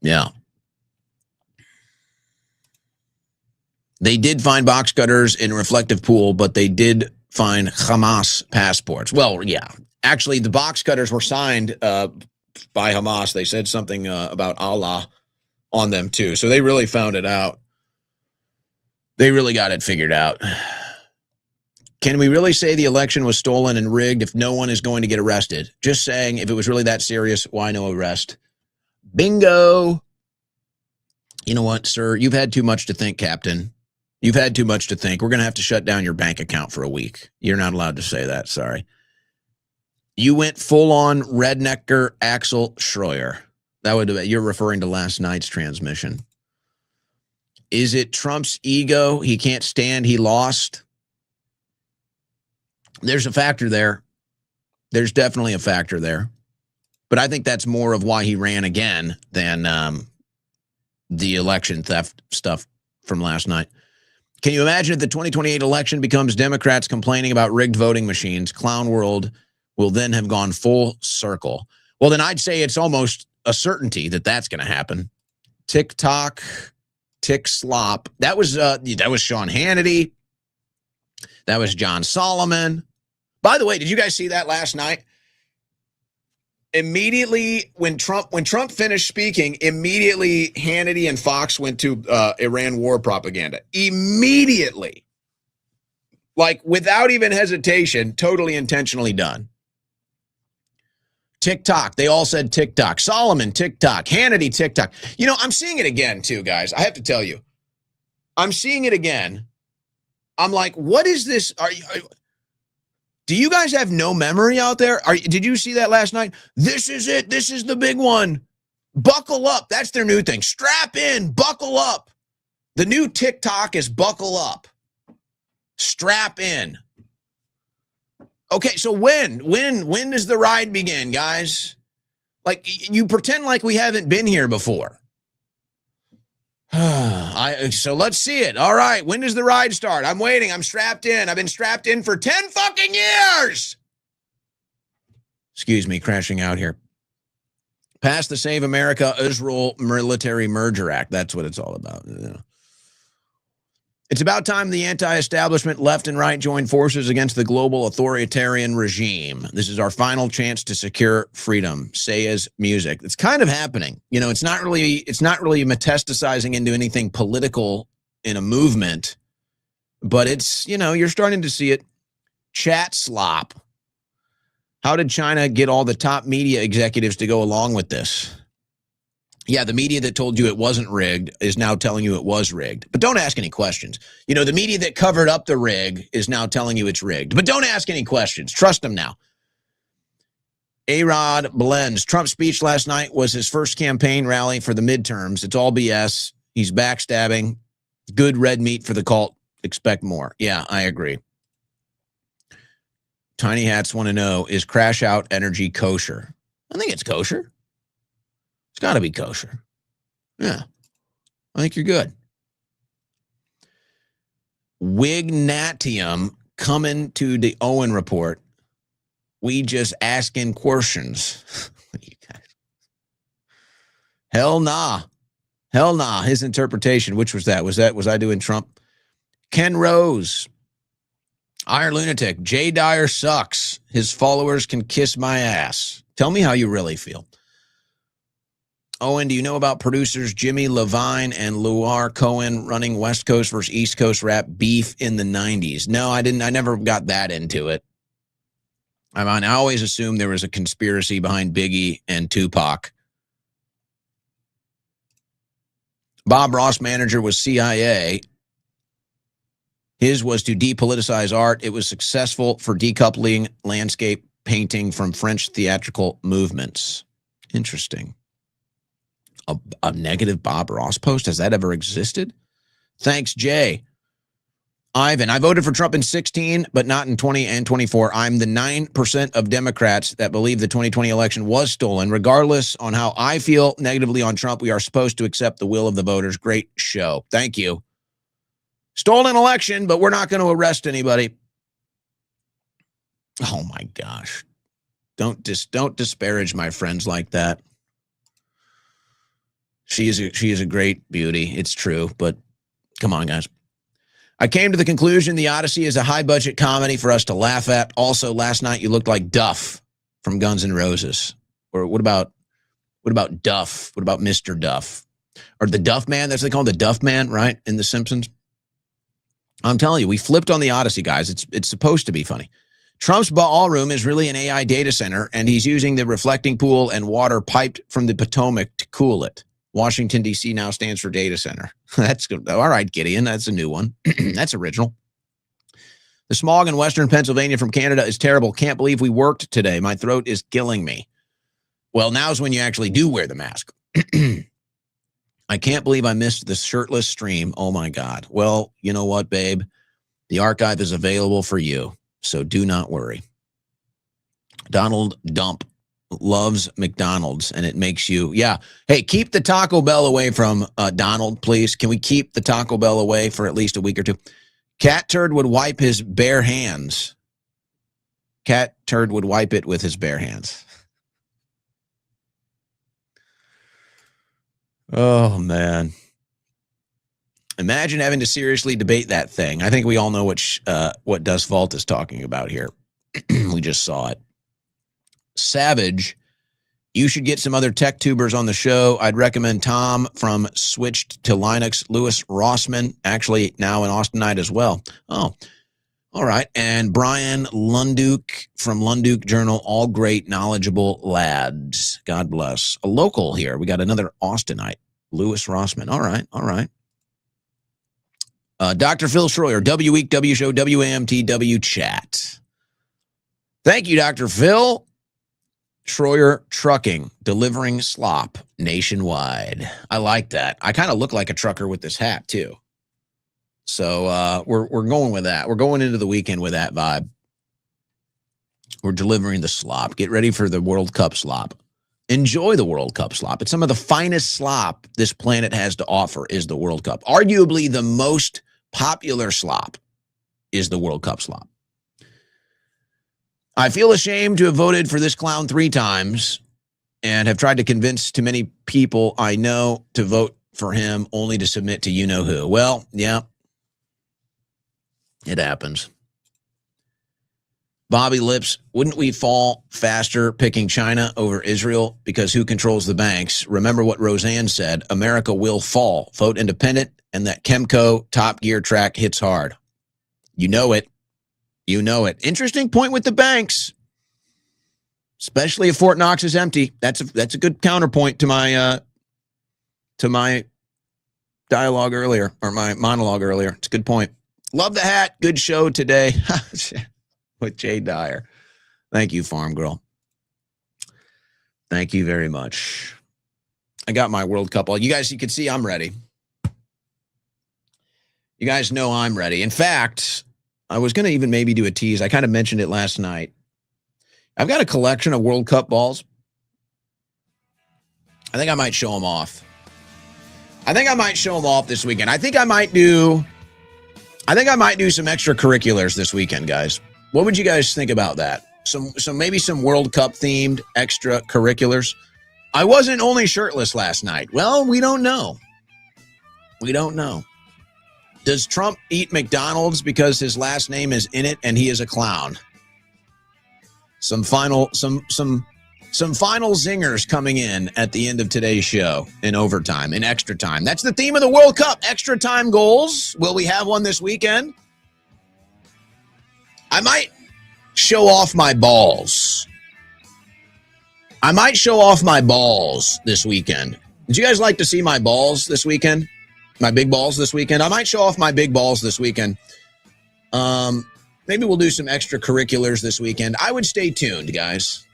Yeah. They did find box cutters in reflective pool, but they did find Hamas passports. Well, yeah. Actually, the box cutters were signed by Hamas. They said something about Allah on them, too. So they really found it out. They really got it figured out. Can we really say the election was stolen and rigged if no one is going to get arrested? Just saying, if it was really that serious, why no arrest? Bingo. You know what, sir? You've had too much to think, Captain. You've had too much to think. We're going to have to shut down your bank account for a week. You're not allowed to say that. Sorry. You went full on rednecker Axel Schroyer. You're referring to last night's transmission. Is it Trump's ego? He can't stand he lost. There's a factor there. There's definitely a factor there. But I think that's more of why he ran again than the election theft stuff from last night. Can you imagine if the 2028 election becomes Democrats complaining about rigged voting machines? Clown World will then have gone full circle. Well, then I'd say it's almost a certainty that that's going to happen. TikTok Tick Slop. That was Sean Hannity. That was John Solomon. By the way, did you guys see that last night? Immediately when Trump finished speaking, immediately Hannity and Fox went to Iran war propaganda. Immediately. Like without even hesitation, totally intentionally done. TikTok. They all said TikTok. Solomon, TikTok. Hannity, TikTok. You know, I'm seeing it again too, guys. I have to tell you. I'm seeing it again. I'm like, what is this? Do you guys have no memory out there? Did you see that last night? This is it. This is the big one. Buckle up. That's their new thing. Strap in. Buckle up. The new TikTok is buckle up. Strap in. Okay, so when does the ride begin, guys? Like, you pretend like we haven't been here before. So let's see it. All right, when does the ride start? I'm waiting. I'm strapped in. I've been strapped in for 10 fucking years. Excuse me, crashing out here. Pass the Save America Israel Military Merger Act. That's what it's all about. It's about time the anti-establishment left and right join forces against the global authoritarian regime. This is our final chance to secure freedom. Saya's music. It's kind of happening. You know, it's not really metastasizing into anything political in a movement, but it's, you know, you're starting to see it. Chat slop. How did China get all the top media executives to go along with this? Yeah, the media that told you it wasn't rigged is now telling you it was rigged. But don't ask any questions. You know, the media that covered up the rig is now telling you it's rigged. But don't ask any questions. Trust them now. A-Rod blends. Trump's speech last night was his first campaign rally for the midterms. It's all BS. He's backstabbing. Good red meat for the cult. Expect more. Yeah, I agree. Tiny Hats want to know, is Crash Out Energy kosher? I think it's kosher. It's got to be kosher. Yeah. I think you're good. Wignatium coming to the Owen Report. We just asking questions. Hell nah. Hell nah. His interpretation, which was that? Was I doing Trump? Ken Rose. Iron Lunatic. Jay Dyer sucks. His followers can kiss my ass. Tell me how you really feel. Owen, do you know about producers Jimmy Levine and Luar Cohen running West Coast versus East Coast rap beef in the 90s? No, I didn't. I never got that into it. I mean, I always assumed there was a conspiracy behind Biggie and Tupac. Bob Ross' manager was CIA. His was to depoliticize art. It was successful for decoupling landscape painting from French theatrical movements. Interesting. A negative Bob Ross post? Has that ever existed? Thanks, Jay. Ivan, I voted for Trump in 16, but not in 20 and 24. I'm the 9% of Democrats that believe the 2020 election was stolen. Regardless on how I feel negatively on Trump, we are supposed to accept the will of the voters. Great show. Thank you. Stolen election, but we're not going to arrest anybody. Oh my gosh. Don't disparage my friends like that. She is a great beauty. It's true, but come on, guys. I came to the conclusion the Odyssey is a high-budget comedy for us to laugh at. Also, last night you looked like Duff from Guns N' Roses. Or what about Duff? What about Mr. Duff? Or the Duff Man? That's what they call him, the Duff Man, right? In The Simpsons. I'm telling you, we flipped on the Odyssey, guys. It's supposed to be funny. Trump's ballroom is really an AI data center, and he's using the reflecting pool and water piped from the Potomac to cool it. Washington, D.C. now stands for data center. That's good. All right, Gideon. That's a new one. That's original. The smog in Western Pennsylvania from Canada is terrible. Can't believe we worked today. My throat is killing me. Well, now's when you actually do wear the mask. I can't believe I missed the shirtless stream. Oh, my God. Well, you know what, babe? The archive is available for you, so do not worry. Donald Dump loves McDonald's, and it makes you, yeah. Hey, keep the Taco Bell away from Donald, please. Can we keep the Taco Bell away for at least a week or two? Cat Turd would wipe his bare hands. Cat Turd would wipe it with his bare hands. Oh, man. Imagine having to seriously debate that thing. I think we all know what Dust Vault is talking about here. We just saw it. Savage, you should get some other tech tubers on the show. I'd recommend Tom from Switched to Linux, Lewis Rossman, actually now in Austinite as well. Oh, all right. And Brian Lunduk from Lunduk Journal, all great, knowledgeable lads. God bless. A local here. We got another Austinite, Lewis Rossman. All right, all right. Dr. Phil Schroyer, W Week, W Show, WAMT, W Chat. Thank you, Dr. Phil. Schroyer Trucking, delivering slop nationwide. I like that. I kind of look like a trucker with this hat, too. So we're going with that. We're going into the weekend with that vibe. We're delivering the slop. Get ready for the World Cup slop. Enjoy the World Cup slop. It's some of the finest slop this planet has to offer is the World Cup. Arguably the most popular slop is the World Cup slop. I feel ashamed to have voted for this clown 3 times and have tried to convince too many people I know to vote for him only to submit to you-know-who. Well, yeah, it happens. Bobby Lips, wouldn't we fall faster picking China over Israel because who controls the banks? Remember what Roseanne said, America will fall. Vote independent and that Chemco Top Gear track hits hard. You know it. You know it. Interesting point with the banks, especially if Fort Knox is empty. That's a good counterpoint to my dialogue earlier, or my monologue earlier. It's a good point. Love the hat. Good show today with Jay Dyer. Thank you, Farm Girl. Thank you very much. I got my World Cup. You guys, you can see I'm ready. You guys know I'm ready. In fact, I was going to even maybe do a tease. I kind of mentioned it last night. I've got a collection of World Cup balls. I think I might show them off. I think I might show them off this weekend. I think I might do some extracurriculars this weekend, guys. What would you guys think about that? Maybe some World Cup themed extracurriculars. I wasn't only shirtless last night. Well, we don't know. We don't know. Does Trump eat McDonald's because his last name is in it and he is a clown? Some final zingers coming in at the end of today's show in overtime, in extra time. That's the theme of the World Cup, extra time goals. Will we have one this weekend? I might show off my balls. I might show off my balls this weekend. Would you guys like to see my balls this weekend? My big balls this weekend? I might show off my big balls this weekend. Maybe we'll do some extracurriculars this weekend. I would stay tuned, guys.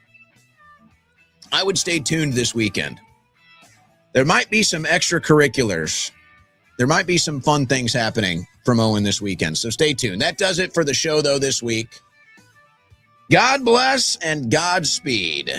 I would stay tuned this weekend. There might be some extracurriculars. There might be some fun things happening from Owen this weekend, so stay tuned. That does it for the show, though, this week. God bless and Godspeed.